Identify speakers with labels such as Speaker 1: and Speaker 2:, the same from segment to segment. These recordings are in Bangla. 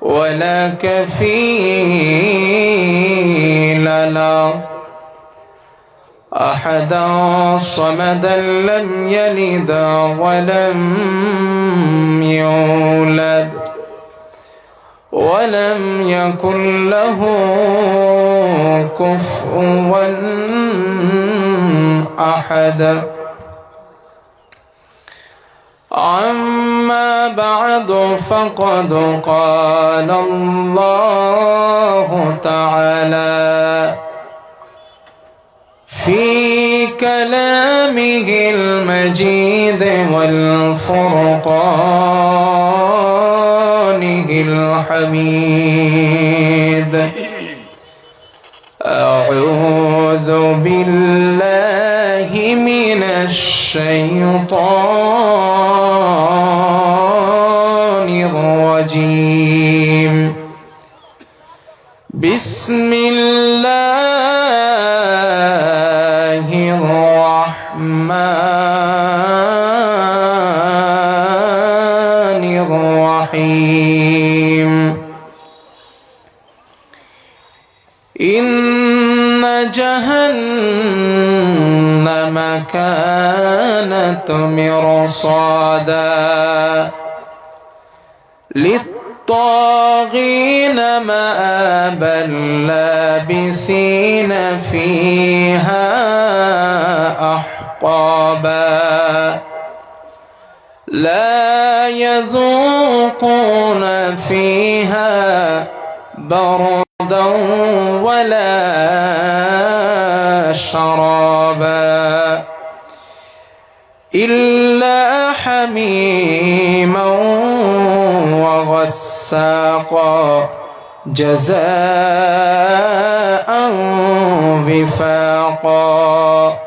Speaker 1: ولا كفيل له أحدا صمدا لم يلد ولم يولد ولم يكن له كفوا أحد. أما بعد فقد قال الله تعالى في كلامه المجيد والفرقانه الحميد: أعوذ بالله من الشيطان الرجيم. بسم الله الرحمن الرحيم. إن جهنم كانت مرصادا للطاغين مآبا لابسين فيها أحقابا لا يذوقون فيها بردا ولا شرابا إلا حميما وغساقا جزاء وفاقا.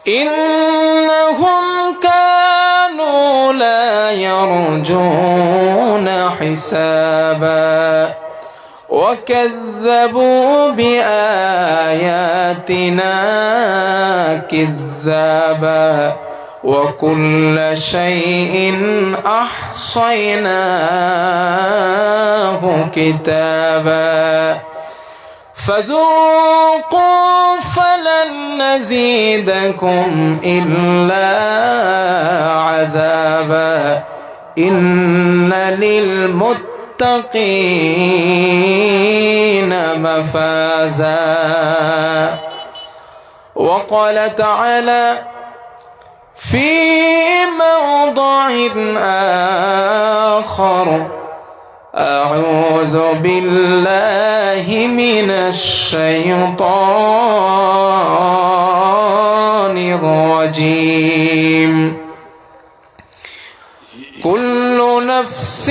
Speaker 1: إنهم كانوا لا يرجون حسابا وكذبوا بآياتنا كذابا وكل شيء أحصيناه كتابا فذوقوا فلن نزيدكم إلا عذابا إن للمتقين مفازا. وقال تعالى في موضع آخر: أعوذ بالله من الشيطان الرجيم. كل نفس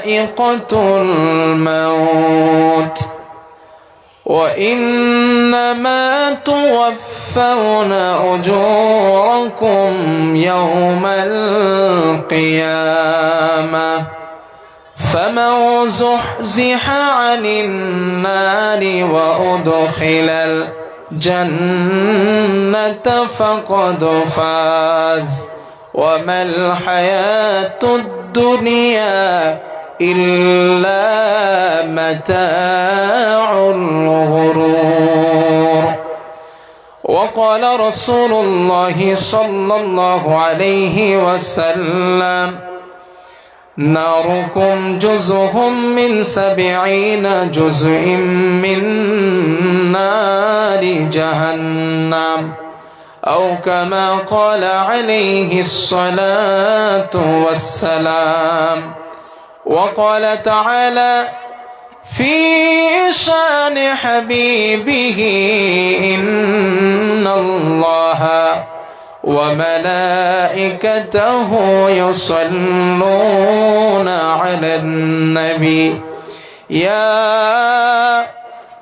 Speaker 1: ذائقة الموت وإنما توفون أجوركم يوم القيامة فمن زحزح عن النار وأدخل الجنة فقد فاز وما الحياة الدنيا إلا متاع الغرور. وقال رسول الله صلى الله عليه وسلم: ناركم جزء من 70 جزء من نار جهنم أو كما قال عليه الصلاة والسلام. وقال تعالى في شان حبيبه: إن الله وملائكته يصلون على النبي يا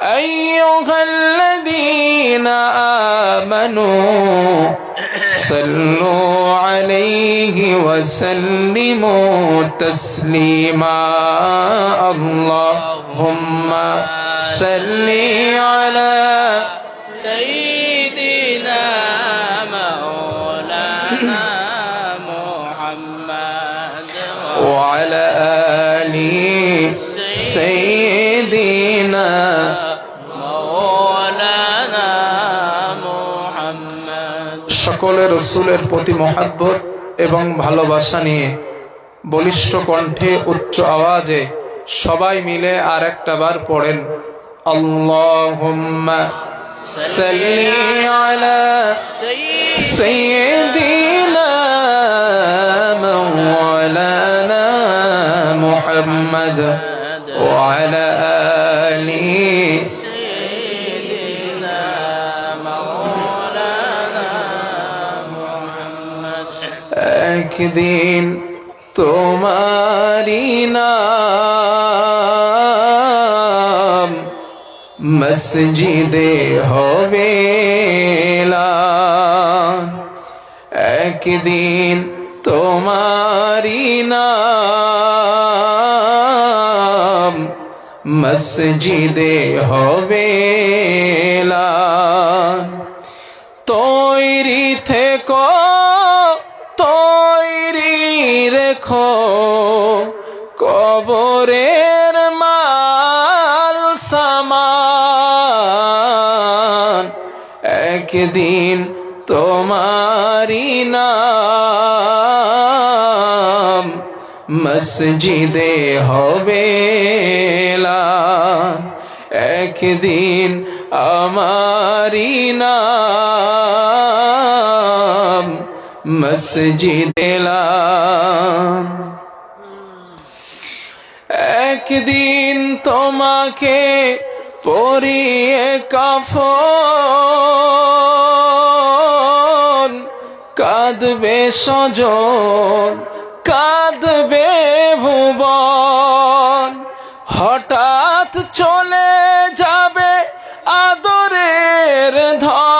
Speaker 1: أيها الذين آمنوا صلوا عليه وسلموا تسليما. اللهم صل على
Speaker 2: سيدنا مولانا محمد
Speaker 1: وعلى آل سيدنا
Speaker 2: مولانا محمد
Speaker 1: সকলের রাসূলের প্রতি মহব্বত এবং ভালোবাসা নিয়ে বলিষ্ঠ কণ্ঠে উচ্চ আওয়াজে সবাই মিলে আরেকটা বার পড়েন আল্লাহুম্মা সাল্লি আলা সাইয়্যিদিনা মাওলানা মুহাম্মদ ওয়া আলা আলি
Speaker 2: سيدنا مولانا محمد
Speaker 1: একদিন তোমারি নাম মসজিদে হবে এলান। একদিন তোমারি নাম মসজিদে হবে এলান। তৈরি থেকো তৈরি রেখো কবরের মাল সামান। একদিন তোমারি নাম মসজিদে হবে এলান। একদিন আমারি নাম মসজিদে এলান। একদিন তোমাকে পরিয়ে কাফন কাঁদবে স্বজন কাঁদবে ভুবন। হঠাৎ চলে যাবে আদরের ধন।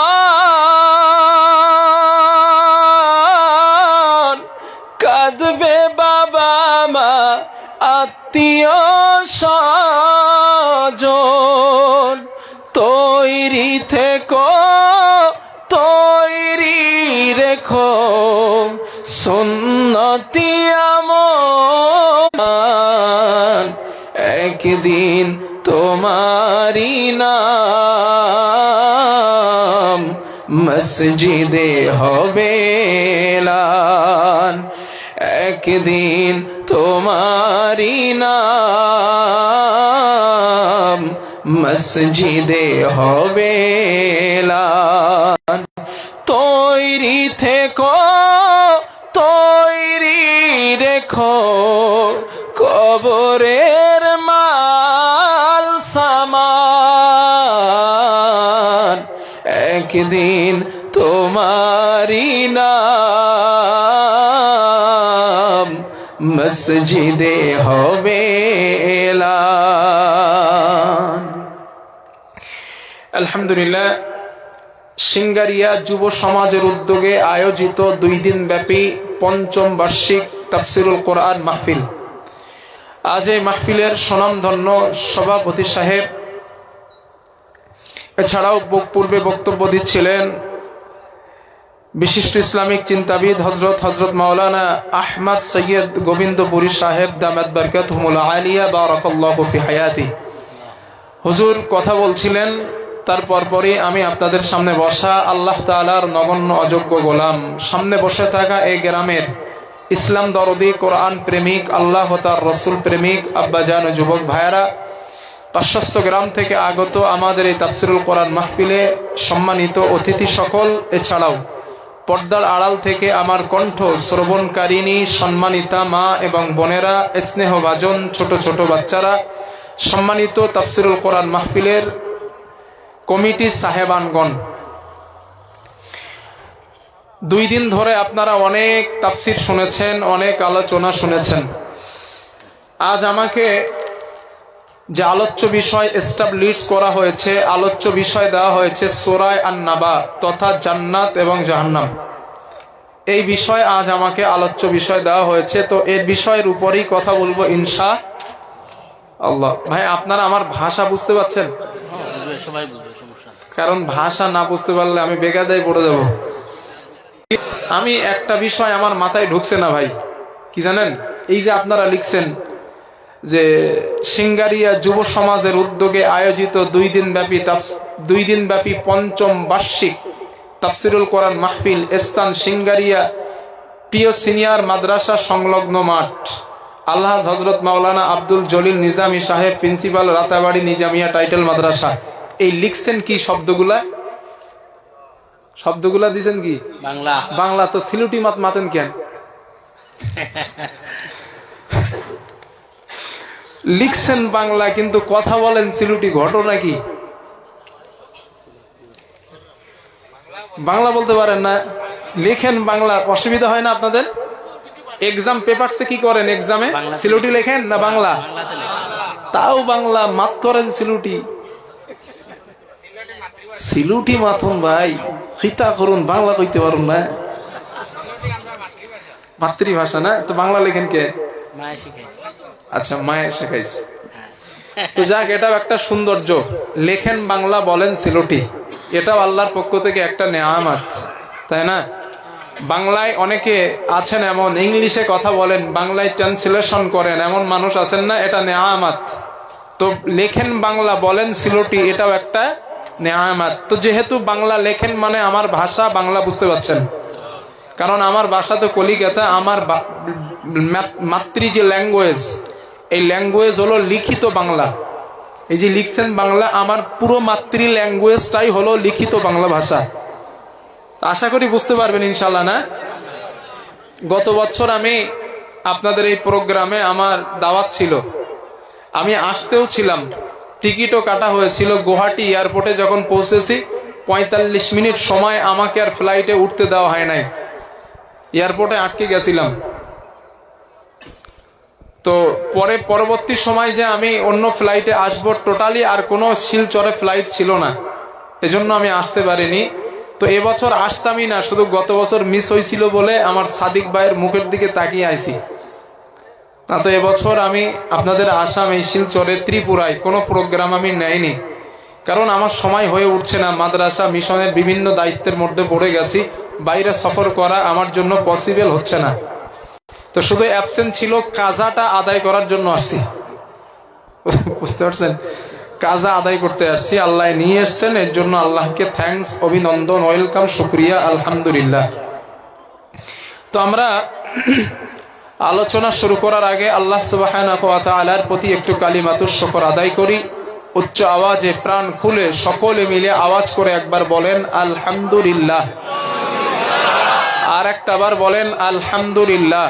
Speaker 1: কাঁদবে বাবা মা আত্মীয় স্বজন। তৈরি থেকো তৈরি রেখো সুন্নতি আমল। একদিন তোমারি নাম মসজিদে হবে এলান। একদিন তোমারি নাম মসজিদে হবে এলান। তৈরি থেকো তৈরি রেখো কবরের মাল সামান। একদিন তোমারি নাম মসজিদে হবে এলান। আলহামদুলিল্লাহ, সিঙ্গারিয়া যুব সমাজের উদ্যোগে আয়োজিত 2 দিন ব্যাপী পঞ্চম বার্ষিক তাফসিরুল কোরআন মাহফিল। আজ এই মাহফিলের স্বনামধন্য সভাপতি সাহেব, এছাড়াও পূর্বে বক্তব্য দিচ্ছিলেন বিশিষ্ট ইসলামিক চিন্তাবিদ হযরত মাওলানা আহমদ সৈয়দ গোবিন্দপুরী সাহেব দামাত বরকাতুহুল আলিয়া বারাকাল্লাহু ফি হায়াতি। হুজুর কথা বলছিলেন, তারপর আমি আপনাদের সামনে বসা আল্লাহ তাআলার নগণ্য অযোগ্য গোলাম, সামনে বসে থাকা এই গ্রামের ইসলাম দরদি কোরআন প্রেমিক আল্লাহ ও তার রসুল প্রেমিক আব্বাজান ও যুবক ভাইয়েরা, পার্শ্বস্থ গ্রাম থেকে আগত আমাদের এই তাফসিরুল কোরআন মাহফিলে সম্মানিত অতিথি সকল, এছাড়াও পর্দার আড়াল থেকে আমার কণ্ঠ শ্রবণকারিণী সম্মানিতা মা এবং বোনেরা, স্নেহভাজন ছোট ছোট বাচ্চারা, সম্মানিত তাফসিরুল কোরআন মাহফিলের কমিটি সাহেবানগণ, 2 দিন ধরে আপনারা অনেক তাফসির শুনেছেন, অনেক আলোচনা শুনেছেন। আজ আমাকে যে আলোচ্য বিষয় এস্টাবলিশ করা হয়েছে, আলোচ্য বিষয় দেওয়া হয়েছে সূরা আন-নাবা তথা জান্নাত এবং জাহান্নাম। এই বিষয় আজ আমাকে আলোচ্য বিষয় দেওয়া হয়েছে, তো এর বিষয়ের উপরেই কথা বলবো ইনশাআল্লাহ। ভাই, আপনারা আমার ভাষা বুঝতে পারছেন? কারণ ভাষা না বুঝতে পারলে আমি বেকায়দায় পড়ে যাব। আমি একটা বিষয় আমার মাথায় ঢুকছে না ভাই, কি জানেন? এই যে আপনারা লিখছেন যে সিঙ্গারিয়া যুব সমাজের উদ্যোগে আয়োজিত 2 দিন ব্যাপী পঞ্চম বার্ষিক তাফসিরুল কোরআন মাহফিল, স্থান সিঙ্গারিয়া প্রিয় সিনিয়র মাদ্রাসা সংলগ্ন মাঠ, আলহাজ হযরত মাওলানা আব্দুল জলিল নিজামী সাহেব, প্রিন্সিপাল, রাতাবাড়ি নিজামিয়া টাইটেল মাদ্রাসা। এই লিখছেন কি শব্দগুলা দিছেন কি বাংলা? তো সিলুটি মাতেন কেন? লিখছেন বাংলা কিন্তু কথা বলেন সিলুটি, ঘটনা কি? বাংলা বলতে পারেন না, লেখেন বাংলা, অসুবিধা হয় না আপনাদের? এক্সাম পেপারসে কি করেন? এক্সামে সিলুটি লেখেন না বাংলা? তাও বাংলা, মাত করেন সিলুটি। সিলুটি মাথুন ভাই, খিতা করুন, বাংলা কইতে পারুন না? মাতৃভাষা না তো বাংলা লেখেন কে? আচ্ছা, মায়ের শেখাইছে। তো যাক, এটাও একটা সৌন্দর্য। লেখেন বাংলা, বলেন সিলুটি, এটাও আল্লাহর পক্ষ থেকে একটা নেয়ামত, তাই না? বাংলায় অনেকে আছেন এমন, ইংলিশে কথা বলেন, বাংলায় ট্রান্সলেশন করেন, এমন মানুষ আছেন না? এটা নেয়ামত। তো লেখেন বাংলা, বলেন সিলুটি, এটাও একটা নেয়ামত। তো যেহেতু বাংলা লেখেন মানে আমার ভাষা বাংলা, বুঝতে পারছেন? কারণ আমার ভাষা তো কলিকাতা, আমার মাতৃ যে ল্যাঙ্গুয়েজ, এই ল্যাঙ্গুয়েজ হলো লিখিত বাংলা। এই যে লিখছেন বাংলা, আমার পুরো মাতৃ ল্যাঙ্গুয়েজটাই হলো লিখিত বাংলা ভাষা। আশা করি বুঝতে পারবেন ইনশাল্লাহ, না? গত বছর আমি আপনাদের এই প্রোগ্রামে আমার দাওয়াত ছিল, আমি আসতেও ছিলাম, টিকিটও কাটা হয়েছিল। গুয়াহাটি এয়ারপোর্টে যখন পৌঁছেছি 45 মিনিট সময় আমাকে আর ফ্লাইটে উঠতে দেওয়া হয় নাই, এয়ারপোর্টে আটকে গেছিলাম। তো পরবর্তী সময় যে আমি অন্য ফ্লাইটে আসবো, টোটালি আর কোনো শিলচরে ফ্লাইট ছিল না, এজন্য আমি আসতে পারিনি। তো এবছর আসতামই না, শুধু গত বছর মিস হয়েছিল বলে আমার সাদিক ভাইয়ের মুখের দিকে তাকিয়ে আইছি। না তো এবছর আমি আপনাদের আসাম, এই শিলচরে ত্রিপুরায় কোনো প্রোগ্রাম আমি নেইনি, কারণ আমার সময় হয়ে উঠছে না। মাদ্রাসা মিশনের বিভিন্ন দায়িত্বের মধ্যে পড়ে গেছি, বাইরে সফর করা আমার জন্য পসিবল হচ্ছে না। তো শুধু অ্যাবসেন্ট ছিল, কাজাটা আদায় করার জন্য আসছি, বুঝতে পারছেন? কাজা আদায় করতে আসছি, আল্লাহ নিয়ে এসছেন, এর জন্য আল্লাহকে থ্যাঙ্কস, অভিনন্দন, ওয়েলকাম, শুকরিয়া, আলহামদুলিল্লাহ। তো আমরা আলোচনা শুরু করার আগে আল্লাহ সুবহানাহু ওয়া তাআলার প্রতি একটু কালিমাতুশ শুকর আদায় করি। উচ্চ আওয়াজে, প্রাণ খুলে, সকলে মিলে আওয়াজ করে একবার বলেন আলহামদুলিল্লাহ, আর একটা বার বলেন আলহামদুলিল্লাহ।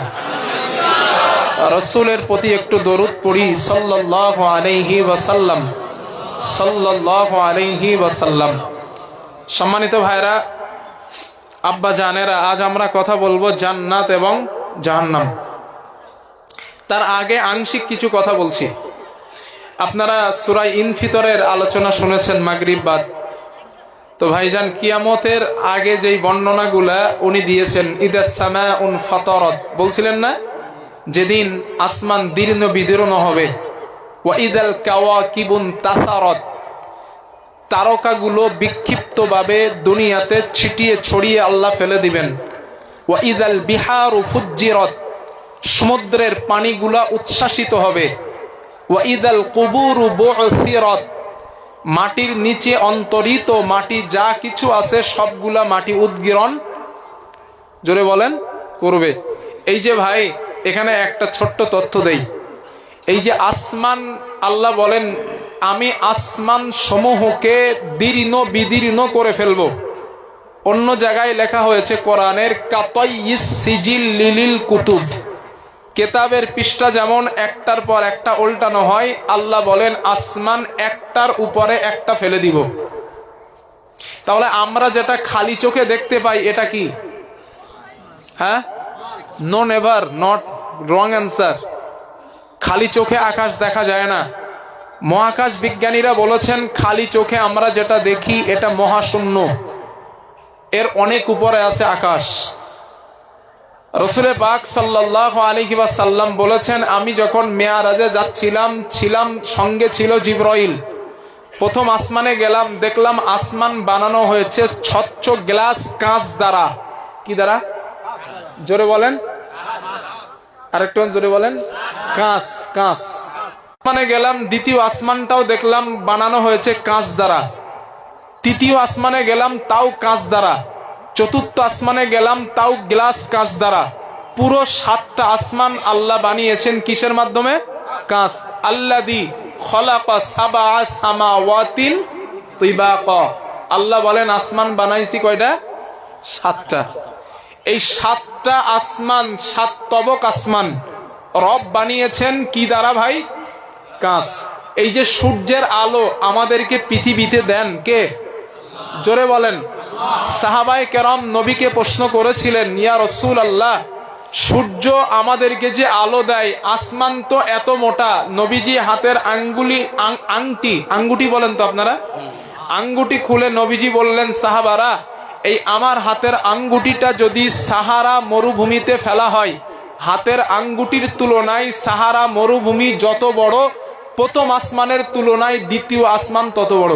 Speaker 1: রাসূলের প্রতি একটু দরুদ পড়ি, সাল্লাল্লাহু আলাইহি ওয়াসাল্লাম, সাল্লাল্লাহু আলাইহি ওয়াসাল্লাম। সম্মানিত ভাইরা, আব্বা জানেরা, আজ আমরা কথা বলবো জান্নাত এবং জাহান্নাম। তার আগে আংশিক কিছু কথা বলছি। আপনারা সূরা ইনফিতরের আলোচনা শুনেছেন মাগরিব বাদ। তো ভাইজান, কিয়ামতের আগে যেই বর্ণনাগুলা উনি দিয়েছেন, ইদাস সামাউন ফাতারাত, বলছিলেন না? যেদিন আসমান দীর্ণ বিদীর্ণ হবে, ওয়া ইদাল কাওয়াকিবুন তাসারাত, তারকাগুলো বিক্ষিপ্তভাবে দুনিয়াতে ছিটিয়ে ছড়িয়ে আল্লাহ ফেলে দিবেন। ওয়া ইদাল বিহারু ফুজ্জিরাত, সমুদ্রের পানিগুলা উচ্ছ্বাসিত হবে। ওয়া ইদাল কুবুরু বু'সিরাত, মাটির নিচে অন্তরিত মাটি যা কিছু আছে সবগুলা মাটি উদ্গীরণ, জোরে বলেন, করবে। এই যে ভাই, এখানে একটা ছোট্ট তথ্য দেই। এই যে আসমান, আল্লাহ বলেন আমি আসমান সমূহকে দীর্ণ বিদীর্ণ করে ফেলবো। অন্য জায়গায় লেখা হয়েছে কোরআনের, কাতাইয়িস সিজিল লিলিল কুতুব, কেতাবের পৃষ্ঠা যেমন একটার পর একটা উল্টানো হয়, আল্লাহ বলেন আসমান একটার উপরে একটা ফেলে দিব। তাহলে আমরা যেটা খালি চোখে দেখতে পাই এটা কি? হ্যাঁ, no, never, not, wrong answer. খালি চোখে আকাশ দেখা যায় না। মহাকাশ বিজ্ঞানীরা বলেছেন খালি চোখে আমরা যেটা দেখি এটা মহাশূন্য, এর অনেক উপরে আছে আকাশ। রাসূল পাক সাল্লাল্লাহু আলাইহি ওয়াসাল্লাম বলেছেন, আমি যখন মেয়ারাজে ছিলাম সঙ্গে ছিল জিবরাইল। প্রথম আসমানে গেলাম, দেখলাম আসমান বানানো হয়েছে স্বচ্ছ গ্লাস কাঁচ দ্বারা। কি দ্বারা? জোরে বলেন। আরেকটু জোরে বলেন, কাঁচ। কাঁচ মানে গেলাম, দ্বিতীয় আসমানটাও দেখলাম বানানো হয়েছে কাঁচ দ্বারা, তৃতীয় আসমানে গেলাম তাও কাঁচ দ্বারা, চতুর্থ আসমানে গেলাম তাও গ্লাস কাঁচ দ্বারা। পুরো 7টা আসমান আল্লাহ বানিয়েছেন কিসের মাধ্যমে? কাঁচ। আল্লাযী খলাকা সাবআ সামাওয়াতিন তিবাকা। আল্লাহ বলেন আসমান বানাইছি কয়টা? 7টা। এই 7টা আসমান, 7 তবক আসমান রব বানিয়েছেন কি দ্বারা ভাই? কাঁচ। এই যে সূর্যের আলো আমাদেরকে পৃথিবীতে দেন কে? জোরে বলেন। সাহাবায়ে কেরাম নবীকে প্রশ্ন করেছিলেন, ইয়া রাসূলুল্লাহ, সূর্য আমাদেরকে যে আলো দেয়, আসমান তো এত মোটা, নবীজি হাতের আঙ্গুটি বলেন তো আপনারা, আঙ্গুটি খুলে নবীজি বললেন, সাহাবারা, এই আমার হাতের আঙ্গুটিটা যদি সাহারা মরুভূমিতে ফেলা হয়, হাতের আঙ্গুটির তুলনায় সাহারা মরুভূমি যত বড়, প্রথম আসমানের তুলনায় দ্বিতীয় আসমান তত বড়।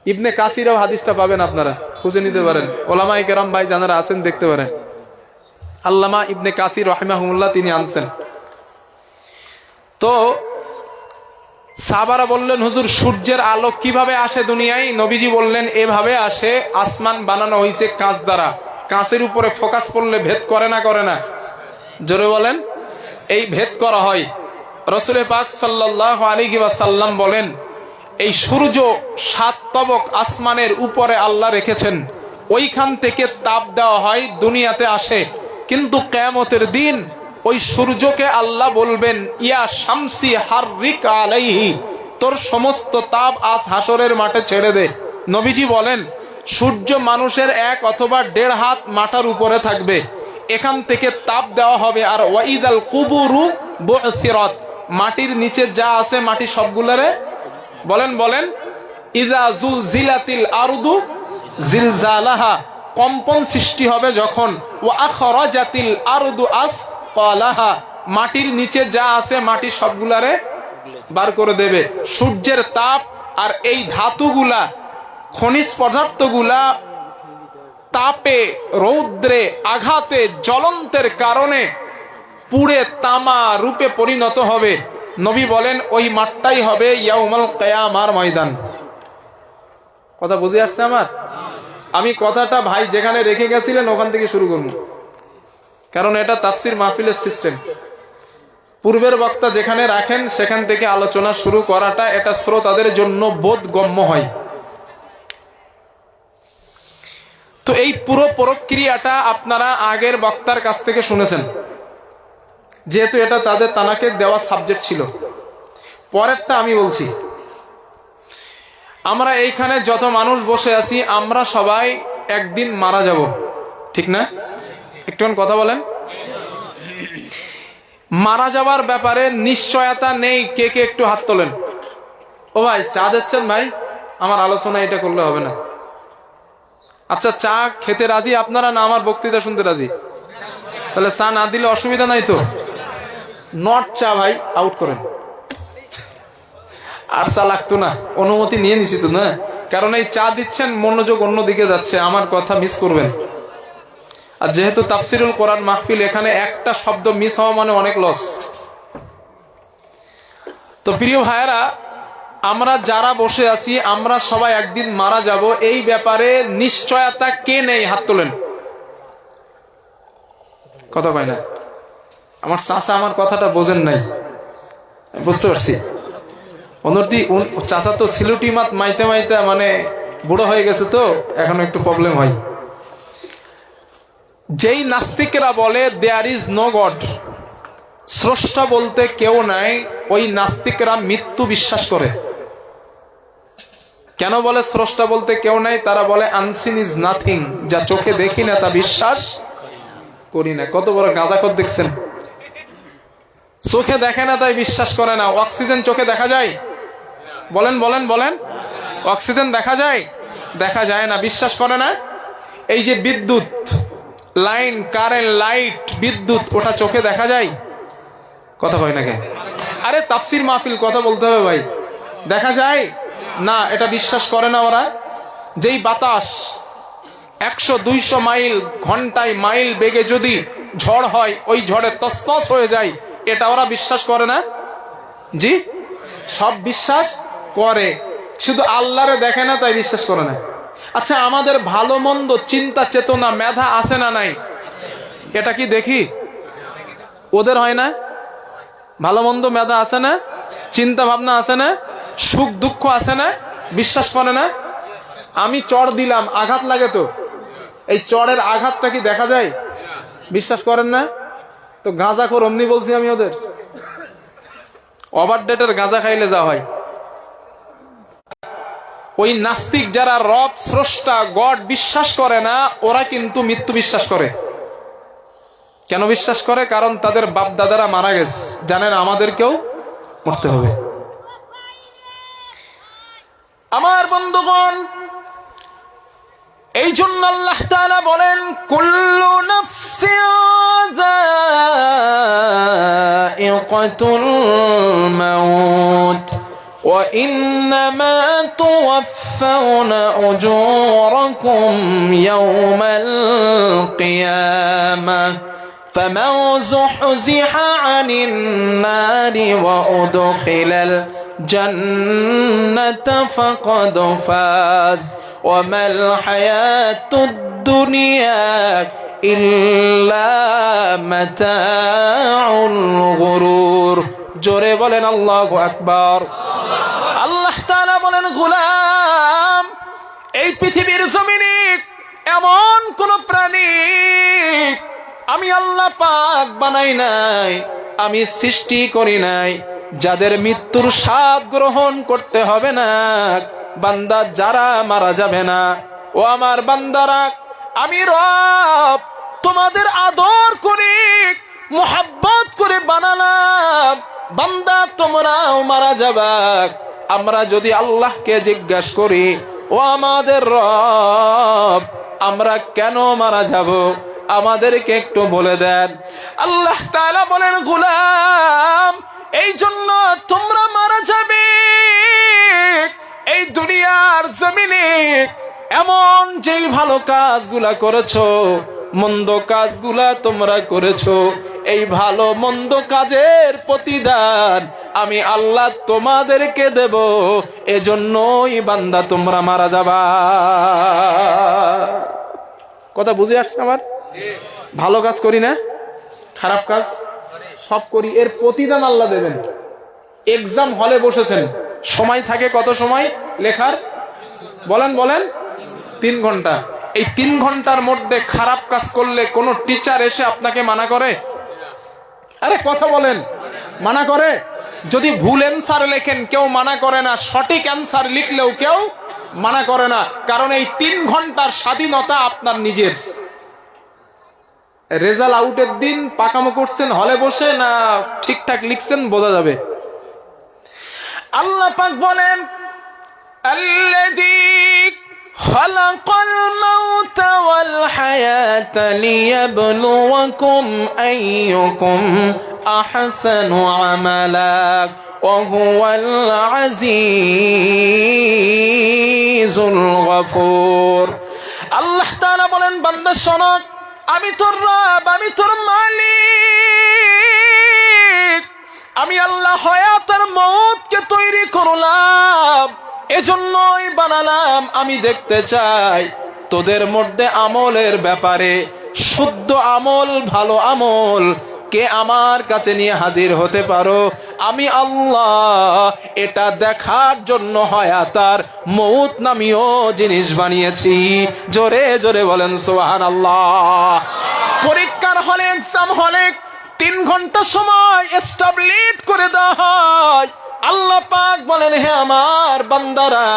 Speaker 1: ইবনে কাসিরও হাদিসটা পাবেন, আপনারা খুঁজে নিতে পারেন, ওলামায়ে কেরাম ভাই যারা আছেন দেখতে পারেন। আল্লামা ইবনে কাসির রাহিমাহুল্লাহ তিনি আনছেন। তো সাহাবারা বললেন, হুজুর সূর্যের আলো কিভাবে আসে দুনিয়ায়? নবীজি বললেন, এভাবে আসে, আসমান বানানো হয়েছে কাঁচ দ্বারা। কাঁচের উপরে ফোকাস করলে ভেদ করে না? করে না? জোরে বলেন। এই ভেদ করা হয়। রাসূল পাক সাল্লাল্লাহু আলাইহি ওয়াসাল্লাম বলেন, এই সূর্য 7 তবক আসমানের উপরে আল্লাহ রেখেছেন, ওইখান থেকে তাপ দেওয়া হয়, দুনিয়াতে আসে। কিন্তু কিয়ামতের দিন ওই সূর্যকে আল্লাহ বলবেন, ইয়া শামসি হাররিক আলাইহি, তোর সমস্ত তাপ আজ হাসরের মাঠে ছেড়ে দে। নবীজি বলেন, সূর্য মানুষের 1 অথবা 1.5 হাত মাথার উপরে থাকবে, এখান থেকে তাপ দেওয়া হবে। আর ওয়াইদাল কুবুরু বুসিরাত, মাটির নিচে যা আছে মাটি সবগুলোরে বলেন ইযা জুলজিলাতিল আরদু জিলজালাহা, কম্পন সৃষ্টি হবে যখন। ওয়া আখরাজাতিল আরদু আসকালাহা, মাটির নিচে যা আছে মাটি সবগুলারে বার করে দেবে। সূর্যের তাপ আর এই ধাতুগুলা, খনিজ পদার্থগুলা তাপে, রৌদ্রে, আঘাতে, জ্বলন্তের কারণে পুড়ে তামা রূপে পরিণত হবে। নবী বলেন, ওই মাঠটাই হবে ইয়াউমুল কিয়ামার ময়দান। কথা বুঝে আসছে আমার? আমি কথাটা ভাই যেখানে রেখে গেছিলেন ওখান থেকে শুরু করব, কারণ এটা তাফসির মাহফিলের সিস্টেম। পূর্বের বক্তা যেখানে রাখেন সেখান থেকে আলোচনা শুরু করাটা এটা শ্রোতাদের জন্য বোধগম্য হয়। তো এই পুরো প্রক্রিয়াটা আপনারা আগের বক্তার কাছ থেকে শুনেছেন, যেহেতু এটা তানাকে দেওয়া সাবজেক্ট ছিল। পরেরটা আমি বলছি। আমরা এইখানে যত মানুষ বসে আছি, আমরা সবাই একদিন মারা যাব, ঠিক না? একটু কথা বলেন। মারা যাওয়ার ব্যাপারে নিশ্চয়তা নেই, কে কে একটু হাত তোলেন। ও ভাই, চা দিচ্ছেন ভাই? আমার আলোচনা এটা করলে হবে না। আচ্ছা, চা খেতে রাজি আপনারা না আমার বক্তৃতা শুনতে রাজি? তাহলে চা না দিলে অসুবিধা নাই তো? নট চা ভাই, আউট করেন। আর চা লাগতো না, অনুমতি নিয়ে নিছি তো না, কারণ এই চা দিচ্ছেন মনোযোগ অন্যদিকে যাচ্ছে, আমার কথা মিস করবেন। আর যেহেতু তাফসিরুল কোরআন মাহফিল, এখানে একটা শব্দ মিস হওয়া মানে অনেক লস। তো প্রিয় ভাইয়েরা, আমরা যারা বসে আছি, আমরা সবাই একদিন মারা যাব, এই ব্যাপারে নিশ্চয়তা কে নেই? হাত তোলেন। কথা কয় না। আমার চাচা আমার কথাটা বোঝেন নাই, বুঝতে পারছি। চাচা তো সিলুটি মাত মাইতে মাইতে মানে বুড়ো হয়ে গেছে, তো এখন একটু প্রবলেম হয়। যেই নাস্তিকরা বলে দেয়ার ইজ নো গড, স্রষ্টা বলতে কেউ নাই, ওই নাস্তিকরা মৃত্যু বিশ্বাস করে। কেন বলে স্রষ্টা বলতে কেউ নাই? তারা বলে আনসিন ইজ নাথিং, যা চোখে দেখি না তা বিশ্বাস করি না। কত বড় গাঁজাখোর দেখছেন! চোখে দেখে না তাই বিশ্বাস করে না। অক্সিজেন চোখে দেখা যায়? বলেন। অক্সিজেন দেখা যায়? দেখা যায় না, বিশ্বাস করে না। এই যে বিদ্যুৎ লাইন, কারেন্ট, লাইট, বিদ্যুৎ, ওটা চোখে দেখা যায়? কথা কয় না কে? আরে তাফসির মাহফিল, কথা বলতে হবে ভাই। দেখা যায় না, এটা বিশ্বাস করে না ওরা। যেই বাতাস 100-200 মাইল ঘন্টায় মাইল বেগে যদি ঝড় হয়, ওই ঝড়ে তছনছ হয়ে যায়, এটা ওরা বিশ্বাস করে না? জি, সব বিশ্বাস করে, শুধু আল্লাহরে দেখে না তাই বিশ্বাস করে না। আচ্ছা, আমাদের ভালো মন্দ চিন্তা চেতনা মেধা আছে না নাই? এটা কি দেখি? ওদের হয় না? ভালো মন্দ মেধা আছে না? চিন্তা ভাবনা আছে না? সুখ দুঃখ আছে না? বিশ্বাস করে না? আমি চড় দিলাম, আঘাত লাগে তো, এই চড়ের আঘাতটা কি দেখা যায়? বিশ্বাস করেন না? তো গাঁজাখোর অমনি বলছি আমি, ওদের ওভারডেটের গাঁজা খাইলে যা হয়। ওই নাস্তিক যারা রব স্রষ্টা গড বিশ্বাস করে না, ওরা কিন্তু মৃত্যু বিশ্বাস করে। কেন বিশ্বাস করে? কারণ তাদের বাপ দাদারা মারা গেছে, জানেন আমাদেরকেও মরতে হবে। আমার বন্ধুগণ, এই জন্য আল্লাহ তাআলা বলেন, কুল্লু নাফসিন যায়িকাতুল মাউত ওয়া ইন্নামা তুওয়াফাউনা উজুরাকুম ইয়াওমাল কিয়ামাহ ফামান যুহজিহা আনিন নারি ওয়া উদখিলাল জান্নাতা ফাকাদ ফাজ وما الحياة الدنيا إلا متاع الغرور। জোরে বলেন আল্লাহু আকবার। আল্লাহ তাআলা বলেন, গোলাম, এই পৃথিবীর জমিনে এমন কোন প্রাণী আমি আল্লাহ পাক বানাই নাই, আমি সৃষ্টি করি নাই যাদের মৃত্যুর স্বাদ গ্রহণ করতে হবে না। বান্দা যারা মারা যাবে না, ও আমার বান্দারা, আমি রব তোমাদের আদর করে মোহাব্বত করে বানালাম। বান্দা তোমরাও মারা যাবা। আমরা যদি আল্লাহকে জিজ্ঞাসা করি, ও আমাদের রব, আমরা কেন মারা যাব, আমাদেরকে একটু বলে দেন। আল্লাহ তাআলা বলেন, গোলাম, এই জন্য তোমরা মারা যাবে। এই দুনিয়ার জমিনে এমন যেই ভালো কাজগুলা করেছো, মন্দ কাজগুলা তোমরা করেছো, এই ভালো মন্দ কাজের প্রতিদান আমি আল্লাহ তোমাদেরকে দেব। এজন্যই বান্দা তোমরা মারা যাবা। কথা বুঝে আসছে আমার? ভালো কাজ করি না, খারাপ কাজ সব করি, এর প্রতিদান আল্লাহ দেবেন। এক্সাম হলে বসেছেন, সময় থাকে কত সময় লেখার? বলেন বলেন, 3 ঘন্টা। এই 3 ঘন্টার মধ্যে খারাপ কাজ করলে কোন টিচার এসে আপনাকে মানা করে? আরে কথা বলেন, মানা করে? যদি ভুল অ্যান্সার লেখেন কেউ মানা করে না, সঠিক অ্যান্সার লিখলেও কেউ মানা করে না, কারণ এই 3 ঘন্টার স্বাধীনতা আপনার নিজের। রেজাল্ট আউটের দিন পাকামো করছেন হলে বসে না ঠিকঠাক লিখছেন বোঝা যাবে। আল্লাহ পাক বলেন, আল্লাযী খালাকাল মাউতা ওয়াল হায়াতা লিয়াবলুয়াকুম আইয়ুকুম আহসানু আমালা ওয়া হুয়াল আজিজুল গফুর। আল্লাহ তাআলা বলেন, বান্দা শোনো, আমি তোর রব, আমি তোর মালিক। আমি আল্লাহ হায়াত আর মওতকে তৈরি করলাম, এজন্যই বানালাম। আমি দেখতে চাই তোদের মধ্যে আমলের ব্যাপারে শুদ্ধ আমল, ভালো আমল কে আমার কাছে নিয়ে হাজির হতে পারো। আমি আল্লাহ এটা দেখার জন্য হায়াত আর মওত নামীয় জিনিস বানিয়েছি। জোরে জোরে বলেন সুবহানাল্লাহ। পরীক্ষার হলে, এক্সাম হলে 3 ঘন্টা সময় এস্টাবলিশ করে দেওয়া হয়। আল্লাহ পাক বলেন, হে আমার বান্দারা,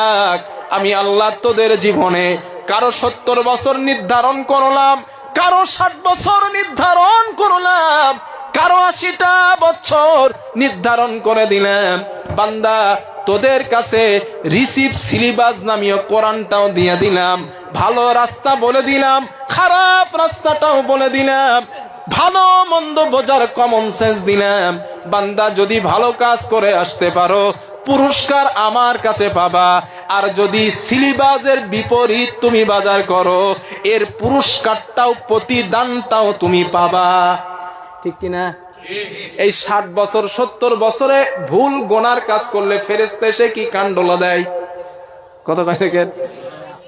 Speaker 1: আমি আল্লাহ তোদের জীবনে কারো 70 বছর নির্ধারণ করলাম, কারো 60 বছর নির্ধারণ করলাম, কারো 80টা বছর নির্ধারণ করে দিলাম। বান্দা, তোদের কাছে রিসিভ সিলেবাস নামীয় কোরআনটাও দিয়ে দিলাম, ভালো রাস্তা বলে দিলাম, খারাপ রাস্তাটাও বলে দিলাম, ভালো মন্দ বোঝার কমন সেন্স দিলাম। বান্দা, যদি ভালো কাজ করে আসতে পারো পুরস্কার আমার কাছে পাবা, আর যদি সিলিবাসের বিপরীত তুমি বাজার করো, এর পুরস্কারটাও প্রতিদানটাও তুমি পাবা। ঠিক কিনা? এই 60 বছর 70 বছরে ভুল গোনার কাজ করলে ফেরেশতা এসে কি কান্ডলা দেয়? কত কয় দেখেন,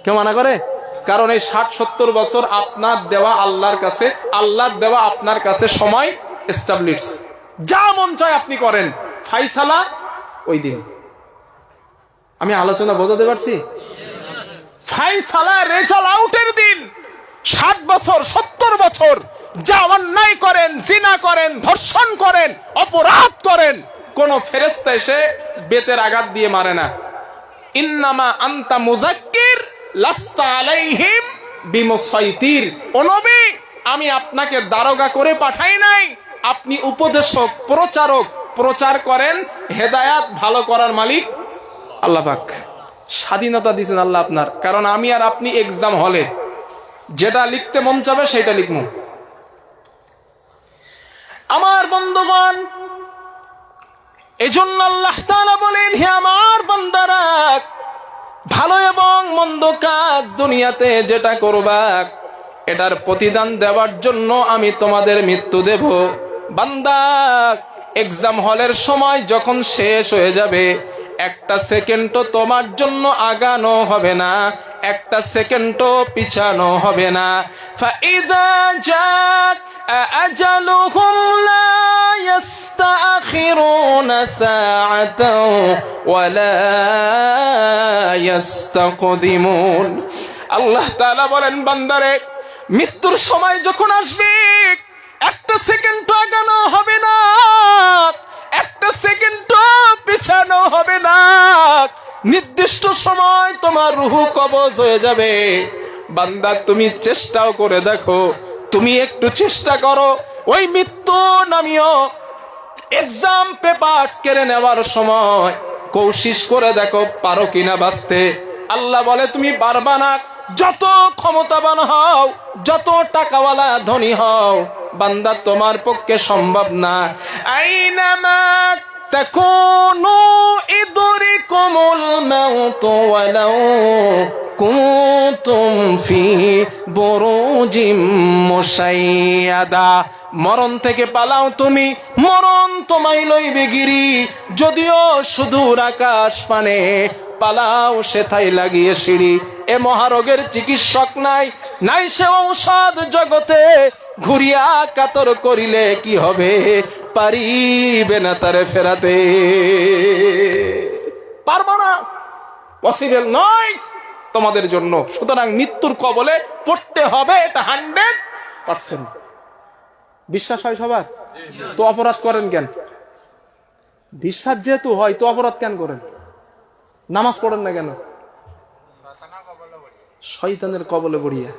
Speaker 1: কেউ মানা করে? কারণ এই 60-70 বছর আপনার দেওয়া আল্লাহর কাছে, আল্লাহর দেওয়া আপনার কাছে সময় এস্টাবলিশ, যা মন চায় আপনি করেন, ফাইসালা ওই দিন। আমি আলোচনা বোঝাতে পারছি? ফাইসালা রেজাল্ট আউটের দিন। 60 বছর 70 বছর যা অন্যায় করেন, জিনা করেন, ধর্ষণ করেন, অপরাধ করেন, কোন ফেরেশতা এসে বেতের আঘাত দিয়ে মারে না। ইন্নামা আনতা মুযাক্কির লাস্তা আলাইহিম বিমুসাইতির। ও নবী, আমি আপনাকে দারোগা করে পাঠাই নাই, আপনি উপদেশক, প্রচারক, প্রচার করেন, হেদায়াত ভালো করার মালিক আল্লাহ পাক। স্বাধীনতা দিয়েছেন আল্লাহ আপনার। কারণ আমি আর আপনি এক্সাম হলে যেটা লিখতে মন চাবে সেটা লিখবো। আমার বন্ধুগণ, এজন্য আল্লাহ তাআলা বলেন, হে আমার বান্দারা, ভালো এবং মন্দ কাজ দুনিয়াতে যেটা করবা, এটার প্রতিদান দেওয়ার জন্য আমি তোমাদের মৃত্যু দেব। বান্দা, এক্সাম হলের সময় যখন শেষ হয়ে যাবে, একটা সেকেন্ডও তোমার জন্য আগানো হবে না, একটা সেকেন্ডও পিছানো হবে না। ফাইদা জাত আজালুহুম লা ইস্তাখিরুনা সাআতাও ওয়া লা ইস্তাকদিমুন। আল্লাহ তাআলা বলেন, বান্দারে, মৃত্যুর সময় যখন আসবে, একটা সেকেন্ড আগানো হবে না, একটা সেকেন্ড পিছানো হবে না। নির্দিষ্ট সময় তোমার রূহ কবজ হয়ে যাবে। বান্দা, তুমি চেষ্টাও করে দেখো, তুমি একটু চেষ্টা করো, ওই মৃত্যু নামিও এক্সাম পেপার কেড়ে নেওয়ার সময় কোশিশ করে দেখো পারো কিনা বাঁচতে। আল্লাহ বলে, তুমি পারবা না। যত ক্ষমতাবান হও, যত টাকাওয়ালা ধনী হও, বান্দা তোমার পক্ষে সম্ভব না। আইনামা তাকুনু ইদরিকুমুল মাউতু ওয়ালাউ কুনতুম ফি বুরুজিম মুশাইয়াদা। মরণ থেকে পালাও তুমি, মরণ তোমায় লইবে গিরি। যদিও সুদূর আকাশ পানে, পালাও সেথায় লাগিয়ে সিঁড়ি। এ মহারোগের চিকিৎসক নাই, নাই সে ঔষধ জগতে। ঘুরিয়া কাতর করিলে কি হবে, পারিবে না তারে ফেরাতে। পারবা না, পসিবল নয় তোমাদের জন্য। সুতরাং মৃত্যুর কবলে পড়তে হবে, এটা 100%। বিশ্বাস হয় সবার? তো অপরাধ করেন কেন? বিশ্বাস যেহেতু হয়, তো অপরাধ কেন করেন? নামাজ পড়েন না কেন? শয়তানের কবলে পড়িয়া।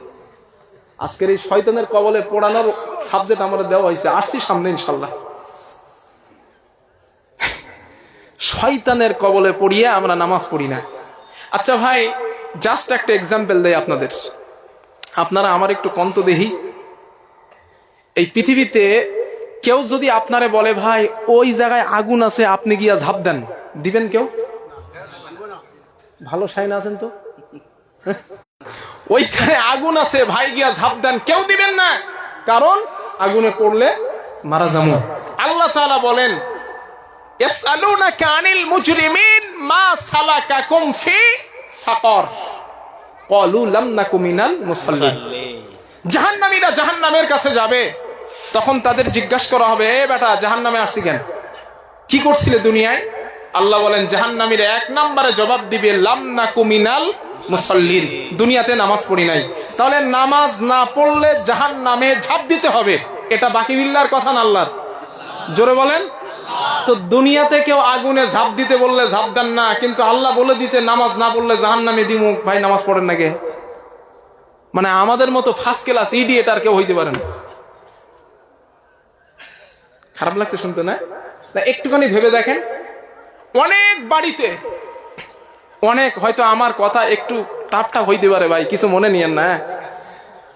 Speaker 1: আজকের এই শয়তানের কবলে পড়ানোর সাবজেক্ট আমরা দেওয়া হয়েছে, আসছি সামনে ইনশাল্লাহ। শয়তানের কবলে পড়িয়া আমরা নামাজ পড়ি না। আচ্ছা ভাই, জাস্ট একটা এক্সাম্পল দেই আপনাদের। আপনারা আমার একটু কন্ত দেহি, এই পৃথিবীতে কেউ যদি আপনারে বলে, ভাই ওই জায়গায় আগুন আছে, আপনি গিয়া ঝাঁপ দেন, দিবেন কেউ? ভালো শাইন আছেন তো? ওইখানে আগুন আছে, ভাই গিয়া ঝাঁপ দেন, কেউ দিবেন না। কারণ আগুনে পড়লে মারা যাবো। আল্লাহ তাআলা বলেন, ইয়াসআলুনাকা আনিল মুজরিমিন মা সালাকাকুম ফি সাকর ক্বালু লাম নাকু মিনাল মুসাল্লিন। জাহান্নামীরা জাহান্নামের কাছে যাবে, তখন তাদের জিজ্ঞাসা করা হবে, এ বেটা, জাহান্নামে আসছি কেন? কি করছিলে দুনিয়ায়? আল্লাহ বলেন, জাহান্নামীরা 1 নম্বরে জবাব দিবে, লাম নাকু মিনাল মুসাল্লিন, দুনিয়াতে নামাজ পড়ি নাই। তাহলে নামাজ না পড়লে জাহান্নামে ঝাঁপ দিতে হবে, এটা বাকি বিল্লাহর কথা না আল্লাহর? জোরে বলেন। তো দুনিয়াতে কেউ আগুনে ঝাঁপ দিতে বললে ঝাঁপ দেন না, কিন্তু আল্লাহ বলে দিছে নামাজ না পড়লে জাহান্নামে দিমু। ভাই নামাজ পড়েন না কে? মানে আমাদের মতো ফার্স্ট ক্লাস ইডিয়েট আর কেউ হইতে পারেন। খারাপ লাগছে শুনতে না? একটুখানি ভেবে দেখেন, অনেক বাড়িতে, অনেক, হয়তো আমার কথা একটু টাপ টাপ হইতে পারে ভাই, কিছু মনে নিয়েন না,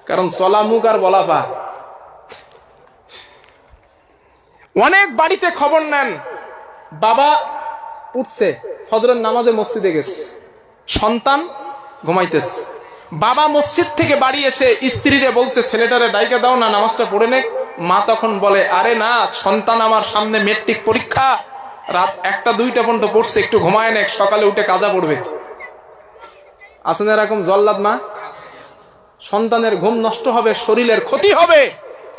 Speaker 1: কারণ চলা মুখ আর বলা পা। অনেক বাড়িতে খবর নেন, বাবা উঠছে, ফজরের নামাজে মসজিদে গেছে, সন্তান ঘুমাইতেছে, বাবা মসজিদ থেকে বাড়ি এসে স্ত্রীরে বলছে ছেলেটারে ডাইকা দাও না, নামাজটা পড়ে নে। মা তখন বলে, আরে না, সন্তান আমার সামনে মেট্রিক পরীক্ষা, রাত 1টা-2টা পর্যন্ত পড়ছে, একটু ঘুমায় নে, সকালে উঠে কাজা পড়বে। আছেন এরকম জল্লাদ মা? সন্তানের ঘুম নষ্ট হবে, শরীরের ক্ষতি হবে,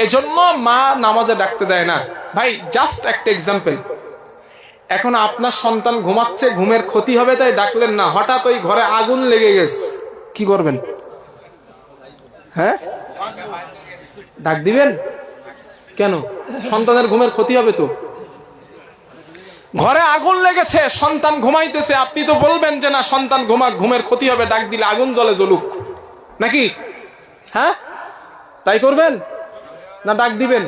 Speaker 1: এজন্য মা নামাজে ডাকতে দেয় না। ভাই জাস্ট একটা এক্সাম্পল, এখন আপনার সন্তান ঘুমাচ্ছে, ঘুমের ক্ষতি হবে তাই ডাকলেন না, হঠাৎ ওই ঘরে আগুন লেগে গেছে, কি করবেন? হ্যাঁ, ডাক দিবেন কেন? সন্তানের ঘুমের ক্ষতি হবে তো। ঘরে আগুন লেগেছে, সন্তান ঘুমাইতেছে, আপনি তো বলবেন যে না সন্তান ঘুমাক, ঘুমের ক্ষতি হবে, ডাক দিলে আগুন জ্বলে জ্বলুক নাকি? হ্যাঁ, তাই করবেন না ডাক দিবেন?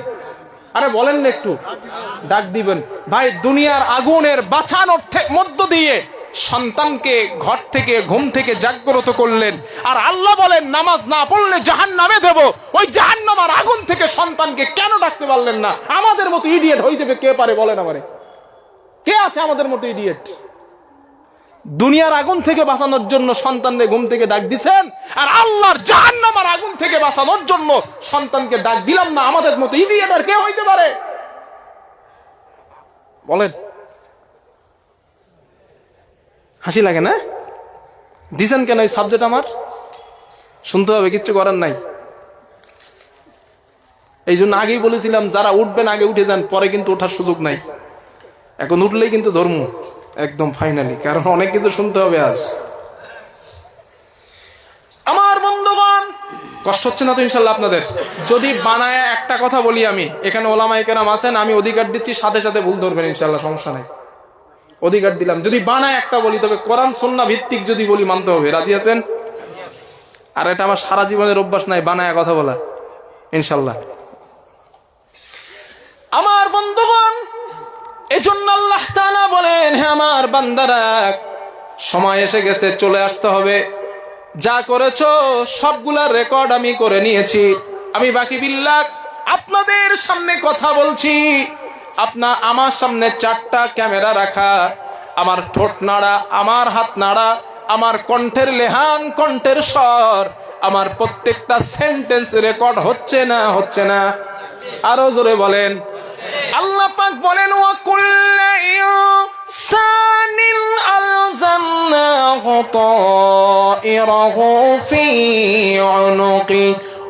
Speaker 1: আরে বলেন না একটু, ডাক দিবেন। ভাই দুনিয়ার আগুনের বাঁচানোর মধ্য দিয়ে সন্তানকে ঘর থেকে, ঘুম থেকে জাগ্রত করলেন, আর আল্লাহ বলেন নামাজ না পড়লে জাহান্নামে দেব। ওই জাহান্নামের আগুন থেকে সন্তানকে কেন ডাকতে পারলেন না? আমাদের মতো ইডিয়েট হইতে কে পারে বলেন? আমারে কে আছে আমাদের মতো ইডিয়েট? দুনিয়ার আগুন থেকে বাঁচানোর জন্য সন্তানকে ঘুম থেকে ডাক দিছেন, আর আল্লাহর জাহান্নামের আগুন থেকে বাঁচানোর জন্য সন্তানকে ডাক দিলাম না। আমাদের মতো ইডিয়েট আর কে হইতে পারে বলেন? হাসি লাগে না? দিছেন কেন এই সাবজেক্ট? আমার শুনতে হবে, কিচ্ছু করার নাই। এই জন্য আগেই বলেছিলাম, যারা উঠবেন আগে উঠে যান, পরে কিন্তু ওঠার সুযোগ নাই। এখন উঠলেই কিন্তু ধর্ম একদম ফাইনালি, কারণ অনেক কিছু শুনতে হবে আজ। আমার বন্ধুগণ, কষ্ট হচ্ছে না তো ইনশাল্লাহ আপনাদের? যদি বানায় একটা কথা বলি, আমি এখানে ওলামায়ে কেরাম আছেন, আমি অধিকার দিচ্ছি, সাথে সাথে ভুল ধরবেন ইনশাল্লাহ, সমস্যা নাই, অধিকার দিলাম। যদি বানায় একটা বলি, তবে কোরআন সুন্নাহ ভিত্তিক যদি বলি মানতে হবে। রাজি আছেন? আর এটা আমার সারা জীবনের অভ্যাস নাই, বানায় কথা বলা, ইনশাল্লাহ। আমার বন্ধুগণ, এজন্য আল্লাহ তাআলা বলেন, হে আমার বান্দারা, সময় এসে গেছে, চলে আসতে হবে। যা করেছো সবগুলা রেকর্ড আমি করে নিয়েছি। আমি বাকি বিল্লাহ আপনাদের সামনে কথা বলছি। আমার সামনে 4টা ক্যামেরা রাখা, আমার ঠোঁট নাড়া, আমার হাত নাড়া, আমার কণ্ঠের লেহান, কণ্ঠের স্বর, আমার প্রত্যেকটা সেন্টেন্স রেকর্ড হচ্ছে না? হচ্ছে না? আরো জোরে বলেন। আল্লাহ পাক বলেন, ওয়া কুল্লু ইনসানিন আলজামনাহু তায়রাহু ফি উনুকি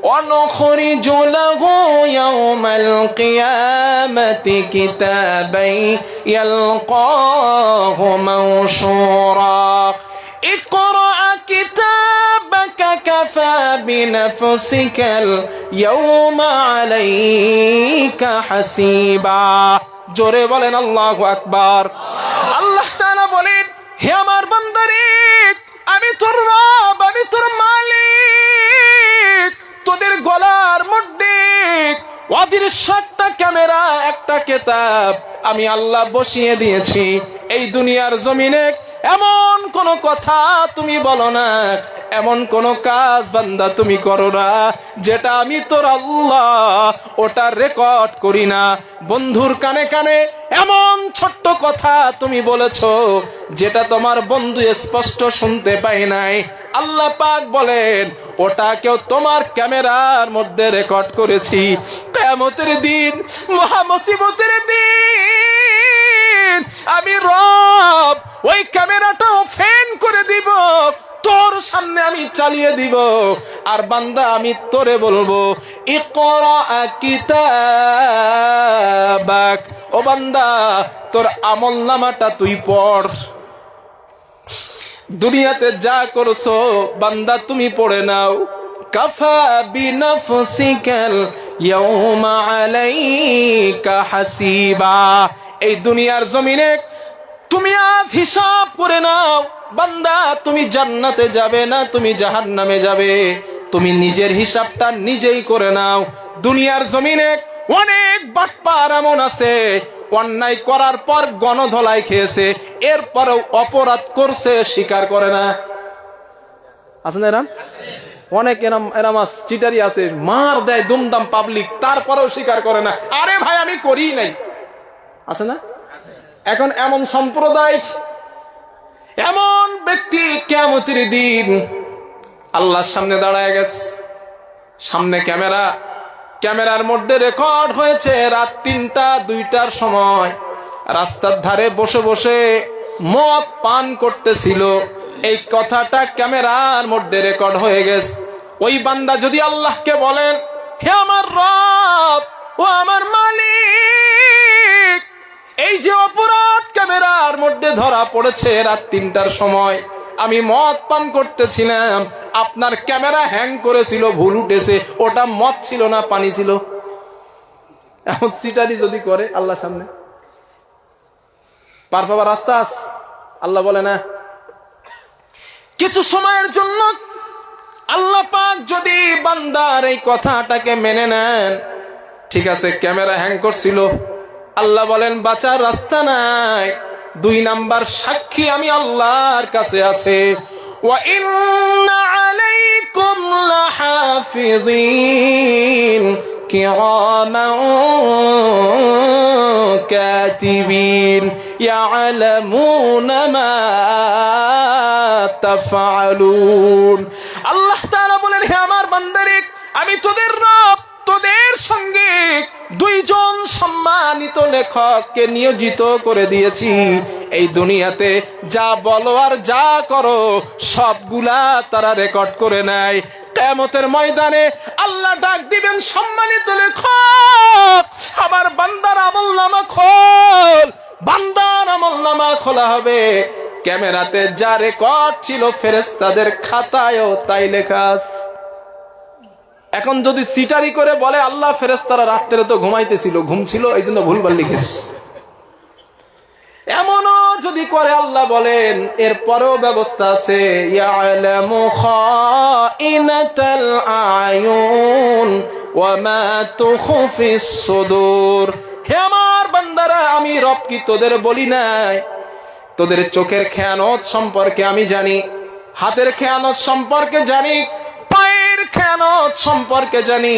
Speaker 1: ওয়া নুখরিজু লাহু ইয়াওমাল কিয়ামাতি কিতাবান ইয়ালকাহু মানশুরা ইকরা কিতাবাকা কাফা বিনাফসিকাল ইয়াওমা আলাইকা হাসিবা। জোরে বলেন আল্লাহু আকবার। আল্লাহ তাআলা বলেন, হে আমার বান্দারে, আমি তোর রব, আমি তোর মালিক। তোদের গলার মধ্যে অদৃশ্য একটা ক্যামেরা, একটা কিতাব আমি আল্লাহ বসিয়ে দিয়েছি। এই দুনিয়ার জমিনে এমন কোন কথা তুমি বলো না, এমন কোন কাজ বান্দা তুমি করো না যেটা আমি তোর আল্লাহ ওটা রেকর্ড করি না। বন্ধুর কানে কানে এমন ছোট্ট কথা তুমি বলেছো যেটা তোমার বন্ধু স্পষ্ট শুনতে পায় নাই, আল্লাহ পাক বলেন ওটা কেউ তোমার ক্যামেরার মধ্যে রেকর্ড করেছি। কিয়ামতের দিন, মহা মুসিবতের দিন, আমি রব ওই ক্যামেরাটাও ফেন করে দিব, তোর সামনে আমি চালিয়ে দিব, আর বান্দা আমি তোরে বলবো, ইকরা কিতাবাক, ও বান্দা তোর আমলনামাটা তুই পড়। দুনিয়াতে যা করছো বান্দা তুমি পড়ে নাও। কাফা বিনাফসিকাল ইয়াওমা আলাইকা হাসিবা। এই দুনিয়ার জমিনে তুমি আজ হিসাব করে নাও বান্দা, তুমি জান্নাতে যাবে না তুমি জাহান্নামে যাবে, তুমি নিজের হিসাবটা নিজেই করে নাও। দুনিয়ার জমিনে অনেক বাটপার এমন আছে, অন্যায় করার পর গণধলাই খেয়েছে, এরপরেও অপরাধ করছে, স্বীকার করে না। আছে না এরম? অনেক এরম চিটারি আছে, মার দেয় দুমদাম পাবলিক, তারপরেও স্বীকার করে না, আরে ভাই আমি করি নাই। আছে না? এখন এমন সম্প্রদায়, এমন ব্যক্তি কিয়ামতের দিন আল্লাহর সামনে দাঁড়ায় গেছে, সামনে ক্যামেরার মধ্যে রেকর্ড হয়েছে রাত 3টা 2টার সময় রাস্তার ধারে বসে বসে মদ পান করতেছিল। এই কথাটা ক্যামেরার মধ্যে রেকর্ড হয়ে গেছে। ওই বান্দা যদি আল্লাহকে বলেন, হে আমার রব ও আমার মালিক, এই যে অপরাধ ক্যামেরার মধ্যে ধরা পড়েছে রাত 3টার সময় আমি মদ পান করতেছিলাম, আপনার ক্যামেরা হ্যাং করেছিল, ভুল উঠেছে, ওটা মদ ছিল না পানি ছিল। এমন সিটারি যদি করে আল্লাহ সামনে পার পাবার রাস্তা আছে? আল্লাহ বলে না। কিছু সময়ের জন্য আল্লাহ পাক যদি বান্দার এই কথাটাকে মেনে নেন, ঠিক আছে ক্যামেরা হ্যাং করছিল, আল্লাহ বলেন বাঁচার রাস্তা নাই, 2 নাম্বার সাক্ষী আমি আল্লাহর কাছে আছে। ওয়া ইন্না আলাইকুম লাহাফিযিন কিরামান কাতিবিন ইয়ালামুনা মা তাফআলুন। আল্লাহ তাআলা বলেন, হে আমার বান্দারে, আমি তোদের রব, তোদের সঙ্গে 2 জন সম্মানিত লেখককে নিয়োজিত করে দিয়েছি। এই দুনিয়াতে যা বলো আর যা করো সবগুলা তারা রেকর্ড করে নেয়। কিয়ামতের ময়দানে আল্লাহ ডাক দিবেন, সম্মানিত লেখক আমার বান্দার আমলনামা খোল। বান্দার আমলনামা খোলা হবে, ক্যামেরাতে যা রেকর্ড ছিল ফেরেশতাদের খাতায়ও তাই লেখা আছে। এখন যদি সিটারি করে বলে আল্লাহ ফেরেশতারা রাত্রে তো ঘুমাইতেছিল, ঘুম ছিল, এই জন্য ভুলভাল লিখেছে, এমনও যদি করে আল্লাহ বলেন এরপরেও ব্যবস্থা আছে। ইয়ালামু খাইনাতাল আয়ুন ওয়া মা তুখফিস সুদূর। হে আমার বান্দারা, আমি রব কি তোদের বলি নাই? তোদের চোখের খেয়ানত সম্পর্কে আমি জানি, হাতের খেয়ানত সম্পর্কে জানি, পায়ের খেয়ানত সম্পর্কে জানি।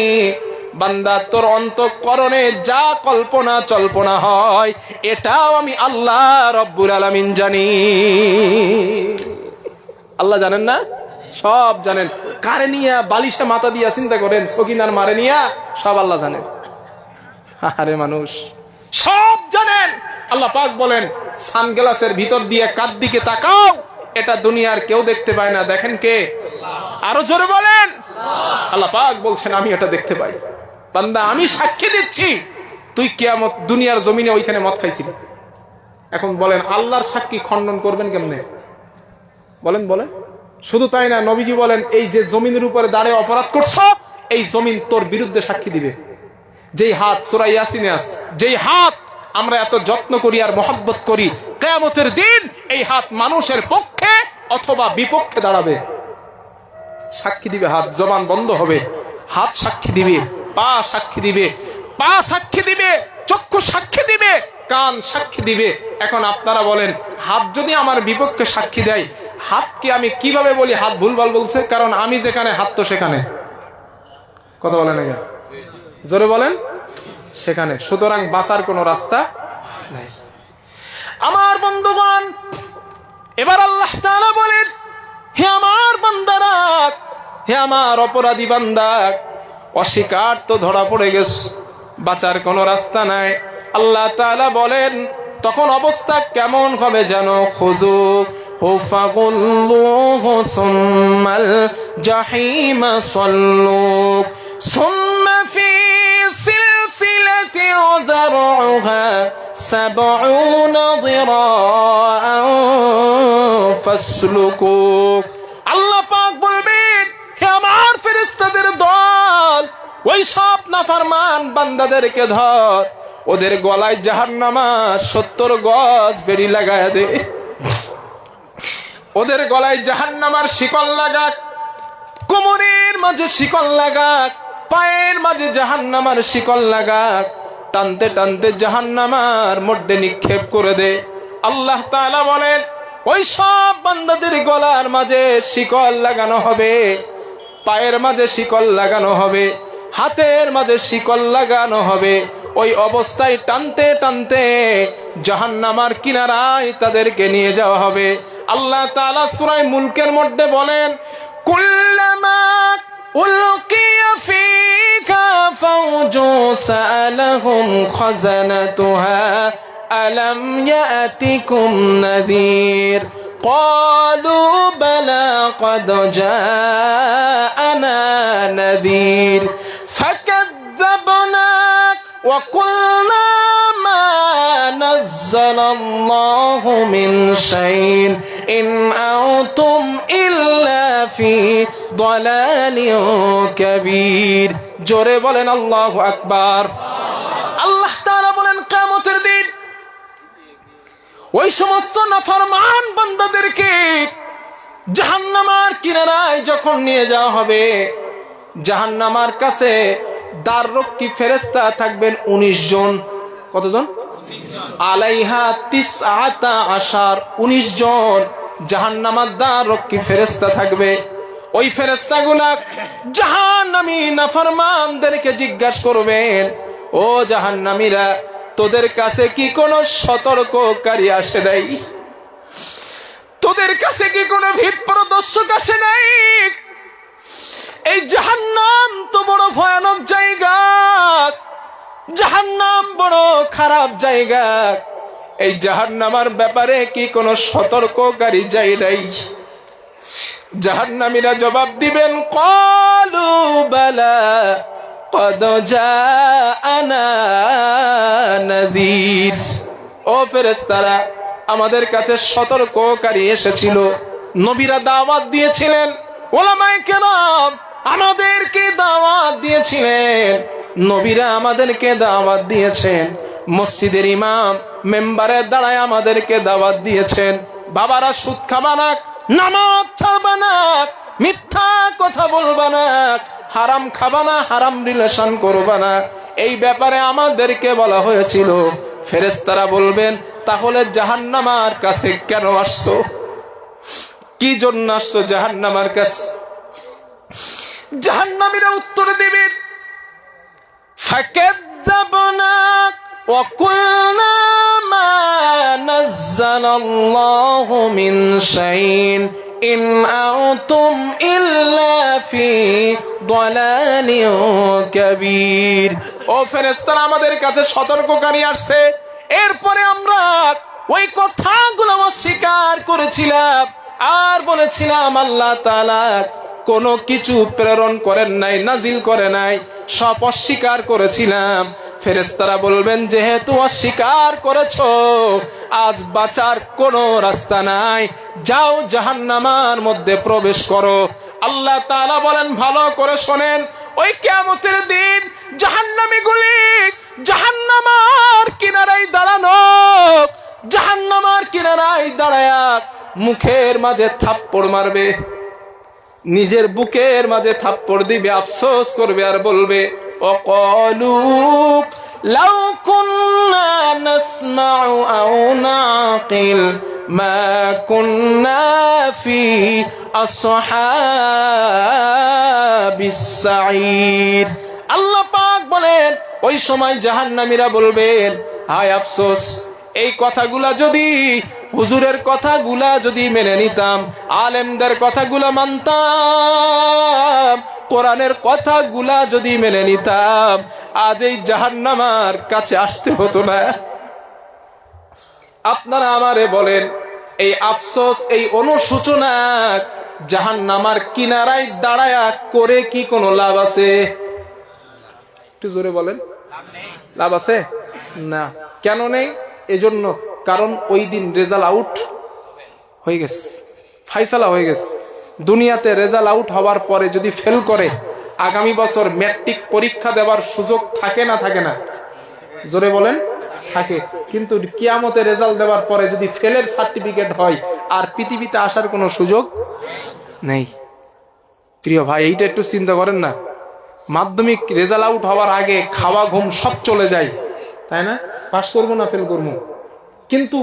Speaker 1: বান্দা তোর অন্তঃকরণে যা কল্পনা জল্পনা হয় এটাও আমি আল্লাহ রব্বুল আলামিন জানি। আল্লাহ জানেন না? সব জানেন। কারে নিয়া বালিশে মাথা দিয়া চিন্তা করেন, সকিনার মারে নিয়া সব আল্লাহ জানেন। আরে মানুষ সব জানেন। আল্লাহ পাক বলেন, সানগ্লাসের ভিতর দিয়ে কার দিকে তাকাও, এটা দুনিয়ার কেউ দেখতে পায় না, দেখেন কে? আরো জোরে বলেন। আল্লাহ পাক বলছেন আমি এটা দেখতে পাই। বান্দা আমি সাক্ষী দিচ্ছি, তুই কিয়ামত দুনিয়ার জমিনে ওইখানে মদ খাইছিলি। এখন বলেন আল্লাহর সাক্ষী খণ্ডন করবেন কেমনে? বলেন বলেন। শুধু তাই না, নবীজি বলেন এই যে জমিনের উপরে দাঁড়িয়ে অপরাধ করছো, এই জমিন তোর বিরুদ্ধে সাক্ষী দিবে। যেই হাত সূরা ইয়াসিনে আছে, যেই হাত আমরা এত যত্ন করি আর মহব্বত করি, কিয়ামতের দিন এই হাত মানুষের পক্ষে অথবা বিপক্ষে দাঁড়াবে, সাক্ষী দিবে। হাত, জবান বন্ধ হবে, হাত সাক্ষী দিবে, পা সাক্ষী দিবে, পা সাক্ষী দিবে, চক্ষু সাক্ষী দিবে, কান সাক্ষী দিবে। এখন আপনারা বলেন হাত যদি আমার বিপক্ষে সাক্ষী দেয়, হাতকে আমি কিভাবে বলি হাত ভুলভাল বলছে? কারণ আমি যেখানে হাত তো সেখানে। কথা বলেন না, জোরে বলেন, সেখানে। সুতরাং বাঁচার কোনো রাস্তা নাই। আমার বন্ধুগণ, এবার আল্লাহ তাআলা বলেন, হে আমার বান্দারা, হে আমার অপরাধী বান্দা, অস্বীকার তো ধরা পড়ে গেছে, বাঁচার কোনো রাস্তা নাই। আল্লাহ তাআলা বলেন তখন অবস্থা কেমন হবে জানো? খুযুহু ফাগুল্লুহু সুম্মাল জাহিমা সাল্লুহ সুম্মা ফি সিলসিলাতিন যারউহা ৭০ যিরাআন ফাসলুকুহ। আল্লাহ পাক বলবেন, হে আমার ফেরেশতাদের দল, ওই সব নাফরমান বান্দাদেরকে ধর, ওদের গলায় জাহান্নামার ৭০ গজ বেড়ি লাগায় দে। ওদের গলায় জাহান্নামার শিকল লাগাক, কোমরের মাঝে শিকল লাগাক, পায়ের মাঝে জাহান্নামার শিকল লাগাক, টানতে টানতে জাহান্নামার মধ্যে নিক্ষেপ করে দে। আল্লাহ তাআলা বলেন ওই সব বান্দাদের গলার মাঝে শিকল লাগানো হবে, পায়ের মাঝে শিকল লাগানো হবে, হাতের মাঝে শিকল লাগানো হবে। ওই অবস্থায় টানতে টানতে জাহান্নামার কিনারায় তাদেরকে নিয়ে যাওয়া হবে। আল্লাহ তাআলা সূরা মুলকের মধ্যে বলেন, কুল্লামা উলকিয়া ফীকা ফাওজু সাআলাহুম খাযানাতুহা আলাম ইয়াতিকুম নাযীর ক্বালু বালা ক্বাদ জাআনা নাযীর ফাকাযযাবনা ওয়া কুলনা মা নাযালাল্লাহু মিন শাইইন ইন আনতুম ইল্লা ফি দালালিন কাবীর। জোরে বলেন আল্লাহু আকবার। আল্লাহ তাআলা বলেন, কিয়ামতের দিন ওই সমস্ত নাফরমান বান্দাদেরকে জাহান্নামের কিনারায় যখন নিয়ে যাওয়া হবে, জাহান্নামের কাছে দ্বাররক্ষী ফেরেশতা থাকবেন 19 জন। কতজন? আলাইহা 19 জন জাহান্নামের দ্বাররক্ষী ফেরেশতা থাকবে। ওই ফেরেশতাগুলা জাহান্নামী নাফরমানদেরকে জিজ্ঞাসা করবেন, ও জাহান্নামীরা, তোদের কাছে কি কোনো সতর্ককারী আসে নাই? তোদের কাছে কি কোনো ভিত প্রদর্শক আসে নাই? এই জাহান্নাম তো বড় ভয়ানক জায়গা, জাহান্নাম বড় খারাপ জায়গা, এই জাহান্নামের ব্যাপারে কি কোনো সতর্ককারী যায় নাই? জাহান্নামীরা জবাব দিবেন, ক্বালু বালা ক্বাদ জাআনা নাযীর। ও ফেরেশতারা, আমাদের কাছে সতর্ককারী এসেছিল, নবীরা দাওয়াত দিয়েছিলেন, উলামায়ে কেরাম আমাদেরকে দাওয়াত দিয়েছিলেন, নবীরা আমাদেরকে দাওয়াত দিয়েছেন, মসজিদের ইমাম মেম্বারে দাঁড়ায় আমাদেরকে দাওয়াত দিয়েছেন, বাবারা সুদ খাবা না, নামাজ ছাড়বা না, মিথ্যা কথা বলবা না, হারাম খাবা না, হারাম রিলেশন করবা না, এই ব্যাপারে আমাদেরকে বলা হয়েছিল। ফেরেশতারা বলবেন, তাহলে জাহান্নামের কাছে কেন আসছো? কি জন্য আসছো জাহান্নামের কাছে? জাহান্নামীরা উত্তর দিবেন, ফাকাযযাবনা ওয়া কুলনা মা নাযালাল্লাহু মিন শাইইন ইন আনতুম ইল্লা ফি দালালিন কাবীর। ও ফেরেশতারা, আমাদের কাছে সতর্ককারী আসছে, এরপরে আমরা ওই কথাগুলো অস্বীকার করেছিলাম আর বলেছিলাম আল্লাহ তাআলা কোনো কিছু প্রেরণ করেন নাই, নাজিল করে নাই, সব অস্বীকার করেছিলাম। ফেরেশতারা বলবেন, যেহেতু অস্বীকার করেছো, আজ বাঁচার কোনো রাস্তা নাই, যাও জাহান্নামের মধ্যে প্রবেশ করো। আল্লাহ তাআলা বলেন, ভালো করে শোনেন, ওই কিয়ামতের দিন জাহান্নামীগুলি জাহান্নামের কিনারায় দাঁড়ানো, জাহান্নামের কিনারায় দাঁড়ায়া মুখের মাঝে থাপ্পড় মারবে, নিজের বুকের মাঝে থাপ্পড় দিবে, আফসোস করবে আর বলবে, ওয়াকালু লাউ কুন্না নাসমাউ আও নাকিল মা কুন্না ফি আসহাবিস সাঈর। আল্লাহ পাক বলেন, ওই সময় জাহান্নামীরা বলবেন, হায় আফসোস, এই কথাগুলা যদি, হুজুরের কথাগুলা যদি মেনে নিতাম, আলেমদের কথাগুলা মানতাম, কোরআনের কথাগুলা যদি মেনে নিতাম, আজ এই জাহান্নামের কাছে আসতে হতো না। আপনারা আমারে বলেন, এই আফসোস, এই অনুশোচনা জাহান্নামের কিনারায় দাঁড়ায়া করে কি কোনো লাভ আছে? একটু জোরে বলেন, লাভ আছে না? কেন নেই? এজন্য, কারণ ওই দিন রেজাল্ট আউট হয়ে গেছে, ফাইসালা হয়ে গেছে। দুনিয়াতে রেজাল্ট আউট হওয়ার পরে যদি ফেল করে, আগামী বছর ম্যাট্রিক পরীক্ষা দেওয়ার সুযোগ থাকে না? থাকে না? জোরে বলেন, থাকে। কিন্তু কিয়ামতে রেজাল্ট দেওয়ার পরে যদি ফেলের সার্টিফিকেট হয়, আর পৃথিবীতে আসার কোনো সুযোগ নেই। প্রিয় ভাই, এইটা একটু চিন্তা করেন না। মাধ্যমিক রেজাল্ট আউট হওয়ার আগে খাওয়া ঘুম সব চলে যায়, তাই না? পাস করবো না ফেল করবো, কিন্তু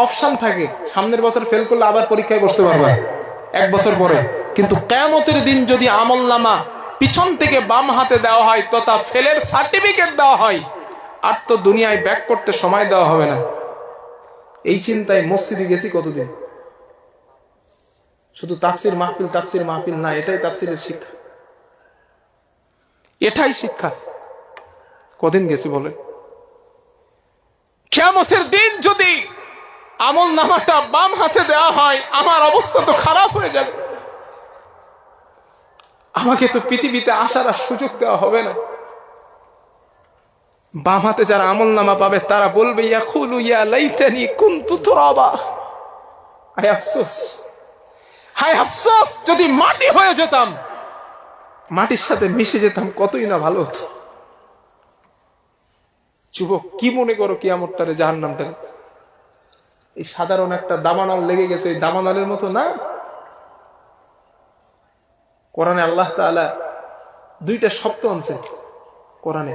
Speaker 1: অপশন থাকে, সামনের বছর ফেল করলে আবার পরীক্ষায় বসতে পারবা 1 বছর পরে। কিন্তু কিয়ামতের দিন যদি আমলনামা পিছন থেকে বাম হাতে দেওয়া হয়, তথা ফেলের সার্টিফিকেট দেওয়া হয়, আর তো দুনিয়ায় ব্যাক করতে সময় দেওয়া হবে না। এই চিন্তায় মসজিদে গেছি কতদিন, শুধু তাফসির মাহফিল না, এটাই তাফসিরের শিক্ষা, এটাই শিক্ষা। কদিন গেছি বলেন? কিয়ামতের দিন যদি আমল নামাটা বাম হাতে দেওয়া হয়, আমার অবস্থা তো খারাপ হয়ে যাবে। আমাকে তো পৃথিবীতে আসার আর সুযোগ দেওয়া হবে না। বাম হাতে যারা আমল নামা পাবে তারা বলবে, ইয়াকুলু ইয়া লাইতানি কুনতু তুরাবা, হায় আফসোস, হায় আফসোস, যদি মাটি হয়ে যেতাম, মাটির সাথে মিশে যেতাম, কতই না ভালো হতো। যুবক, কি মনে করো কিয়ামতটারে, জাহান্নামটারে? এই সাধারণ একটা দামানল লেগে গেছে, এই দামানলের মতো না। কোরআনে আল্লাহ তাআলা দুইটা শব্দ আনছে। কোরআনে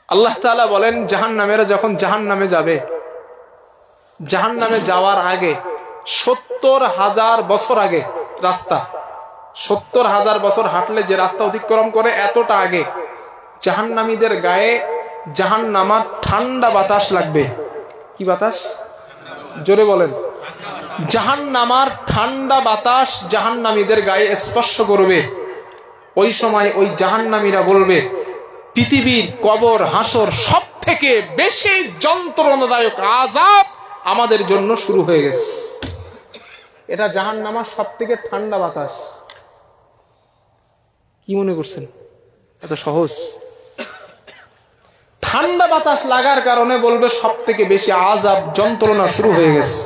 Speaker 1: আল্লাহ তাআলা বলেন, জাহান্নামেরা যখন জাহান্নামে যাবে, জাহান্নামে যাওয়ার আগে 70,000 বছর আগে রাস্তা, 70,000 বছর হাঁটলে যে রাস্তা অতিক্রম করে, এতটা আগে জাহান্নামীদের গায়ে জাহান্নামার ঠান্ডা বাতাস লাগবে। কি বাতাস? জোরে বলেন। জাহান্নামার ঠান্ডা বাতাস জাহান্নামীদের গায়ে স্পর্শ করবে। ওই সময় ওই জাহান্নামীরা বলবে, পৃথিবীর কবর হাসর সব থেকে বেশি যন্ত্রণাদায়ক আযাব আমাদের জন্য শুরু হয়ে গেছে। এটা জাহান্নামার সব থেকে ঠান্ডা বাতাস। কি মনে করছেন এত সহজ? ঠান্ডা বাতাস লাগার কারণে বলবে সব থেকে বেশি আযাব, যন্ত্রণা শুরু হয়ে গেছে।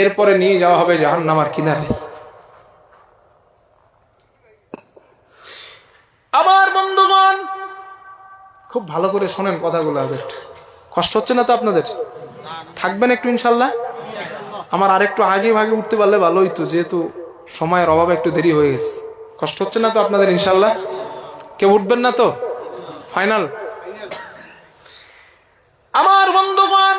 Speaker 1: এরপরে নিয়ে যাওয়া হবে জাহান্নামার কিনারে। আমার বন্ধুগণ, খুব ভালো করে শোনেন কথাগুলো। কষ্ট হচ্ছে না তো আপনাদের? থাকবেন একটু ইনশাল্লাহ। আমার আরেকটু আগে ভাগে উঠতে পারলে ভালো হইতো, যেহেতু সময়ের অভাবে একটু দেরি হয়ে গেছে। কষ্ট হচ্ছে না তো আপনাদের? ইনশাল্লাহ। কেউ উঠবেন না তো? ফাইনাল। আমার বন্ধুগণ,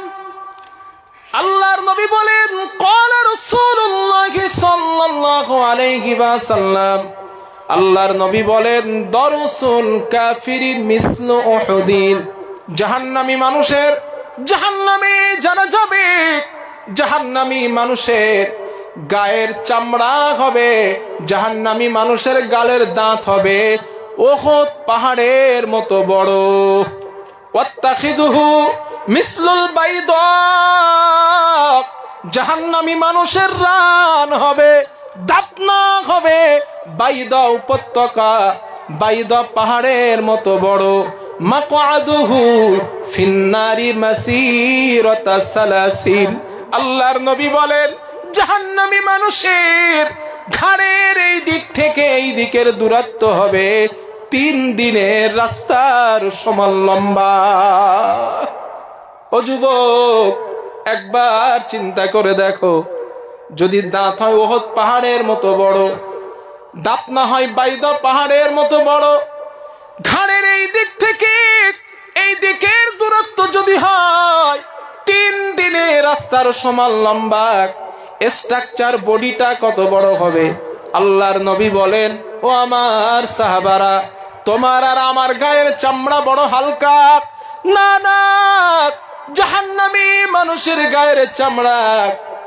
Speaker 1: আল্লাহর নবী বলেন, ক্বালা রাসূলুল্লাহ সাল্লাল্লাহু আলাইহি ওয়াসাল্লাম, আল্লাহর নবী বলেন, দরসুল কাফিরিন মিসলু উহুদিন, জাহান্নামী মানুষের, জাহান্নামে যারা যাবে, জাহান্নামী মানুষের গায়ের চামড়া হবে, জাহান্নামী মানুষের গালের দাঁত হবে উহুদ পাহাড়ের মতো বড়। ওয়াত্তাখিদুহু মিসলুল বাইদা, জাহান্নামী মানুষের রান হবে, দাপনা হবে বাইদা উপত্যকা, বাইদা পাহাড়ের মতো বড়। মাকআদুহু ফিন্নারি মাসিরাতা সালাসিল, আল্লাহর নবী বলেন, জাহান্নামী মানুষের ঘাড়ের এই দিক থেকে এই দিকের দূরত্ব হবে 3 দিনের রাস্তার সমান লম্বা। ও যুবক, একবার চিন্তা করে দেখো, যদি দাঁত হয় উহুদ পাহাড়ের মতো বড়, দাঁত না হয় বাইদা পাহাড়ের মতো বড়, ঘাড়ের এই দিক থেকে এই দিকের দূরত্ব যদি হয় 3 দিনের রাস্তার সমান লম্বা, স্ট্রাকচার বডিটা কত বড় হবে? আল্লাহর নবী বলেন, ও আমার সাহাবারা, তোমার আর আমার গায়ের চামড়া বড় হালকা না, না, জাহান্নামী মানুষের গায়ের চামড়া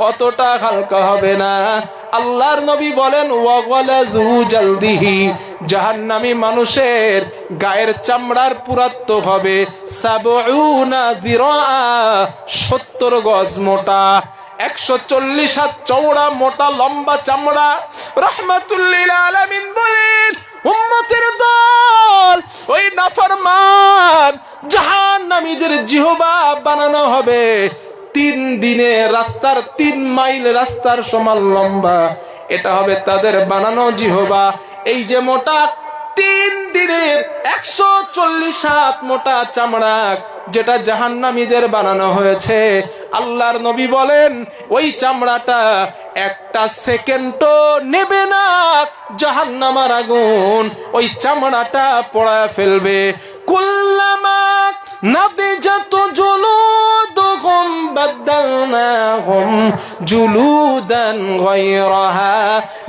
Speaker 1: অতটা হালকা হবে না। আল্লাহর নবী বলেন, ওয়াগলাযু জালদিহি, জাহান্নামী মানুষের গায়ের চামড়ার পুরাত্ব হবে ৭০ যিরা, ৭০ গজ মোটা, ১৪০ হাত চওড়া, মোটা লম্বা চামড়া। রাহমাতুল লিল আলামিন বলেন, উম্মতের দল, ওই নাফরমান জাহান্নামীদের জিহবা বানানো হবে 3 দিনে রাস্তার 3 মাইল রাস্তার সমান লম্বা। এটা হবে তাদের বানানো জিহবা। এই যে মোটা 3 দিনের ১৪০ হাত মোটা চামড়া, যেটা জাহান্নামীদের বানানো হয়েছে, আল্লাহর নবী বলেন, ওই চামড়াটা একটা সেকেন্ডও নেবে না জাহান্নামের আগুন ওই চামড়াটা পোড়ায় ফেলবে। কুল্লামা নাদিজাত জুলুদুহুম বাদদালনাহুম জুলুদান গায়রাহা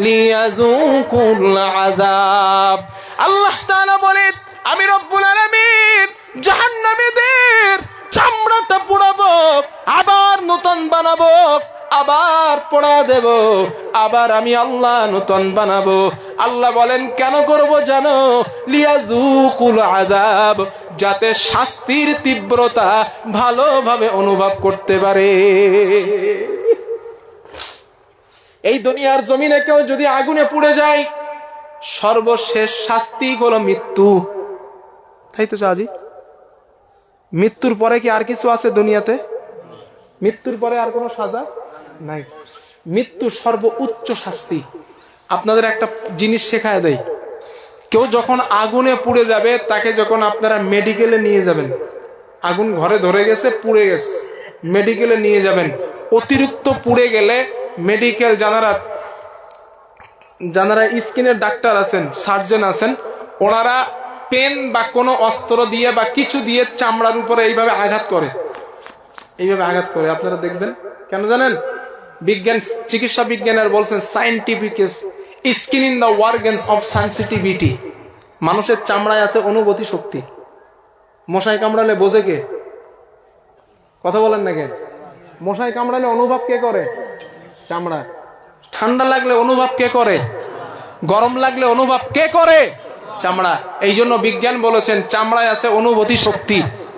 Speaker 1: লিয়াযুকুল আযাব। আল্লাহ তাআলা বলেন, আমি রব্বুল আলামিন জাহান্নামীদের চামড়াটা পোড়াবো, আবার নূতন বানাবো, আবার পোড়া দেব, আবার আমি আল্লাহ নূতন বানাবো। আল্লাহ বলেন কেন করব জানো? লিয়াযুকুল আযাব, যাতে শাস্তির তীব্রতা ভালোভাবে অনুভব করতে পারে। এই দুনিয়ার জমিনে কেউ যদি আগুনে পুড়ে যায়, সর্বশেষ শাস্তি হলো মৃত্যু। তাই তো চাচি, মৃত্যুর পরে কি আর কিছু আছে দুনিয়াতে? মৃত্যুর পরে আর কোনো সাজা নাই। মৃত্যু সর্বোচ্চ শাস্তি। আপনাদের একটা জিনিস শেখায় দেয়, কেউ যখন আগুনে পুড়ে যাবে, তাকে যখন আপনারা মেডিকেলে নিয়ে যাবেন, আগুন ঘরে ধরে গেছে, পুড়ে গেছে, মেডিকেলে নিয়ে যাবেন। অতিরিক্ত পুড়ে গেলে মেডিকেল যারা স্কিনের ডাক্তার আছেন, সার্জন আছেন, ওনারা পেন বা কোনো অস্ত্র দিয়ে বা কিছু দিয়ে চামড়ার উপরে এইভাবে আঘাত করে, এইভাবে আঘাত করে। আপনারা দেখবেন কেন জানেন? বিজ্ঞান, চিকিৎসা বিজ্ঞানের বলছেন scientific skin in the organs of sensitivity. মানুষের চামড়ায় আছে অনুভূতি শক্তি। মশাই কামড়ালে বোঝে কে? কথা বলেন না কেন? মশাই কামড়ালে অনুভব কে করে? চামড়া। ঠান্ডা লাগলে অনুভব কে করে? গরম লাগলে অনুভব কে করে? চামড়া। এই জন্য বিজ্ঞান বলেছেন চামড়ায় আছে অনুভূতি শক্তি।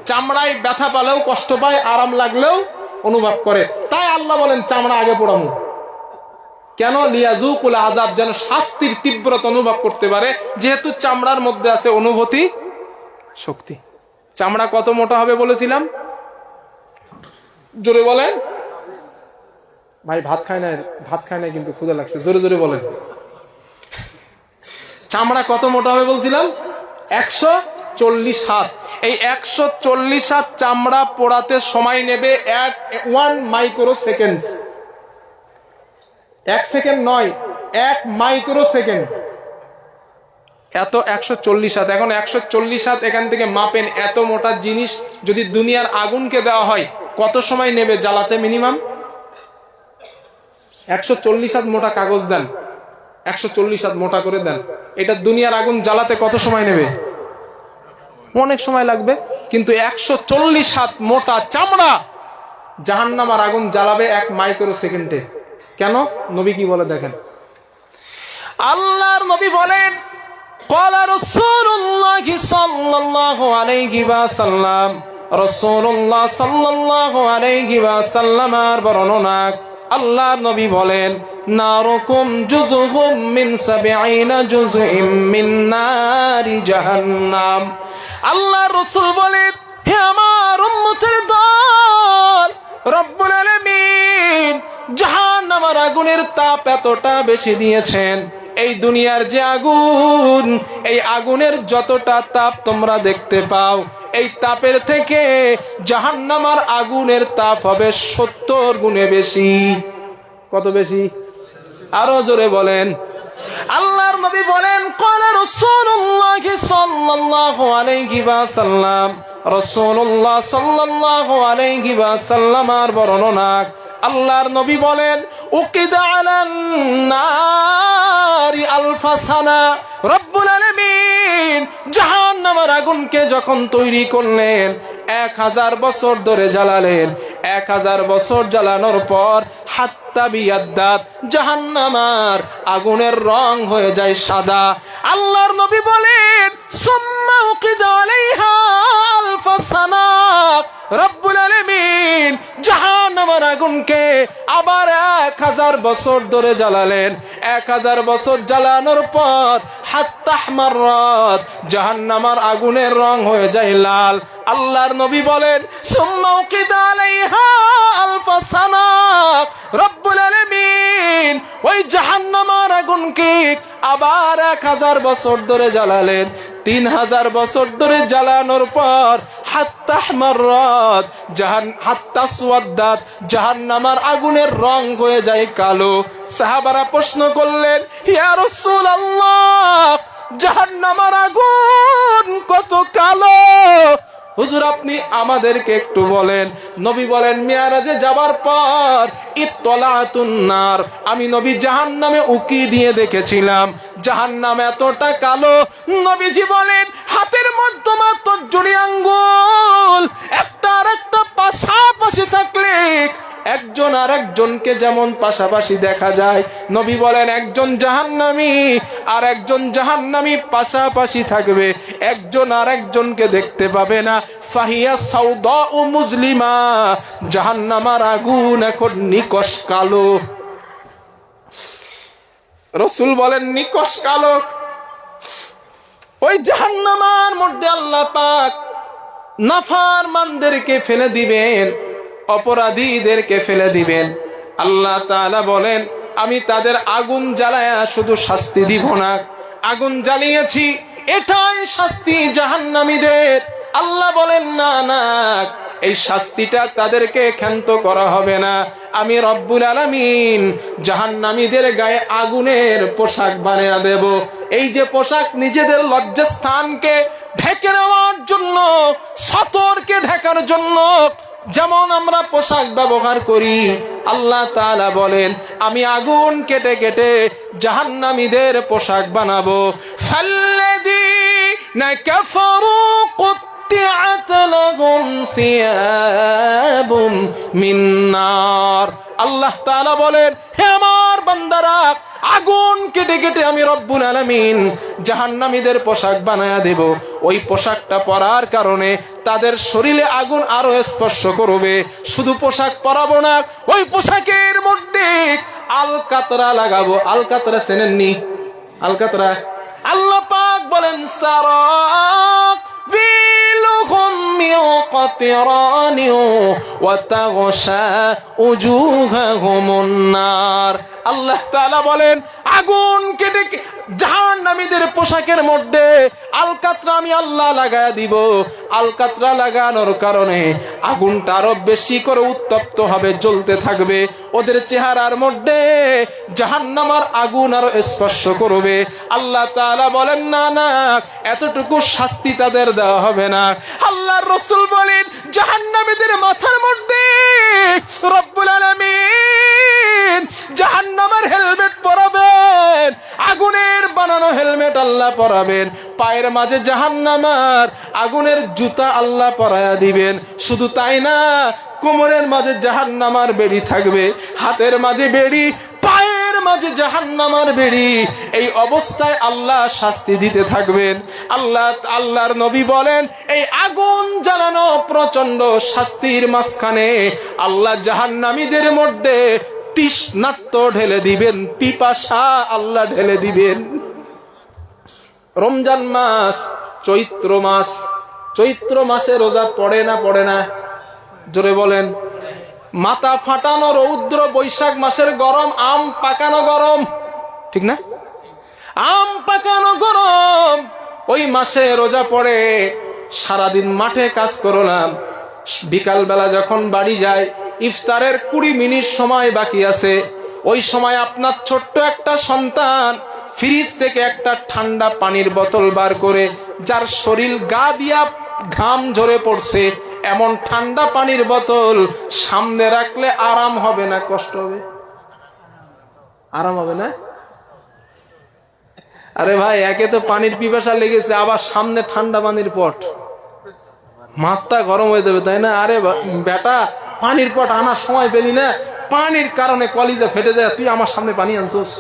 Speaker 1: চামড়ায় ব্যথা পেলেও কষ্ট পায়, আরাম লাগলেও অনুভব করে। তাই আল্লাহ বলেন চামড়া আগে পোড়ামু। কেন? লিয়াযুকুল আযাব, যেন শাস্তির তীব্রতা অনুভব করতে পারে, যেহেতু চামড়ার মধ্যে আছে অনুভূতি শক্তি। চামড়া কত মোটা হবে বলেছিলাম? জোরে বলেন ভাই। ভাত খায় না কিন্তু ক্ষুধা লাগছে, জোরে জোরে বলেন। চামড়া কত মোটা হবে বলছিলাম? 140 হাত। এই 140 হাত চামড়া পোড়াতে সময় নেবে 1 মাইক্রো সেকেন্ড। 1 সেকেন্ড নয়, 1 মাইক্রো সেকেন্ড। এত 140 হাত। এখন 140 হাত এখান থেকে মাপেন, এত মোটা জিনিস যদি দুনিয়ার আগুনকে দেওয়া হয় কত সময় নেবে জ্বালাতে? মিনিমাম 140 হাত মোটা কাগজ দেন, 140 হাত মোটা করে দেন, এটা দুনিয়ার আগুন জ্বালাতে কত সময় নেবে? অনেক সময় লাগবে। কিন্তু 140 হাত মোটা চামড়া জাহান্নামের আগুন জ্বালাবে 1 মাইক্রো সেকেন্ডে। কেন? নবী কি বলে দেখেন। আল্লাহর নবী বলেন, ক্বালা রাসূলুল্লাহ সাল্লাল্লাহু আলাইহি ওয়াসাল্লাম, রাসূলুল্লাহ সাল্লাল্লাহু আলাইহি ওয়াসাল্লামের বর্ণনা, আল্লাহর নবী বলেন, নারুকুম জুজুহুম মিন 70 জুজইম মিন নারি জাহান্নাম। আল্লাহর রাসূল বলেন, হে আমার উম্মতের দল, রব্বুল আলামিন জাহান্নামের আগুনের তাপ এতটা বেশি দিয়েছেন, এই দুনিয়ার যে আগুন, এই আগুনের যতটা তাপ তোমরা দেখতে পাও, এই তাপের থেকে জাহান্নামের আগুনের তাপ হবে 70 গুণে বেশি। কত বেশি? আরো জোরে বলেন। আল্লাহর নবী বলেন, ক্বালা রাসূলুল্লাহ সাল্লাল্লাহু আলাইহি ওয়াসাল্লাম, রাসূলুল্লাহ সাল্লাল্লাহু আলাইহি ওয়াসাল্লামের বর্ণনা, আল্লাহর নবী বলেন, উকিদা আলান নারি আলফা সানা। রব্বুল আলামিন জাহান্নামের আগুনকে যখন তৈরি করলেন, 1000 বছর ধরে জ্বালালেন। 1000 বছর জ্বালানোর পর হাত্তা বিয়াদ্দাত, জাহান্নামের আগুনের রং হয়ে যায় সাদা। আল্লাহর নবী বলেন, সুম্মা উকিদা আলাইহা আলফা সানা। রব্বুল আলামিন জাহান্নামের আগুনকে আবার 1000 বছর ধরে জ্বালালেন। 1000 বছর জ্বালানোর পর হাত্তা আহমারাত, জাহান্নামের আগুনের রং হয়ে যায় লাল। আল্লাহর নবী বলেন, সুম্মা উকিদা আলাইহা আলফা সানা। রব্বুল আলামিন ওই জাহান্নামের আগুনকে আবার 1000 বছর ধরে জ্বালালেন। 3000 বছর ধরে জ্বালানোর পর হাত্তা আহমারাত, হাত্তা সুওয়াদ্দাত, জাহান্নামের আগুনের রং হয়ে যায় কালো। সাহাবারা প্রশ্ন করলেন, ইয়া রাসূলুল্লাহ, জাহান্নামের আগুন কত কালো? হুজুর আপনি আমাদেরকে একটু বলেন। নবী বলেন, মিরাজে যাবার পর ইত্তলাতুন নার, আমি নবী জাহান্নামে উকি দিয়ে দেখেছিলাম, জাহান্নাম এতটা কালো। নবীজি বলেন, হাতের মধ্যমা তর্জনী আঙ্গুল একটা আর একটা পাশাপাশি থাকলে একজন আর একজনকে যেমন পাশাপাশি দেখা যায়, নবী বলেন একজন জাহান্নামী আর একজন জাহান্নামী পাশাপাশি থাকবে, একজন আর একজনকে দেখতে পাবে না। ফাহিয়া সাউদাউ মুজলিমা, জাহান্নামার আগুন এখন নিকষ কালো। রাসূল বলেন নিকষ কালো। ওই জাহান্নামের মধ্যে আল্লাহ পাক নাফরমানদেরকে ফেলে দিবেন, অপরাধীদেরকে ফেলে দিবেন। আল্লাহ তাআলা বলেন আমি তাদের আগুন জ্বালায়া শুধু শাস্তি দিব না, আগুন জ্বালিয়েছি এটাই শাস্তি জাহান্নামীদের। আল্লাহ বলেন না না, এই শাস্তিটা তাদেরকে ক্ষান্ত করা হবে না। আমি রব্বুল আলামিন জাহান্নামীদের গায়ে আগুনের পোশাক বানিয়ে দেব। এই যে পোশাক নিজেদের লজ্জাস্থানকে ঢেকে নেওয়ার জন্য, সতরকে ঢাকার জন্য যেমন আমরা পোশাক ব্যবহার করি, আল্লাহ তাআলা বলেন আমি আগুন কেটে কেটে জাহান্নামীদের পোশাক বানাবো। ফাল্লাযীনা কাফারু কুত্তিআত লাহুম সিয়াবুম মিন নার। আল্লাহ তাআলা বলেন হে আমার বান্দারা, আগুন কেটে কেটে আমি রব্বুল আলামিন জাহান্নামীদের পোশাক বানায়া দেব। ওই পোশাকটা পরার কারণে তাদের শরীরে আগুন আরো স্পর্শ করবে। শুধু পোশাক পরাবো না, ওই পোশাকের মধ্যে আলকাতরা লাগাবো। আলকাতরা চেনেননি? আলকাতরা আল্লাহ পাক বলেন সারাবিলুহুম মিন কাতরানি ওয়া তাগশা উজুহাহুমুন নার। আল্লাহ তাআলা বলেন আগুন কেটে জাহান্নামীদের পোশাকের মধ্যে আলকাতরা আমি আল্লাহ লাগায়া দিব। আলকাতরা লাগানোর কারণে আগুনটা আরো বেশি করে উত্তপ্ত হবে, জ্বলতে থাকবে। ওদের চেহারার মধ্যে জাহান্নামের আগুন আরো স্পর্শ করবে। আল্লাহ তাআলা বলেন না না, এতটুকু শাস্তি তাদের দেওয়া হবে না। আল্লাহর রাসূল বলেন জাহান্নামীদের মাথার মধ্যে রব্বুল আলামিন জাহান্নামের হেলমেট পরাবেন, আগুনের বানানো হেলমেট আল্লাহ পরাবেন। পায়ের মাঝে জাহান্নামের আগুনের জুতা আল্লাহ পরায়া দিবেন। শুধু তাই না, কোমরের মাঝে জাহান্নামের বেড়ি থাকবে, হাতের মাঝে বেড়ি, পায়ের মাঝে জাহান্নামের বেড়ি। এই অবস্থায় আল্লাহ শাস্তি দিতে থাকবেন। আল্লাহর নবী বলেন এই আগুন জ্বালানো প্রচন্ড শাস্তির মাঝখানে আল্লাহ জাহান্নামীদের মধ্যে তৃষ্ণার্ত ঢেলে দিবেন, পিপাসা আল্লাহ ঢেলে দিবেন। রমজান মাস, চৈত্র মাস, চৈত্র মাসে রোজা পড়ে না পড়ে না? জোরে বলেন। মাথা ফাটানো রৌদ্র, বৈশাখ মাসের গরম, আম পাকানো গরম, ঠিক না? আম পাকানো গরম, ওই মাসে রোজা পড়ে সারাদিন মাঠে কাজ করলাম, বিকাল বেলা যখন বাড়ি যায় ইফতারের 20 মিনিট সময় বাকি আছে, ওই সময় আপনার ছোট্ট একটা সন্তান ফ্রিজ থেকে একটা ঠান্ডা পানির বোতল বার করে, যার শরীর গা দিয়া ঘাম ঝরে পড়ছে, এমন ঠান্ডা পানির বোতল সামনে রাখলে আরাম হবে না কষ্ট হবে? আরাম হবে না? আরে ভাই, একে তো পানির পিপাসা লেগেছে, আবার সামনে ঠান্ডা পানির পট, মাথা গরম হয়ে যাবে, তাই না? আরে বেটা, পানির পট আনার সময় পেলি না, পানির কারণে কলিজা ফেটে যায়, তুই আমার সামনে পানি আনছোস,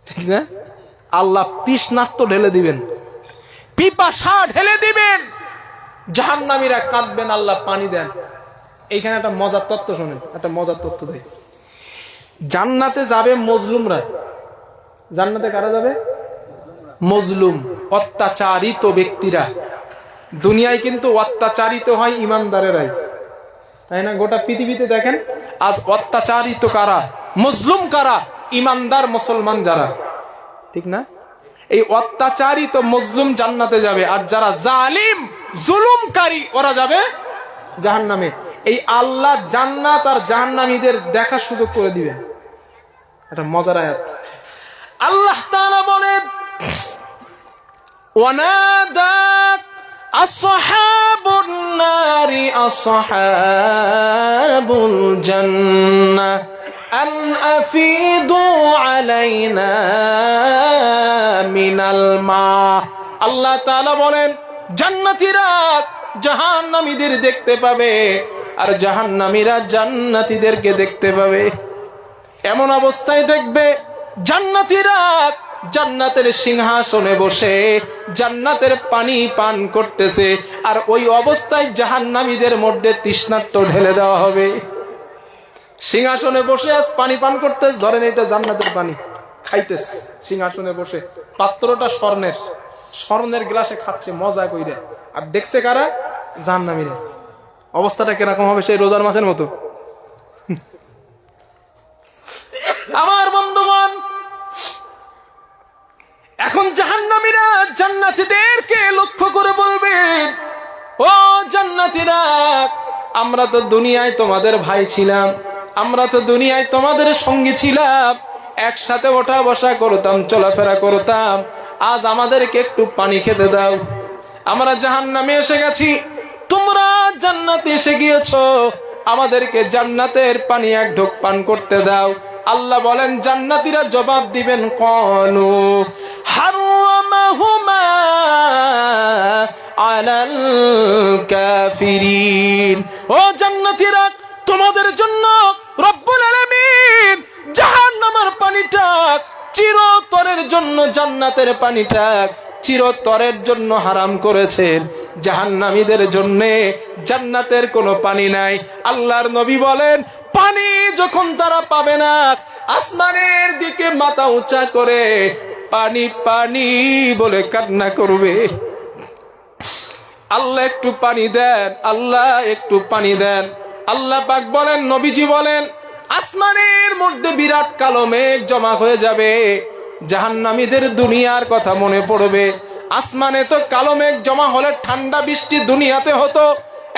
Speaker 1: ঠিক না? আল্লাহ তৃষ্ণার্ত ঢেলে দিবেন, পিপাসা ঢেলে দিবেন, জাহান্নামীরা কাঁদবেন, আল্লাহ পানি দেন। এইখানে একটা মজার তত্ত্ব শোনেন, একটা মজার তত্ত্ব দেয়। জান্নাতে যাবে মজলুমরা। জান্নাতে কারা যাবে? মজলুম, অত্যাচারিত ব্যক্তিরা। দুনিয়ায় কিন্তু অত্যাচারিত হয় ইমানদারেরাই, তাই না? গোটা পৃথিবীতে দেখেন আজ অত্যাচারিত কারা, মজলুম কারা? ইমানদার মুসলমান যারা, ঠিক না? এই অত্যাচারিত মজলুম জান্নাতে যাবে, আর যারা জালিম জুলুমকারী ওরা যাবে জাহান্নামে। এই আল্লাহ জান্নাত আর জাহান্নামীদের দেখার সুযোগ করে দিবেন। একটা মজার আয়াত। আল্লাহ তাআলা বলেন ওয়ানাদা আসহাবুন নারি আসহাবুল জান্নাহ আন আফিদু আলাইনা মিনাল মা। আল্লাহ তাআলা বলেন জান্নাতীরা জাহান্নামীদের দেখতে পাবে আর জাহান্নামীরা জান্নাতীদেরকে দেখতে পাবে। এমন অবস্থায় দেখবে জান্নাতীরা জান্নাতের সিংহাসনে বসে জান্নাতের পানি পান করতেছে, আর ওই অবস্থায় জাহান্নামীদের মধ্যে তৃষ্ণার্ত ঢেলে দেওয়া হবে। সিংহাসনে বসে আজ পানি পান করতেছ, ধরেন এটা জান্নাতের পানি খাইতেছ সিংহাসনে বসে, পাত্রটা স্বর্ণের গ্লাসে খাচ্ছে মজা কইরে, আর দেখছে কারা? জাহান্নামীরা। অবস্থাটা কিরকম হবে? সেই রোজার মাসের মতো। আমার বন্ধুগণ, এখন জাহান্নামীরা জান্নাতীদেরকে লক্ষ্য করে বলবেন, ও জান্নাতীরা, আমরা তো দুনিয়ায় তোমাদের ভাই ছিলাম, আমরা তো দুনিয়ায় তোমাদের সঙ্গী ছিলাম, একসাথে ওঠা বসা করতাম, চলাফেরা করতাম, আজ আমাদেরকে একটু পানি খেতে দাও। আমরা জাহান্নামে এসে গেছি, তোমরা জান্নাতে এসে গিয়েছো, আমাদেরকে জান্নাতের পানি এক ঢোক পান করতে দাও। আল্লাহ বলেন, জান্নাতীরা জবাব দিবেন, ক্বালু হাররামাহুমা আলাল কাফিরিন। ও জান্নাতীরা, তোমাদের জন্য রব্বুল আলামিন জাহান্নামের পানিটা চিরতরের জন্য, জান্নাতের পানিটা চিরতরের জন্য হারাম করেছেন। জাহান্নামীদের জন্য জান্নাতের কোনো পানি নাই। আল্লাহর নবী বলেন, পানি যখন তারা পাবে না, আসমানের দিকে মাথা উঁচা করে পানি পানি বলে কান্না করবে। আল্লাহ একটু পানি দেন, আল্লাহ একটু পানি দেন। আল্লাহ পাক বলেন, নবীজি বলেন, আসমানের মধ্যে বিরাট কালো মেঘ জমা হয়ে যাবে। জাহান্নামীদের দুনিয়ার কথা মনে পড়বে। আসমানে তো কালো মেঘ জমা হলে ঠান্ডা বৃষ্টি দুনিয়াতে হতো,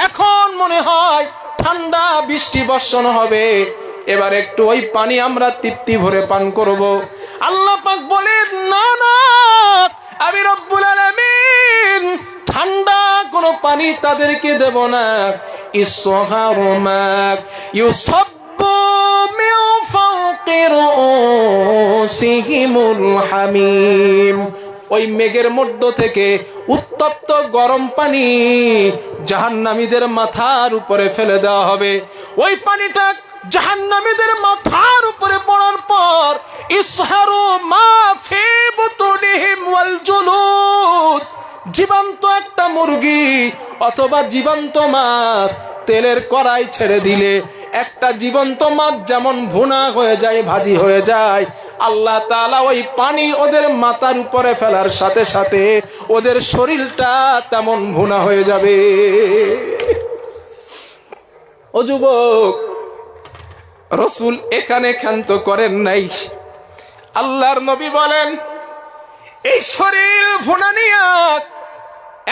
Speaker 1: এখন মনে হয় ঠান্ডা বৃষ্টি বর্ষণ হবে। এবার একটু ওই পানি আমরা তৃপ্তি ভরে পান করব। আল্লাহ পাক বলেন, না না, আমি রব্বুল আলামিন ঠান্ডা কোনো পানি তাদেরকে দেব না। ইসহারুমাক ইউসাব্বু মিন ফাওকি রুসিহিমুল হামিম। ওই মেঘের মধ্য থেকে উত্তপ্ত গরম পানি জাহান্নামীদের মাথার উপরে ফেলে দেওয়া হবে। ওই পানিটা জাহান্নামীদের মাথার উপরে পড়ার পর ইসহারু মা ফি বুতুনিহিম ওয়াল জুলুদ, জীবন্ত একটা মুরগি অথবা জীবন্ত মাছ তেলের কড়াই ছেড়ে দিলে একটা জীবন্ত মাছ যেমন ভুনা হয়ে যায়, ভাজি হয়ে যায়, আল্লাহ তাআলা ওই পানি ওদের মাথার উপরে ফেলার সাথে সাথে ওদের শরীরটা তেমন ভুনা হয়ে যাবে। ও যুবক, রাসূল এখানে ক্ষান্ত করেন নাই। আল্লাহর নবী বলেন, এই শরীর ভুনা নিয়া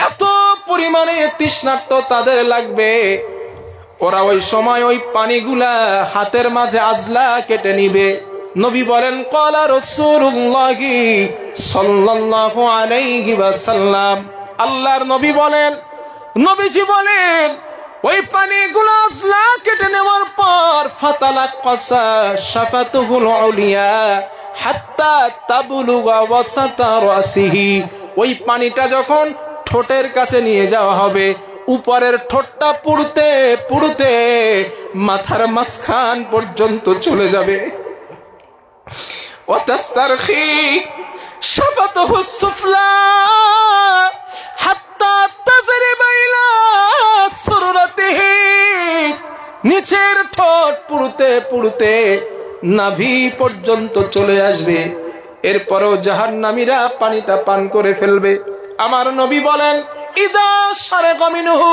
Speaker 1: এত পরিমাণে তৃষ্ণার্ত তাদের লাগবে, ওরা ওই সময় ওই পানিগুলা হাতের মাঝে আজলা কেটে নিবে। নবী বলেন, ক্বালা রাসূলুল্লাহি সাল্লাল্লাহু আলাইহি ওয়াসাল্লাম, আল্লাহর নবী বলেন, নবীজি বলেন, ওই পানিগুলো আজলা কেটে নেওয়ার পর ফাতালাক্কাসা শাফাতুহুল উলিয়া হাত্তা তাবলুগা ওয়াসাতা রাসিহি, ওই পানিটা যখন ঠোঁটের কাছে নিয়ে যাওয়া হবে, উপরের ঠোঁটটা পুড়তে পুড়তে মাথার মাঝখান পর্যন্ত চলে যাবে। ওয়াতাস্তারখি শাফাতুহুস সুফলা হাত্তা তাজরিবা ইলা সুররাতিহি, নিচের ঠোঁট পুড়তে পুড়তে নাভি পর্যন্ত চলে আসবে। এরপরও জাহান্নামীরা পানিটা পান করে ফেলবে। আমার নবী বলেন, ইদা শারাবা মিনহু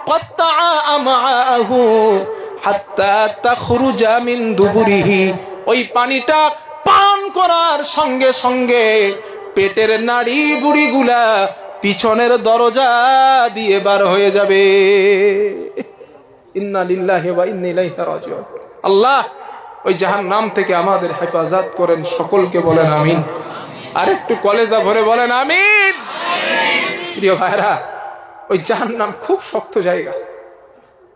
Speaker 1: ক্বাত্তা আমাহু হাত্তা তাখরুজা মিন দুবুরিহি, ওই পানিটা পান করার সঙ্গে সঙ্গে পেটের নাড়ি বুড়িগুলা পিছনের দরজা দিয়ে বার হয়ে যাবে। ইন্না লিল্লাহি ওয়া ইন্না ইলাইহি রাজিউন। আল্লাহ ওই জাহান্নাম থেকে আমাদের হেফাজত করেন, সকলকে বলেন আমিন। আর একটু কলেজা ভরে বলেন আমিন। প্রিয় ভাইরা, ওই জাহান্নাম খুব শক্ত জায়গা,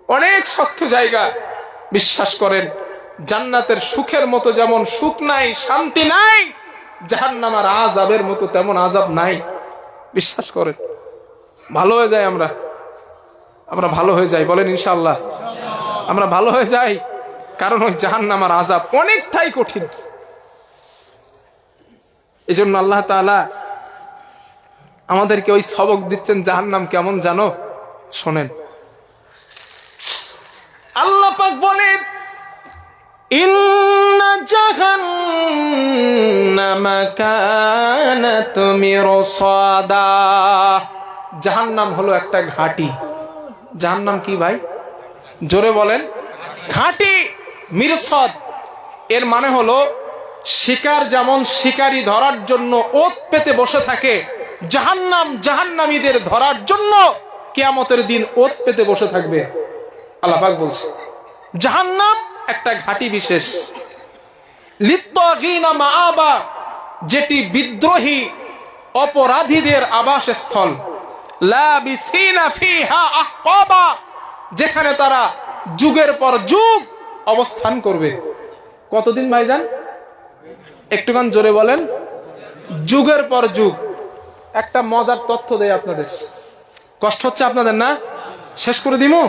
Speaker 1: অনেক শক্ত জায়গা। বিশ্বাস করেন, জান্নাতের সুখের মতো যেমন সুখ নাই, শান্তি নাই, জাহান্নামের আযাবের মতো তেমন আযাব নাই। বিশ্বাস করেন, ভালো হয়ে যায় আমরা। আমরা ভালো হয়ে যাই, বলেন ইনশাআল্লাহ আমরা ভালো হয়ে যাই। কারণ ওই জাহান্নামের আযাব অনেকটাই কঠিন। এই জন্য আল্লাহ তাআলা আমাদেরকে ওই সবক দিচ্ছেন জাহান্নাম কেমন জানো, শোনেন। আল্লাহ পাক বলেন, ইন্না জাহান্নামা কানাত মিরসাদা। জাহান্নাম হলো একটা ঘাঁটি। জাহান্নাম কি ভাই, জোরে বলেন। ঘাঁটি, মিরসাদ এর মানে হলো শিকার যেমন শিকারী ধরার জন্য ওত পেতে বসে থাকে, জাহান্নাম জাহান্নামীদের ধরার জন্য কিয়ামতের দিন ওত পেতে বসে থাকবে। আল্লাহ পাক বলছে জাহান্নাম একটা ঘাঁটি বিশেষ। লিত্তাগিনা মাআবা, যেটি বিদ্রোহী অপরাধীদের আবাসস্থল। লাবিসিনা ফিহা আহকাবা, যেখানে তারা যুগের পর যুগ অবস্থান করবে। কতদিন ভাইজান, একটুখান জোরে বলেন। যুগের পর যুগ। একটা মজার তথ্য দেয় আপনাদের, কষ্ট হচ্ছে আপনাদের না? শেষ করে দিমু।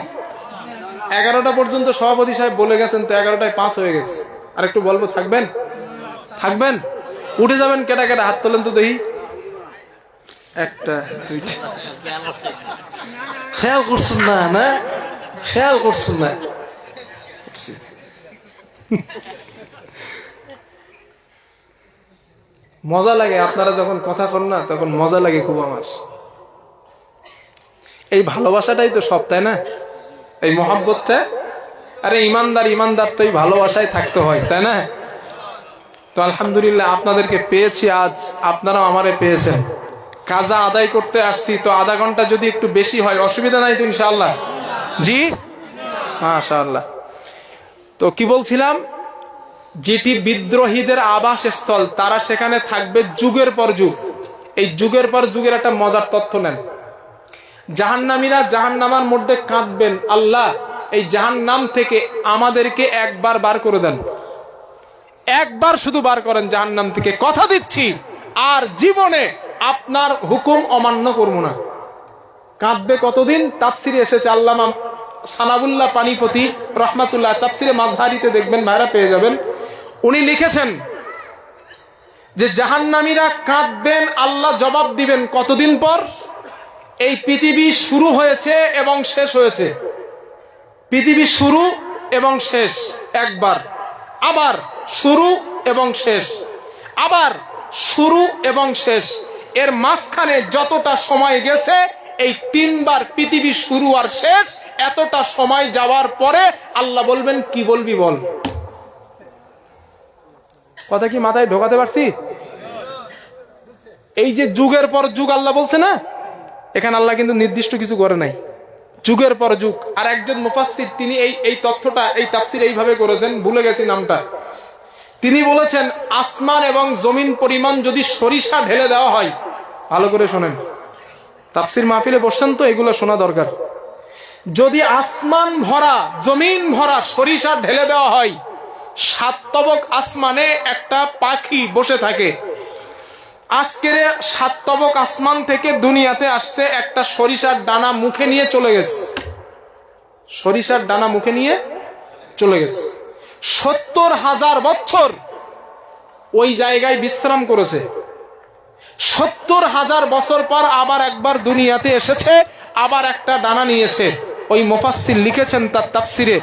Speaker 1: 11টা পর্যন্ত সভাপতি সাহেব বলে গেছেন, তো 11টায় 5 হয়ে গেছে। আর একটু বলবো, থাকবেন? থাকবেন? উঠে যাবেন কেটা কেটা, হাত তোলেন তো দেখি। একটা দুইটা, খেয়াল করছেন না? না খেয়াল করছেন না? মজা লাগে আপনারা যখন কথা কন না, তখন মজা লাগে খুব আমার। এই ভালোবাসাটাই তো সব, তাই না? এই মহব্বতটা। আরে ইমানদার তো এই ভালোবাসায় থাকতে হয়, তাই না? তো আলহামদুলিল্লাহ আপনাদেরকে পেয়েছি আজ, আপনারাও আমারে পেয়েছেন। কাজা আদায় করতে আসছি, তো আধা ঘন্টা যদি একটু বেশি হয় অসুবিধা নাই তো ইনশাআল্লাহ? জি মাশাআল্লাহ। তো কি বলছিলাম, যেটি বিদ্রোহীদের আবাসস্থল, তারা সেখানে থাকবে যুগের পর যুগ। এই যুগের পর যুগের একটা মজার তথ্য নেন। জাহান্নামীরা জাহান্নামার মধ্যে কাঁদবেন, আল্লাহ এই জাহান্নাম থেকে আমাদেরকে একবার বার করে দেন, একবার শুধু বার করেন জাহান্নাম থেকে, কথা দিচ্ছি আর জীবনে আপনার হুকুম অমান্য করব না। কাঁদবে কতদিন? তাফসিরে এসেছে, আল্লামা সানাউল্লাহ পানিপতি রহমাতুল্লাহ তাফসিরে মাজহারিতে দেখবেন, ভাইরা পেয়ে যাবেন। উনি লিখেছেন যে জাহান্নামীরা কাঁদবেন, আল্লাহ জবাব দিবেন কতদিন পর? এই পৃথিবী শুরু হয়েছে এবং শেষ হয়েছে। পৃথিবী শুরু এবং শেষ একবার, আবার শুরু এবং শেষ, আবার শুরু এবং শেষ। এর মাঝখানে যতটা সময় গেছে, এই 3 বার পৃথিবী শুরু আর শেষ, এতটা সময় যাওয়ার পরে আল্লাহ বলবেন কি বলবি বল। কথা কি মাথায় ঢোকাতে পারছি? এই যে যুগের পর যুগ আল্লাহ বলছে না, এখানে আল্লাহ কিন্তু নির্দিষ্ট কিছু করে নাই, যুগের পর যুগ। আর একজন মুফাসসির তিনি এই তথ্যটা, এই তাফসীর এইভাবে করেছেন, ভুলে গেছি নামটা। তিনি বলেছেন আসমান এবং জমিন পরিমাণ যদি সরিষা ঢেলে দেওয়া হয়, ভালো করে শোনেন, তাফসীর মাহফিলে বসছেন তো, এগুলো শোনা দরকার। যদি আসমান ভরা জমিন ভরা সরিষা ঢেলে দেওয়া হয়, 7 তবক আসমানে একটা পাখি বসে থাকে। আজকের 7 তবক আসমান থেকে দুনিয়াতে আসছে, একটা সরিষার দানা মুখে নিয়ে চলে গেছে, সরিষার দানা মুখে নিয়ে চলে গেছে। 70,000 বছর ওই জায়গায় বিশ্রাম করেছে। 70,000 বছর পর আবার একবার দুনিয়াতে এসেছে, আবার একটা দানা নিয়েছে। ওই মুফাসসির লিখেছেন তার তাফসিরে,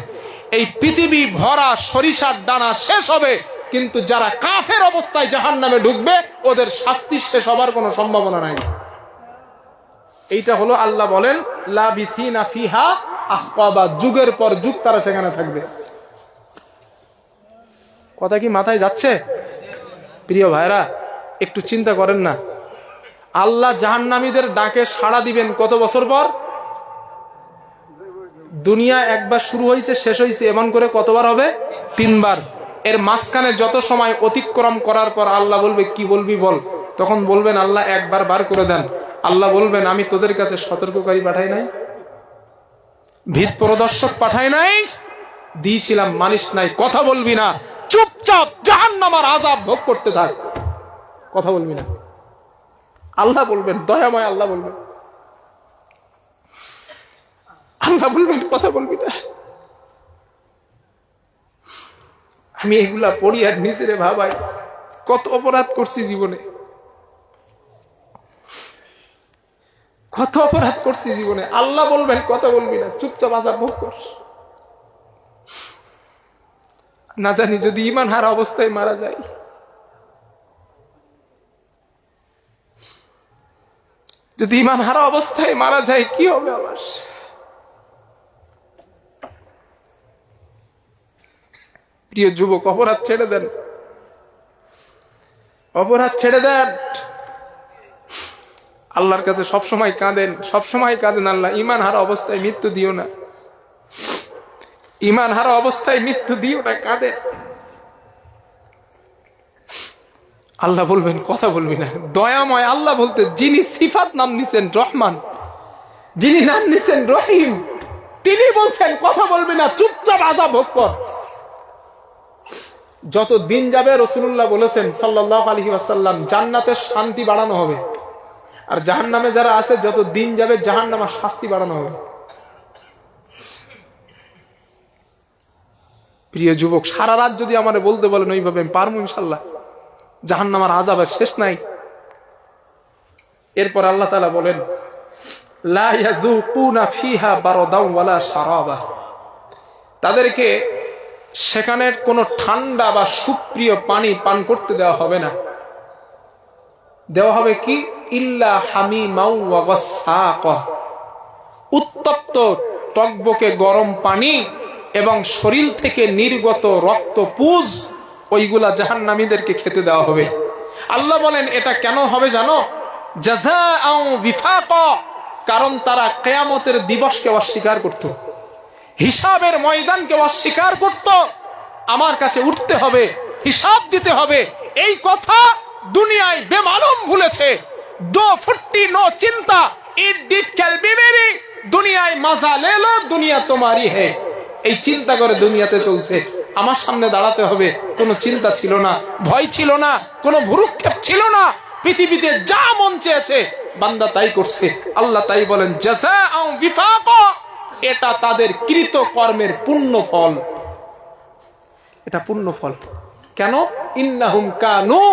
Speaker 1: এই পৃথিবী ভরা সরিষার দানা শেষ হবে, কিন্তু যারা কাফের অবস্থায় জাহান্নামে ঢুকবে, ওদের শাস্তি শেষ হবার কোনো সম্ভাবনা নাই। এইটা হলো আল্লাহ বলেন লাবিসিনা ফিহা আহকাবা, যুগের পর যুগ তারা সেখানে থাকবে। কথা কি মাথায় যাচ্ছে? প্রিয় ভাইরা, একটু চিন্তা করেন না, আল্লাহ জাহান্নামীদের ডাকে সাড়া দিবেন কত বছর পর? দুনিয়া একবার শুরু হয়েছে, শেষ হয়েছে, এমন করে কতবার হবে? 3 বার। এর মাঝখানে যত সময় অতিক্রম করার পর আল্লাহ বলবে কি বলবি বল, তখন বলবেন আল্লাহ একবার বার করে দেন। আল্লাহ বলবেন আমি তোদের কাছে সতর্ককারী পাঠাই নাই, ভীত প্রদর্শক পাঠাই নাই, দিয়েছিলাম, মানিস নাই, কথা বলবি না, চুপচাপ জাহান্নামের আযাব ভোগ করতে থাক, কথা বলবি না। আল্লাহ বলবেন, দয়াময় আল্লাহ বলবেন। আল্লাহ বলবেন কথা বলবি না। আমি এগুলা পড়ি আর নিজেরে ভাবাই কত অপরাধ করছি জীবনে, কত অপরাধ করছি জীবনে। আল্লাহ বলবেন কথা বলবি না, চুপচাপ আযাব ভোগ কর। না জানি যদি ঈমান হারা অবস্থায় মারা যায়, যদি ঈমান হারা অবস্থায় মারা যায় কি হবে আমার? প্রিয় যুবক, অপরাধ ছেড়ে দেন, অপরাধ ছেড়ে দেন। আল্লাহর কাছে সবসময় কাঁদেন, সবসময় কাঁদেন, আল্লাহ ঈমান হারা অবস্থায় মৃত্যু দিও না, ঈমান হারা অবস্থায় মৃত্যু দিও না, কাঁদেন। আল্লাহ বলবেন কথা বলবি না। দয়াময় আল্লাহ বলতে যিনি সিফাত নাম নিছেন রহমান, যিনি নাম নিছেন রহিম, তিনি বলছেন কথা বলবি না, চুপচাপ আযাব ভোগ কর। যত দিন যাবে রাসূলুল্লাহ বলেছেন সাল্লাল্লাহু আলাইহি ওয়াসাল্লাম, জান্নাতের শান্তি বাড়ানো হবে, আর জাহান্নামে যারা আছে যত দিন যাবে জাহান্নামের শাস্তি বাড়ানো হবে। প্রিয় যুবক, সারা রাত যদি আমারে বলতে বলেন ওইভাবে আমি পারবো ইনশাআল্লাহ। জাহান্নামের আযাবের শেষ নাই। এরপর আল্লাহ তাআলা বলেন লা ইয়াযুকুনা ফিহা বারদাও ওয়ালা শারাবা, তাদেরকে সেখানে কোনো ঠান্ডা বা সুপ্রিয় পানি পান করতে দেওয়া হবে না। দেওয়া হবে কি? ইল্লা হামিমাও ওয়া গাসসাকা, উত্তপ্ত টকবকে গরম পানি এবং শরীর থেকে নির্গত রক্তপুঞ্জ, ওইগুলা জাহান্নামীদেরকে খেতে দেওয়া হবে। আল্লাহ বলেন এটা কেন হবে জানো? জাযাআও বিফাকা, কারণ তারা কিয়ামতের দিবসকে অস্বীকার করত, হিসাবের ময়দানকে অস্বীকার করত। আমার কাছে উঠতে হবে, হিসাব দিতে হবে, এই কথা দুনিয়ায় বেমালুম ভুলেছে। দো ফুট্টি নো চিন্তা, ইট ডিড ক্যাল বি মেরি, দুনিয়ায় মজা লে লো, দুনিয়া তোমারই হে, এই চিন্তা করে দুনিয়াতে চলছে। আমার সামনে দাঁড়াতে হবে, কোনো চিন্তা ছিল না, ভয় ছিল না, কোনো ভুরুক্ষেপ ছিল না। পৃথিবীতে যা মন চেয়েছে বান্দা তাই করছে। আল্লাহ তাই বলেন জাযাআও বিফাকা, এটা তাদের কৃত কর্মের পূর্ণ ফল, এটা পূর্ণ ফল। কেন? ইন্নাহুম কানু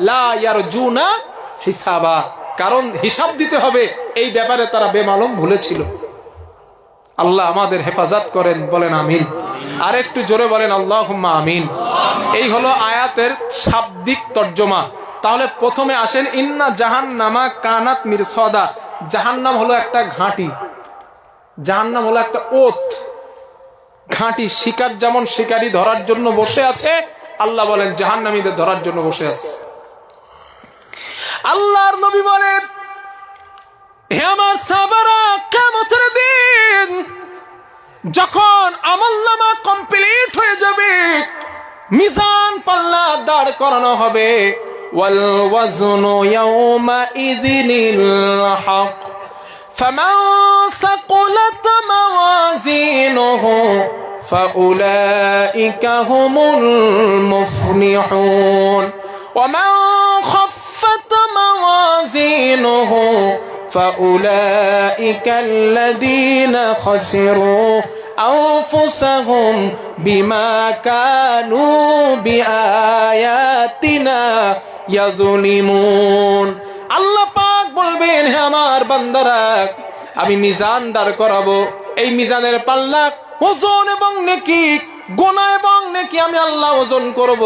Speaker 1: লা ইয়ারজুনা হিসাবা, কারণ হিসাব দিতে হবে এই ব্যাপারে তারা বেমালুম ভুলেছিল। আল্লাহ আমাদের হেফাজত করেন, বলেন আমিন। আর একটু জোরে বলেন আল্লাহুম্মা আমিন। এই হলো আয়াতের শাব্দিক তর্জমা। তাহলে প্রথমে আসেন ইন্না জাহান্নামা কানাত মিরসাদা, জাহান্নাম হলো একটা ঘাঁটি, জাহান্নাম হলো একটা ওত, ঘাঁটি। শিকার যেমন শিকারী ধরার জন্য বসে আছে, আল্লাহ বলেন জাহান্নামীদের ধরার জন্য বসে আছে। আল্লাহর নবী বলেন হে আমার সাহাবারা, কিয়ামতের দিন যখন আমলনামা কমপ্লিট হয়ে যাবে, মিজান পাল্লা দাঁড় করানো হবে, ওয়াল ওয়াজনু ইয়াউমা ইযিনিল হক, ফামান সাকুলাত মাওয়াজিনুহু ফাউলাইকা হুমুল মুফলিহুন, ওয়া মান খাফফাত মাওয়াজিনুহু فأولئك الذين خسروا أنفسهم بما كانوا بآياتنا يظلمون। আল্লাহ পাক বলবেন হে আমার বান্দারা, আমি মিজান দাঁড় করাবো, এই মিজানের পাল্লা ওজন এবং নেকি, গুনাহ এবং নেকি আমি আল্লাহ ওজন করব।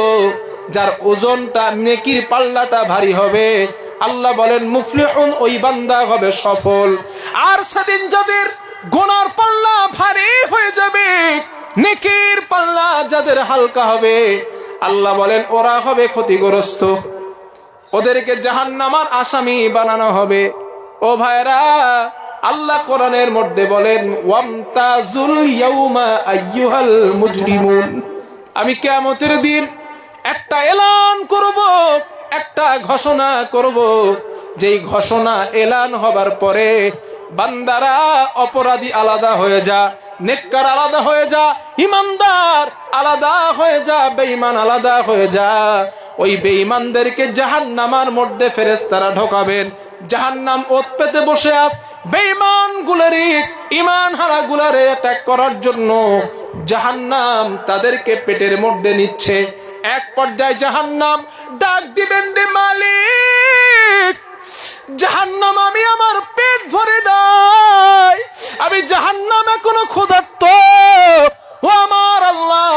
Speaker 1: যার ওজনটা নেকির পাল্লাটা ভারী হবে, আল্লাহ বলেন মুফলিহুন, ওই বান্দা হবে সফল। আর সেদিন যাদের গুনার পাল্লা ভারী হয়ে যাবে, নেকির পাল্লা যাদের হালকা হবে, আল্লাহ বলেন ওরা হবে ক্ষতিগ্রস্ত, ওদেরকে জাহান্নামের আসামি বানানো হবে। ও ভাইরা, আল্লাহ কোরআনের মধ্যে বলেন ওয়ামতাজুল ইয়াউমা আইয়ুহাল মুজরিমুন, আমি কিয়ামতের দিন একটা এলান করব, একটা ঘোষণা করব, যেই ঘোষণা এলান হবার পরে বান্দারা অপরাধী আলাদা হয়ে যা, নেককার আলাদা হয়ে যা, ইমানদার আলাদা হয়ে যা, বেঈমান আলাদা হয়ে যা। ওই বেঈমানদেরকে জাহান্নামের মধ্যে ফেরেশতারা ঢোকাবেন। জাহান্নাম ওত পেতে বসে আছে, বেঈমান গুলারে, ঈমান হারা গুলারে অ্যাটাক করার জন্য জাহান্নাম তাদেরকে পেটের মধ্যে নিচ্ছে। এক পর্যায়ে জাহান্নাম ডাক দিবেন, রে মালিক, জাহান্নাম আমি আমার পেট ভরে নাই, আমি জাহান্নাম এখনো ক্ষুধার্ত। ও আমার আল্লাহ,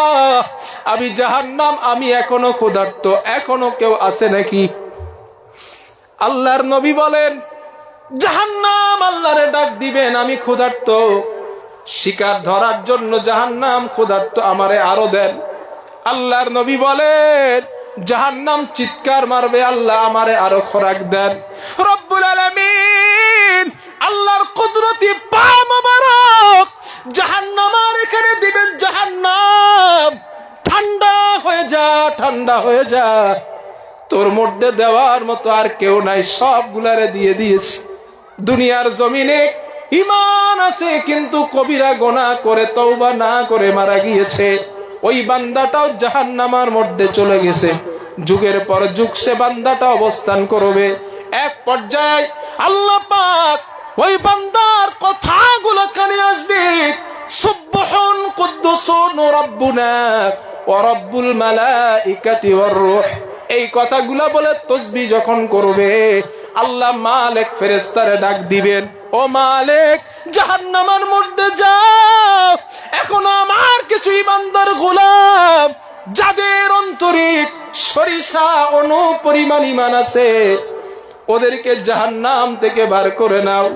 Speaker 1: আমি জাহান্নাম আমি এখনো ক্ষুধার্ত, এখনো কেউ আছে নাকি? আল্লাহর নবী বলেন, জাহান্নাম আল্লাহরে ডাক দিবেন, আমি ক্ষুধার্ত, শিকার ধরার জন্য জাহান্নাম ক্ষুধার্ত, আমারে আরো দেন। আল্লাহর নবী বলেন, জাহান্নাম চিৎকার মারবে, আল্লাহ আমারে আরো খোরাক দেন। রব্বুল আলামিন আল্লাহর কুদরতি পা মোবারক জাহান্নামের এখানে দিবেন, জাহান্নাম ঠান্ডা হয়ে যা, ঠান্ডা হয়ে যা, তোর মধ্যে দেওয়ার মতো আর কেউ নাই, সবগুলারে দিয়ে দিয়েছি। দুনিয়ার জমিনে ঈমান আছে কিন্তু কবিরা গুনাহ করে তওবা না করে মারা গিয়েছে, ওই বান্দাটাও জাহান্নামের মধ্যে চলে গেছে। যুগের পর যুগ সে বান্দাটা অবস্থান করবে। এক পর্যায়ে আল্লাহ পাক ওই বান্দার কথাগুলো কানে আসবে, সুবহান কুদ্দুসুন রাব্বুনা ওয়া রাব্বুল মালাইকাতি ওয়ার রূহ। এই কথাগুলো বলে তাসবিহ যখন করবে, আল্লাহ মালিক ফেরেশতারে ডাক দিবেন, ও মালিক, জাহান্নামের মধ্যে যাও, এখন আমার কিছু ইমানদার গোলাম যাদের অন্তরে সরিষা অনুপরিমাণ ঈমান আছে, ওদেরকে জাহান্নাম থেকে বার করে নাও।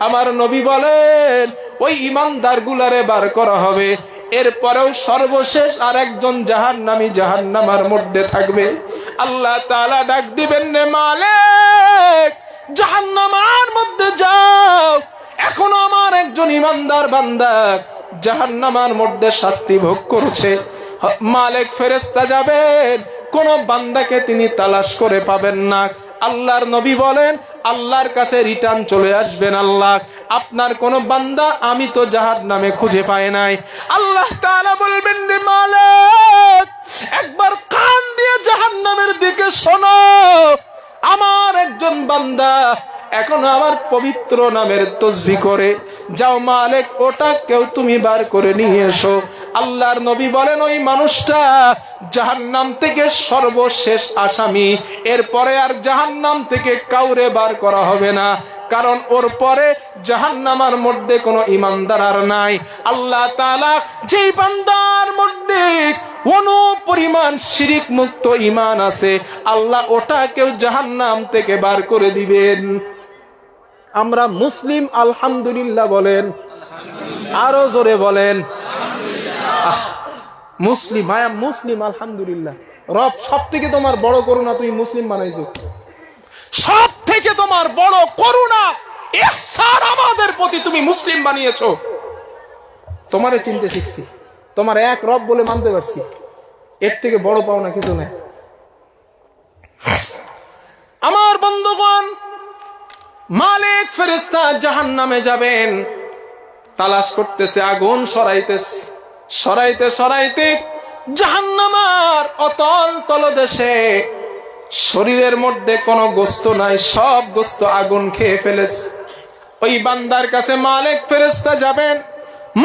Speaker 1: আমার নবী বলেন, ওই ইমানদার গুলারে বার করা হবে। এরপরেও সর্বশেষ আর একজন জাহান্নামী জাহান্নামের মধ্যে থাকবে। আল্লাহ তাআলা ডাক দিবেন, রে মালিক, জাহান্নামের মধ্যে যাও, এখন আমার একজন ইমানদার বান্দা জাহান্নামের মধ্যে শাস্তি ভোগ করছে। মালিক ফেরেশতা যাবেন, কোন বান্দাকে তিনি তালাশ করে পাবেন না। আল্লাহর নবী বলেন, আল্লাহর কাছে রিটার্ন চলে আসবেন, আল্লাহ, আপনার কোন বান্দা আমি তো জাহান্নামে খুঁজে পাই নাই। আল্লাহ তাআলা বলবেন, রে মালিক, একবার কান দিয়ে জাহান্নামের দিকে শোনো, আমার একজন বান্দা এখনো আমার পবিত্র নামের তাসবিহ করে, যাও মালিক, ওটা কেউ তুমি বার করে নিয়ে এসো। আল্লাহর নবী বলেন, ওই মানুষটা জাহান্নাম থেকে সর্বশেষ আসামি, এরপরে আর জাহান্নাম থেকে কাউরে বার করা হবে না, কারণ ওর পরে জাহান্নামের মধ্যে কোনো ঈমানদার আর নাই। আল্লাহ তাআলা যেই বান্দার মধ্যে অনুপরিমাণ শিরিক মুক্ত ঈমান আছে, আল্লাহ ওটাকেও জাহান্নাম থেকে বার করে দিবেন। আমরা মুসলিম আলহামদুলিল্লাহ বলেন, আরো জোরে বলেন, মুসলিম, ভাই মুসলিম আলহামদুলিল্লাহ। রব সব থেকে তোমার বড় করুণা, তুমি মুসলিম বানাইছো, সব থেকে তোমার বড় করুণা ইহসান আমাদের প্রতি, তুমি মুসলিম বানিয়েছো। তোমারে চিনতে শিখছি, তোমার এক রব বলে মানতে পারছি, এর থেকে বড় পাওনা কিছু নেই। আমার বন্ধুগণ, মালিক ফেরেশতা জাহান্নামে যাবেন, তালাশ করতেছে, আগুন সরাইতেছে, সরাইতে সরাইতে জাহান্নামের অতল তলদেশে শরীরের মধ্যে কোনো গোস্ত নাই, সব গোস্ত আগুন খেয়ে ফেলেছে। ওই বান্দার কাছে মালিক ফেরেশতা যাবেন,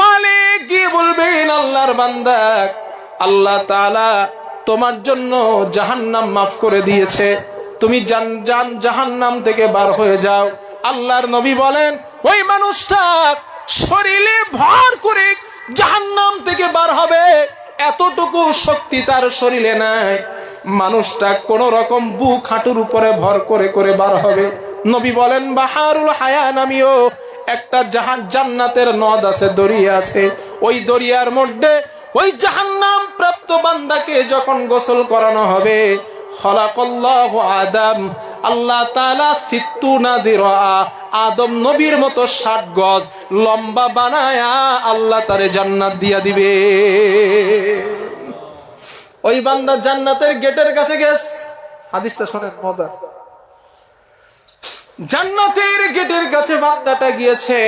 Speaker 1: মালিক গিয়ে বলবেন, আল্লাহর বান্দা, আল্লাহ তাআলা তোমার জন্য জাহান্নাম মাফ করে দিয়েছে, তুমি জাহান্নাম থেকে বার হয়ে যাও। আল্লাহর নবী বলেন, ওই মানুষটা শরীরে ভর করে জাহান্নাম থেকে বার হবে, এতটুকু শক্তি তার শরীরে নাই। মানুষটা কোন রকম বুক হাঁটুর উপরে ভর করে করে বার হবে। নবী বলেন, বাহারুল হায়া নামীয় একটা জান্নাতের নদ আছে, দরিয়া আছে, ওই দরিয়ার মধ্যে ওই জাহান্নাম প্রাপ্ত বান্দাকে যখন গোসল করানো হবে, খলাকাল্লাহু আদম, আল্লাহ তাআলা 60 দিরা, আদম নবীর মতো 60 গজ লম্বা বানায়া আল্লাহ তারে জান্নাত দিয়া দিবে। ওই বান্দা জান্নাতের গেটের কাছে গেছে, হাদিসটা শোনেন মজা। জান্নাতের গেটের কাছে বান্দাটা গিয়েছে,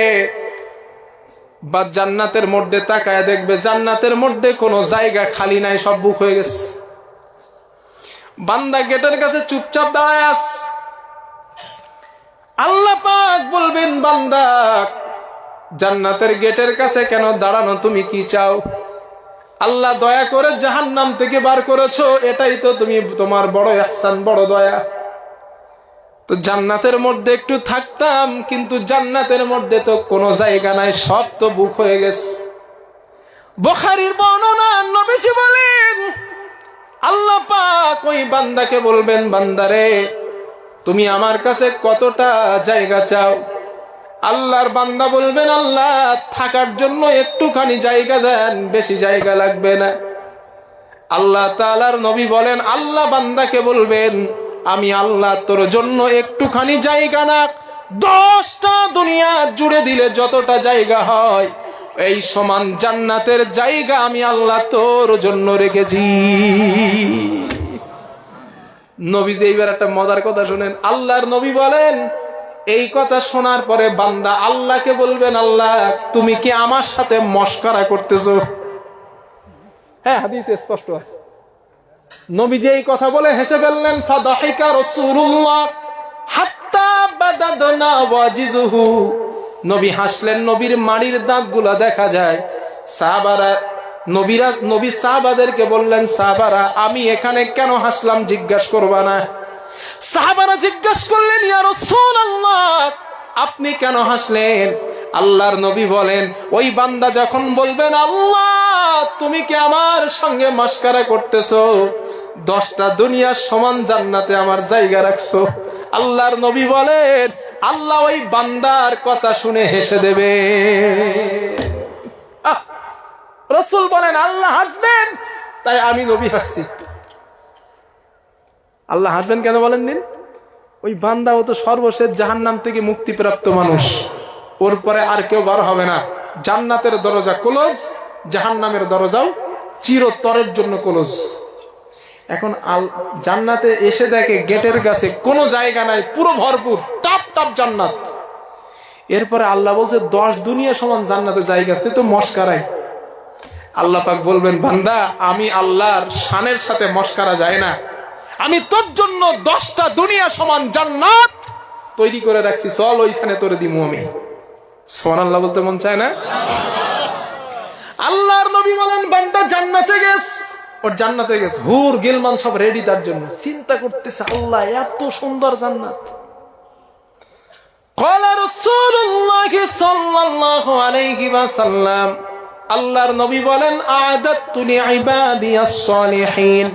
Speaker 1: বা জান্নাতের মধ্যে তাকায় দেখবে জান্নাতের মধ্যে কোনো জায়গা খালি নাই, সব বুক হয়ে গেছে। বান্দা গেটের কাছে চুপচাপ দাঁড়ায় আছে। আল্লাহ পাক বলবেন, বান্দা জান্নাতের গেটের কাছে কেন দাঁড়ানো, তুমি কি চাও? আল্লাহ দয়া করে জাহান্নাম থেকে বার করেছো, এটাই তো তুমি তোমার বড় ইহসান, বড় দয়া। তো জান্নাতের মধ্যে একটু থাকতাম, কিন্তু জান্নাতের মধ্যে তো কোনো জায়গা নাই, সব তো বুক হয়ে গেছে। বুখারীর বর্ণনা, নবীজি বলেন আল্লাহ পাক ওই বান্দাকে বলবেন, বান্দারে তুমি আমার কাছে কতটা জায়গা চাও? আল্লাহর বান্দা বলবেন, আল্লাহ থাকার জন্য একটুখানি জায়গা দেন, বেশি জায়গা লাগবে না। আল্লাহ তাআলার নবী বলেন, আল্লাহ বান্দাকে বলবেন, আমি আল্লাহ তোর জন্য একটুখানি জায়গা না, 10টা দুনিয়া জুড়ে দিলে যতটা জায়গা হয় এই সমান জান্নাতের জায়গা আমি আল্লাহ তোর জন্য রেখেছি। নবীজি এইবার একটা মজার কথা শুনেন। আল্লাহর নবী বলেন, এই কথা শোনার পরে বান্দা আল্লাহকে বলবেন, আল্লাহ তুমি কি আমার সাথে মশকরা করতেছো? হ্যাঁ, হাদিসে স্পষ্ট আছে। নবীজি এই কথা বলে হেসে ফেললেন। ফাদাহিকা রাসূলুল্লাহ হাত্তা বাদাদনা ওয়াজিজুহু। নবী হাসলেন, নবীর মাড়ির দাঁতগুলো দেখা যায়। সাহাবারা নবী সাহাবাদেরকে বললেন, সাহাবারা আমি এখানে কেন হাসলাম জিজ্ঞাসা করবা না? সাহাবারা জিজ্ঞাসা করলেন, ইয়া রাসূলুল্লাহ আপনি কেন হাসলেন? আল্লাহর নবী বলেন, ওই বান্দা যখন বলবেন, আল্লাহ তুমি কি আমার সঙ্গে মশকরা করতেছো? 10টা দুনিয়ার সমান জান্নাতে আমার জায়গা রাখছো। আল্লাহর নবী বলেন, আল্লাহ ওই বান্দার কথা শুনে হেসে দেবে। রাসূল বলেন, আল্লাহ হাসবেন, তাই আমি নবী হাসছি। আল্লাহ হাসবেন কেন বলেন দিন? ওই বান্দা ও তো সর্বশেষ জাহান্নাম থেকে মুক্তিপ্রাপ্ত মানুষ, ওর পরে আর কেউ বার হবে না। জান্নাতের দরজা ক্লোজ, জাহান্নামের দরজাও চিরতরের জন্য ক্লোজ। এখন জান্নাতে এসে দেখে গেটের কাছে কোনো জায়গা নাই, পুরো ভরপুর, টাপ টাপ জান্নাত। এরপরে আল্লাহ বলছে 10 দুনিয়া সমান জান্নাতে জায়গা আছে, তো মশকারাই। আল্লাহ পাক বলবেন, বান্দা আমি আল্লাহর শানের সাথে মশকারা যায় না, আমি তোর জন্য 10টা দুনিয়া সমান জান্নাত তৈরি করে রাখছি, চল ওইখানে তোরে দিমু আমি। সুবহানাল্লাহ বলতে মন চায় না? আল্লাহর নবী বলেন, বান্দা জান্নাতে গেছে, ওর জান্নাতে গেছে, হুর গিলমান সব রেডি তার জন্য। চিন্তা করতেছে, আল্লাহ এত সুন্দর জান্নাত। ক্বালা রাসূলুল্লাহ সাল্লাল্লাহু আলাইহি ওয়াসাল্লাম, আল্লাহর নবী বলেন, আ'দাতু লিইবাদিয়াস সালিহিন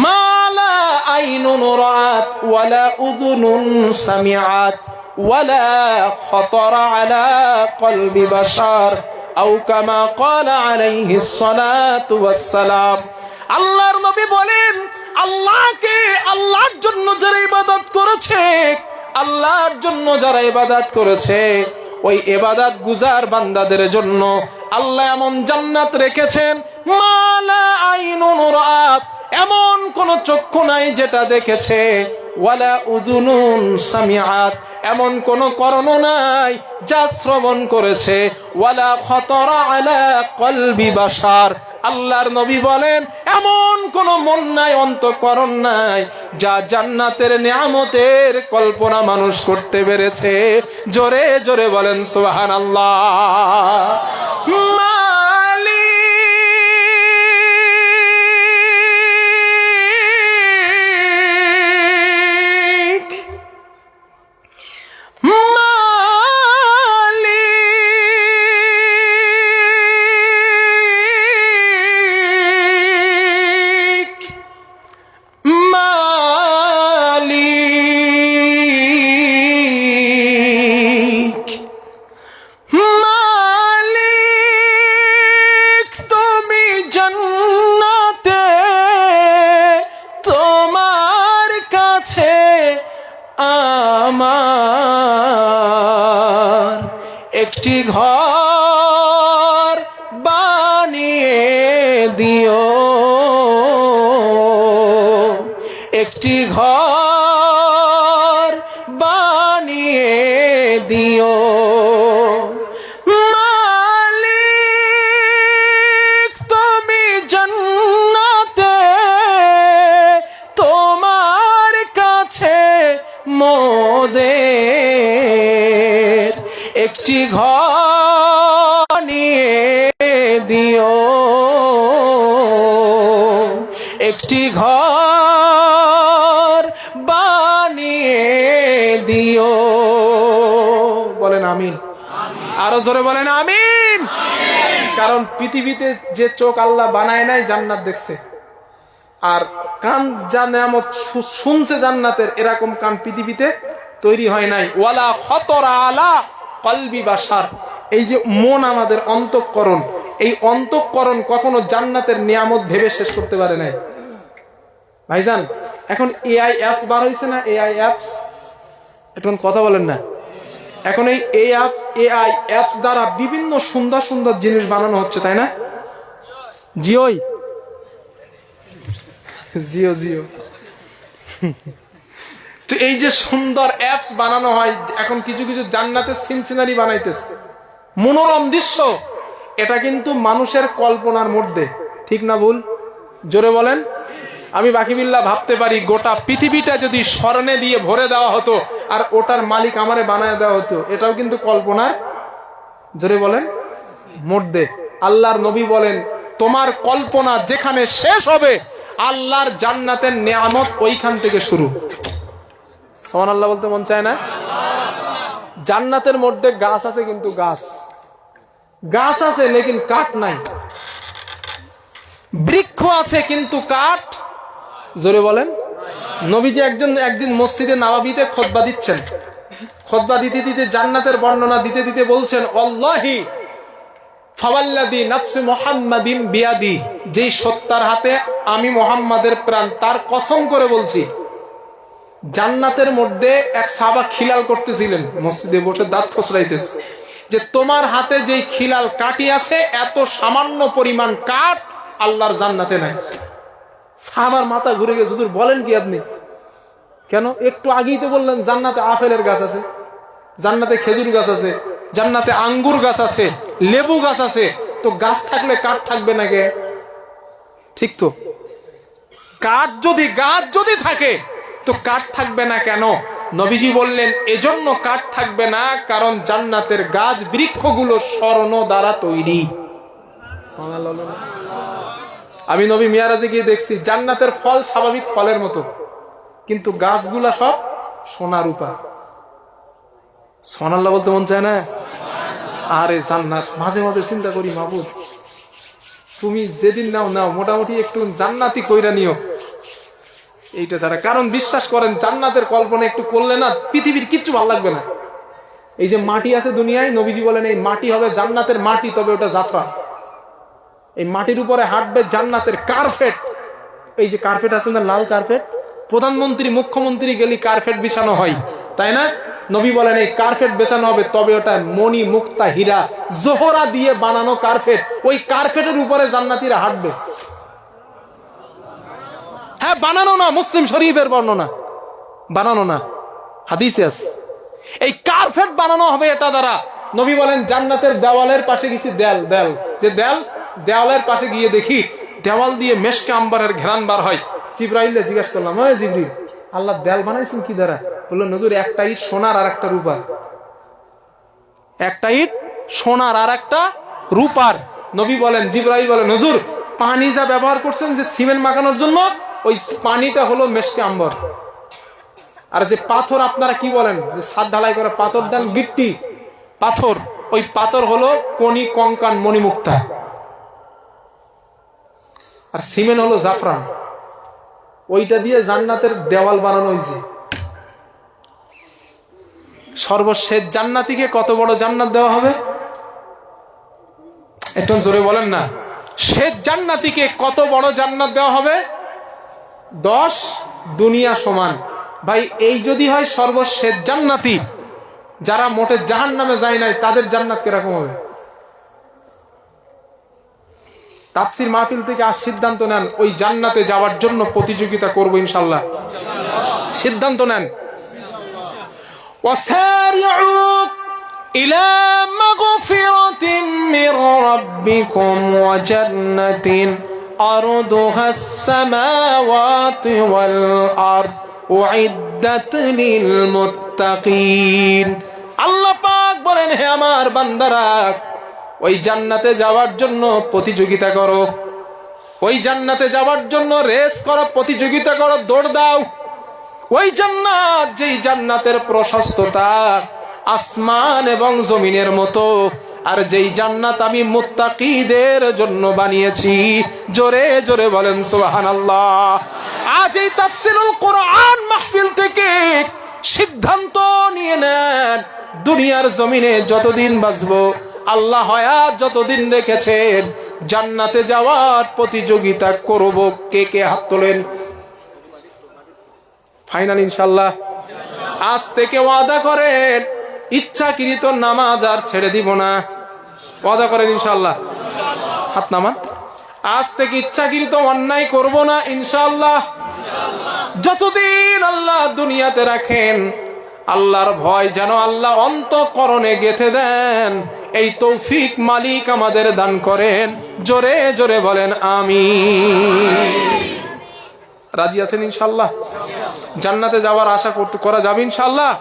Speaker 1: মা লা আইনুন রাআত ওয়ালা উযুনুন সামিআত ওয়ালা খাতারা আলা কলবি বাশার আও কামা ক্বালা আলাইহিস সালাতু ওয়াস সালাম। আল্লাহর নবী বলেন, আল্লাহকে, আল্লাহর জন্য যারা ইবাদত করেছে, আল্লাহর জন্য যারা ইবাদত করেছে, ওই ইবাদত গুজার বান্দাদের জন্য আল্লাহ এমন জান্নাত রেখেছেন, মা লা আইনুন রাআত, এমন কোন চক্ষু নাই যেটা দেখেছে, ওয়ালা উযুনুন সামিআত, এমন কোন কর্ণ নাই যা শ্রবণ করেছে, ওয়ালা খাতারা আলা কলবি বাশার, আল্লাহর নবী বলেন এমন কোন মন নাই, অন্তঃকরণ নাই যা জান্নাতের নিয়ামতের কল্পনা মানুষ করতে পেরেছে। জোরে জোরে বলেন সুবহানাল্লাহ। আমার একটি ঘর বানিয়ে দিও, একটি ঘর বানিয়ে দিও, মালিক তুমি জান্নাতে তোমার কাছে মোদের একটি ঘর নিয়ে দিও, একটি ঘর বানিয়ে দিও। বলেন আমিন। আরো জোরে বলেন আমিন। কারণ পৃথিবীতে যে চোখ আল্লাহ বানায় নাই জান্নাত দেখছে, আর কান যা নেয়ামত শুনছে জান্নাতের, এরকম কান পৃথিবীতে তৈরি হয় নাই। ওয়ালা খতরা আলা কলবি বাশার, এই যে মন আমাদের অন্তঃকরণ, এই অন্তঃকরণ কখনো জান্নাতের নিয়ামত ভেবে শেষ করতে পারে নাই। ভাইজান এখন এআই অ্যাপস বার হয়েছে না, এআই অ্যাপস, এখন কথা বলেন না। এখন এই এআই অ্যাপস দ্বারা বিভিন্ন সুন্দর সুন্দর জিনিস বানানো হচ্ছে, তাই না? জিও জিও জিও তো এই যে সুন্দর অ্যাপস বানানো হয়, এখন কিছু কিছু জান্নাতের সিনসিনারি বানাইতেছে, মনোরম দৃশ্য, এটা কিন্তু মানুষের কল্পনার মধ্যে, ঠিক না ভুল? জোরে বলেন। আমি বাকিবিল্লাহ ভাবতে পারি গোটা পৃথিবীটা যদি স্বর্ণে দিয়ে ভরে দেওয়া হতো আর ওটার মালিক আমারে বানায় দেওয়া হতো, এটাও কিন্তু কল্পনার, জোরে বলেন, মধ্যে। আল্লাহর নবী বলেন তোমার কল্পনা যেখানে শেষ হবে আল্লাহর জান্নাতের নিয়ামত ওইখান থেকে শুরু। সুবহানাল্লাহ বলতে মন চায় না? জান্নাতের মধ্যে গাছ আছে, কিন্তু গাছ আছে লেকিন কাঠ নাই। বৃক্ষ আছে কিন্তু কাঠ, জোরে বলেন। নবীজি একদিন মসজিদে নববীতে খুতবা দিচ্ছেন, খুতবা দিতে দিতে জান্নাতের বর্ণনা দিতে দিতে বলছেন, আল্লাহি ফাওয়াল্লাযী নাফসু মুহাম্মাদিন বিয়াদি, যেই সত্তার হাতে আমি মুহাম্মাদের প্রাণ, তার কসম করে বলছি, জান্নাতের মধ্যে এক সাহাবা খিলাল করতেছিলেন, মসজিদে বসে দাঁত খসড়াইতেছে, যে তোমার হাতে যেই খিলাল কাঠি আছে এত সামান্য পরিমাণ কাঠ আল্লাহর জান্নাতে নাই। সাহাবার মাথা ঘুরে গেছে, হুজুর বলেন কি আপনি? কেন? একটু আগেই তো বললেন জান্নাতে আপেলের গাছ আছে, জান্নাতে খেজুর গাছ আছে, জান্নাতে আঙ্গুর গাছ আছে, লেবু গাছ আছে, তো গাছ থাকলে কাঠ থাকবে না কে? ঠিক তো? গাছ যদি থাকে তো কাঠ থাকবে না কেন? নবীজি বললেন এজন্য কাঠ থাকবে না কারণ জান্নাতের গাছ বৃক্ষগুলো স্বর্ণ দ্বারা তৈরি। আমি নবী মিয়ারাজে গিয়ে দেখছি জান্নাতের ফল স্বাভাবিক ফলের মতো, কিন্তু গাছগুলা সব সোনা রূপা। সুবহানাল্লাহ বলতে মন চায় না? আরে জান্নাত, মাঝে মাঝে চিন্তা করি মাহবুব তুমি যেদিন নাও মোটামুটি একটু জান্নাতি কইরা নিও এইটা ছাড়া। কারণ বিশ্বাস করেন জান্নাতের কল্পনা একটু করলে না পৃথিবীর কিচ্ছু ভালো লাগবে না। এই যে মাটি আছে দুনিয়ায়, নবীজি বলেন এই মাটি হবে জান্নাতের মাটি, তবে ওটা জাফরান। এই মাটির উপরে হাঁটবে জান্নাতের কার্পেট। এই যে কার্পেট আছে না, লাল কার্পেট, প্রধানমন্ত্রী মুখ্যমন্ত্রী গেলে কার্পেট বিছানো হয়, তাই না? নবী বলেন এই কার্পেট বেছানো হবে, তবে ওটা মণি মুক্তা হীরা জোহরা দিয়ে বানানো কার্পেট। ওই কার্পেটের উপরে জান্নাতীরা হাঁটবে। হ্যাঁ, বানানো না, মুসলিম শরীফের বর্ণনা, বানানো না, হাদিসে আছে। এই কার্পেট বানানো হবে এটা দ্বারা। নবী বলেন জান্নাতের দেওয়ালের পাশে গেছি, দেওয়ালের পাশে গিয়ে দেখি দেওয়াল দিয়ে মেশকে আম্বারের ঘেরান বার হয়। জিবরাইলে জিজ্ঞাসা করলাম, ওই জিবরিল, আল্লাহ দেওয়াল বানাইছেন কি দ্বারা? বললো নজর একটা ইট সোনার আর একটা রূপার, একটা ইট সোনার আর একটা রূপার। নবী বলেন, জিবরাইল বলেন নজর পানি যা ব্যবহার করছেন যে সিমেন্ট মাখানোর জন্য, ওই পানিটা হলো মেশকে আম্বর। আর যে পাথর আপনারা কি বলেন, যে ছাদ ঢালাই করে পাথর দেন, গিট্টি পাথর, ওই পাথর হলো কনি কঙ্কান মণিমুক্তা। আর সিমেন্ট হলো জাফরান। ওইটা দিয়ে জান্নাতের দেওয়াল বানানো হয়েছে। সর্বশেষ জান্নাতীকে কত বড় জান্নাত দেওয়া হবে? একটু জোরে বলেন না। শেষ জান্নাতীকে কত বড় জান্নাত দেওয়া হবে? 10 দুনিয়া সমান। ভাই এই যদি হয় সর্বশেষ জান্নাতি, যারা মোটে জাহান্নামে যায় নাই তাদের জান্নাত কিরকম হবে? তাফসীর মাহফিল থেকে আর সিদ্ধান্ত নেন ওই জান্নাতে যাওয়ার জন্য প্রতিযোগিতা করব ইনশাআল্লাহ। সিদ্ধান্ত নেন। ওয়াসারিউ ইলা মাগফিরাতিন মির রাব্বিকুম ওয়া জান্নাতিন আরদুহাস সামাওয়াতি ওয়াল আরদ উইদ্দাত লিল মুত্তাকিন। আল্লাহ পাক বলেন, হে আমার বান্দারা, ওই জান্নাতে যাওয়ার জন্য প্রতিযোগিতা করো, ওই জান্নাতে যাওয়ার জন্য রেস করো, প্রতিযোগিতা করো, দৌড় দাও। ওই জান্নাত, যেই জান্নাতের প্রশস্ততা আসমান এবং জমিনের মতো, আর যেই জান্নাত আমি মুত্তাকিদের জন্য বানিয়েছি। জোরে জোরে বলেন সুবহানাল্লাহ। আজ এই তাফসীরুল কোরআন মাহফিল থেকে সিদ্ধান্ত নিয়ে নেন, দুনিয়ার জমিনে যতদিন বাঁচবো, আল্লাহ হায়াত যতদিন রেখেছেন, জান্নাতে যাওয়ার প্রতিযোগিতা করব। কে কে হাত তোলেন? ফাইনাল ইনশাআল্লাহ। আজ থেকে ওয়াদা করেন, ইচ্ছাকৃত নামাজ আর ছেড়ে দিব না। ওয়াদা করেন ইনশাআল্লাহ। হাত নামান। আজ থেকে ইচ্ছাকৃত অন্যায় করব না ইনশাআল্লাহ। যতদিন আল্লাহ দুনিয়াতে রাখেন, আল্লাহর ভয় যেন আল্লাহ অন্তঃকরণে গেঁথে দেন, এই তৌফিক মালিক আমাদের দান করেন। জোরে জোরে বলেন আমিন। রাজি আছেন ইনশাআল্লাহ? জান্নাতে যাওয়ার আশা করা যাবে ইনশাআল্লাহ।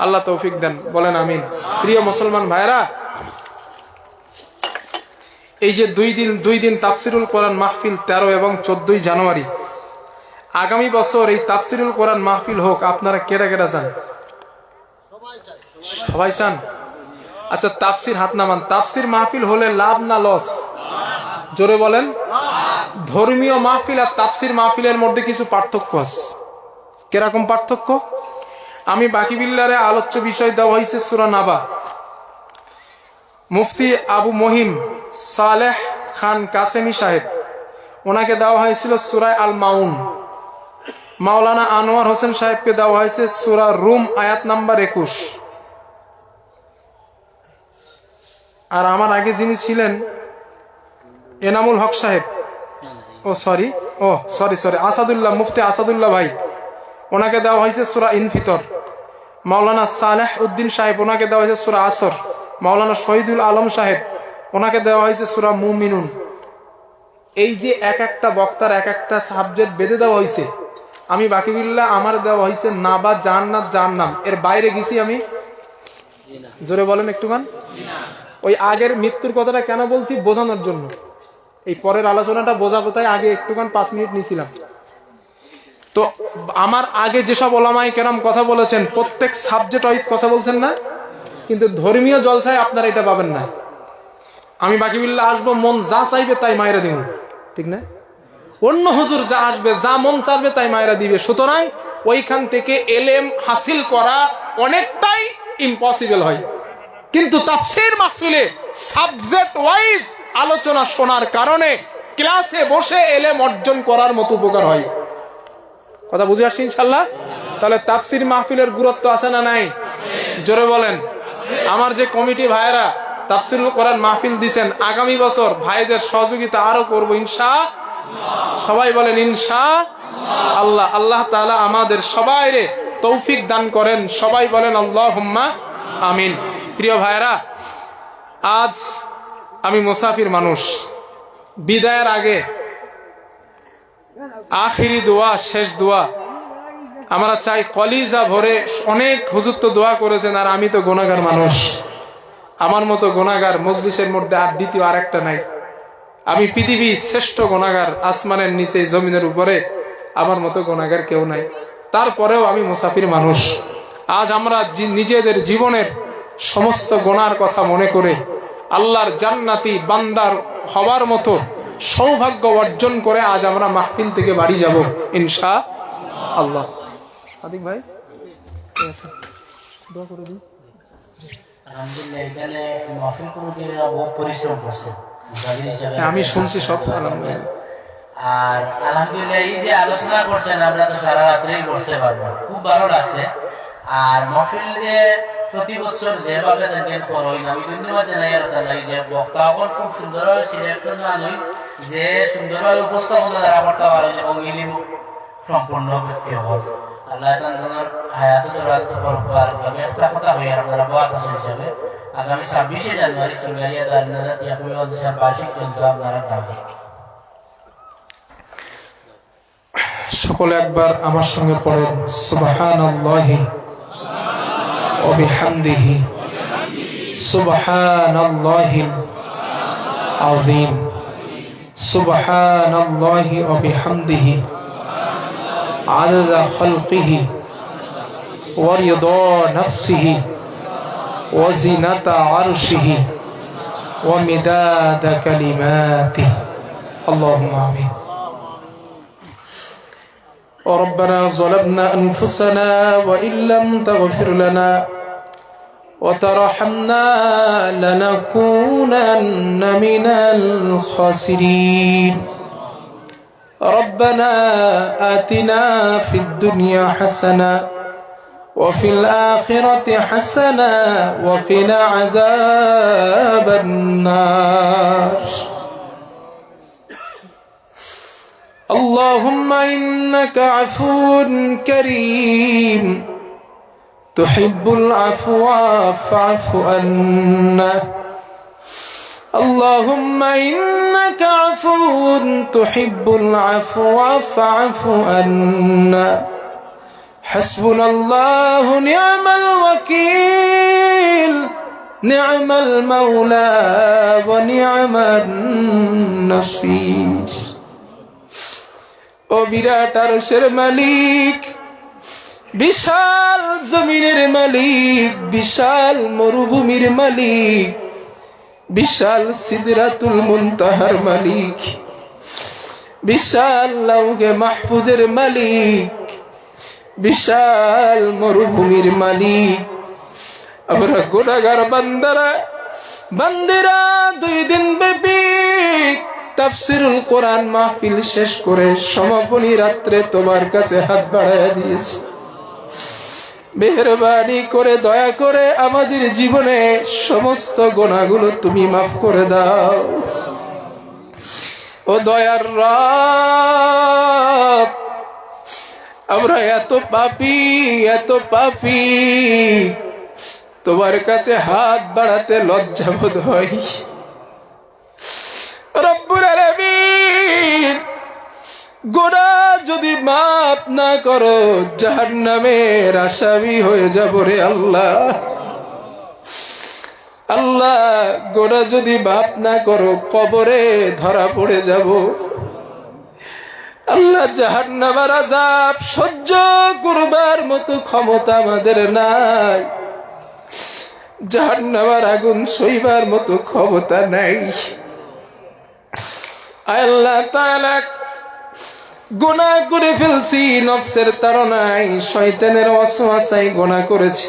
Speaker 1: আল্লাহ তৌফিক দেন, বলেন আমিন। প্রিয় মুসলমান ভাইরা, এই যে দুই দিন তাফসিরুল কোরআন মাহফিল 13 এবং 14 জানুয়ারি, আগামী বছর এই তাফসিরুল কোরআন মাহফিল হোক। আপনারা কেডা কেডা চান? সবাই চান? আচ্ছা, তাফসির হাত নামান। তাফসির মাহফিল হলে লাভ না লস? জোরে বলেন। ধর্মীয় মাহফিল আর তাফসির মাহফিলের মধ্যে কিছু পার্থক্য আছে। কিরকম পার্থক্য? আমি বাকি বিল্লারে আলোচ্য বিষয় দেওয়া হয়েছে সূরা নাবা। মুফতি আবু মহিম সালেহ খান কাসেমি সাহেব, ওনাকে দেওয়া হয়েছিল সূরা আল মাউন। মাওলানা আনোয়ার হোসেন সাহেবকে দেওয়া হয়েছে সূরা রুম আয়াত নাম্বার 21। আর আমার আগে যিনি ছিলেন এনামুল হক সাহেব, সরি আসাদুল্লাহ, মুফতি আসাদুল্লাহ ভাই, ওনাকে দেওয়া হয়েছে সূরা ইনফিতর। মাওলানা সালেহ উদ্দিন সাহেব, ওনাকে দেওয়া হয়েছে সূরা আসর। মাওলানা শহীদুল আলম সাহেব, ওনাকে দেওয়া হয়েছে সূরা মুমিনুন। এই যে এক একটা বক্তার এক একটা সাবজেক্ট বেঁধে দেওয়া হয়েছে, আমি বাকি বিল্লাহ আমার দেওয়া হয়েছে নাবা জান্নাত জাহান্নাম, এর বাইরে গেছি আমি? জোরে বলেন একটুখান। ওই আগের মৃত্যুর কথাটা কেন বলছি? বোঝানোর জন্য। এই পরের আলোচনাটা বোঝাবো, তাই আগে একটুখান 5 মিনিট নিয়েছিলাম। তো আমার আগে যেসব ওলামায়ে কেরাম কথা বলেছেন, প্রত্যেক সাবজেক্ট ওয়াইজ কথা বলছেন না, কিন্তু ধর্মীয় জলসায় আপনারা এটা পাবেন না। আমি বাকি বিল্লাহ আসবো, মন যা চাইবে তাই মায়েরা দিব, ঠিক না? অন্য হুজুর যা আসবে, যা মন চাইবে তাই মায়েরা দিবে। সুতরাং ওইখান থেকে এলেম হাসিল করা অনেকটাই ইম্পসিবল হয়। কিন্তু তাফসীর মাহফিলে সাবজেক্ট ওয়াইজ আলোচনা শোনার কারণে ক্লাসে বসে এলেম অর্জন করার মতো উপকার হয়। কথা বুঝে আসছি ইনশাআল্লাহ? তাহলে তাফসীর মাহফিলের গুরুত্ব আছে না নাই? জোরে বলেন। আমার যে কমিটি ভাইরা তাফসীরুল কোরআন মাহফিল দিবেন, আগামী বছর ভাইদের সহযোগিতা আরো করব ইনশাআল্লাহ। সবাই বলেন ইনশাআল্লাহ। আল্লাহ তাআলা আমাদের সবাইরে তৌফিক দান করেন। সবাই বলেন আল্লাহুম্মা আমিন। প্রিয় ভাইরা, আজ আমি মুসাফির মানুষ। বিদায়ের আগে আখিরি দোয়া, শেষ দোয়া আমরা চাই কলিজা ভরে। অনেক হুজুর তো দোয়া করেছেন, আর আমি তো গুনাহগার মানুষ। আমার মতো গুনাহগার মজলিসের মধ্যে আর দ্বিতীয় আরেকটা নাই। আমি পৃথিবীর শ্রেষ্ঠ গুনাহগার, আসমানের নিচে জমিনের উপরে আমার মতো গুনাহগার কেউ নাই। তারপরেও আমি মুসাফির মানুষ। আজ আমরা নিজেদের জীবনের সমস্ত গুনার কথা মনে করে আল্লাহর জান্নাতি বান্দার হওয়ার মতো সৌভাগ্য অর্জন করে আজ আমরা মাহফিল থেকে বাড়ি যাব ইনশাআল্লাহ। সাদিক ভাই, দোয়া করে দিন।
Speaker 2: আলহামদুলিল্লাহ, এখানে মাহফিল কমিটিরা বহু পরিশ্রম করছে,
Speaker 1: আমি শুনছি সব। আলহামদুলিল্লাহ।
Speaker 2: আর আলহামদুলিল্লাহ, এই যে আলোচনা করছেন, আমরা তো সারা রাত্রেই বসতে পারবো, খুব ভালো লাগছে। আর মাহফিলে প্রতি বছর যেভাবে দেখেন করই, আমি ধন্যবাদ জানাই আল্লাহ যে বক্তাগণ খুব সুন্দরভাবে সিলেকশন আনুই, যে সুন্দরভাবে উপস্থাপনা দ্বারা করতে পারেন এবং ইলিম সম্পূর্ণ ব্যক্তি হল। আল্লাহ তাআলার হায়াতে দরাজত করবার আমি একটা কথা হই আপনারা বাত আছে হিসাবে আগামী 26 জানুয়ারি সুগারিয়া দারনারা তিয়াকুল অঞ্চল বার্ষিক জলসা আপনারা পাবেন।
Speaker 1: সকলে একবার আমার সঙ্গে পড়েন সুবহানাল্লাহি ওয়া বিহামদিহি সুবহানাল্লাহিল আযীম সুবহানাল্লাহি ওয়া বিহামদিহি আদাদা খালকিহি ওয়া রিদা নাফসিহি ওয়া জিনাতা আরশিহি ওয়া মিদাদা কালিমাতিহি আল্লাহুম্মা আমিন ربنا ظلمنا أنفسنا وإن لم تغفر لنا وترحمنا لنكونن من الخاسرين ربنا آتنا في الدنيا حسنة وفي الآخرة حسنة وقنا عذاب النار اللهم إنك عفو كريم تحب العفو فاعف عنا اللهم إنك عفو تحب العفو فاعف عنا حسبنا الله نعم الوكيل نعم المولى ونعم النصير ও বিরাট আরশের মালিক বিশাল জমিনের মালিক বিশাল মরুভূমির মালিক বিশাল সিদরাতুল মুনতাহার মালিক বিশাল লাউহে মাহফুজের মালিক বিশাল মরুভূমির মালিক আমরা গুনাহগার বান্দারা 2 দিন ব্যাপী তাফসীরুল কোরআন মাহফিল শেষ করে সমাপনী রাত্রে তোমার কাছে হাত বাড়ায়া দিয়েছি মেহেরবানি করে দয়া করে আমাদের জীবনে সমস্ত গুনাহগুলো তুমি মাফ করে দাও ও দয়ার রব আমরা এত পাপী তোমার কাছে হাত বাড়াতে লজ্জা বোধ হয় রব্বুল আলামিন গুনাহ যদি মাফ না করো জাহান্নামের আসামি হয়ে যাব রে আল্লাহ আল্লাহ গুনাহ যদি মাফ না করো কবরে ধরা পড়ে যাব আল্লাহ জাহান্নামের আযাব সহ্য করবার মতো ক্ষমতা আমাদের নাই জাহান্নামের আগুন সইবার মতো ক্ষমতা নাই আল্লাহ তাআলা গুনাহ করে ফেলছি নফসের তাড়নায় শয়তানের ওয়াসওয়াসায় গুনাহ করেছি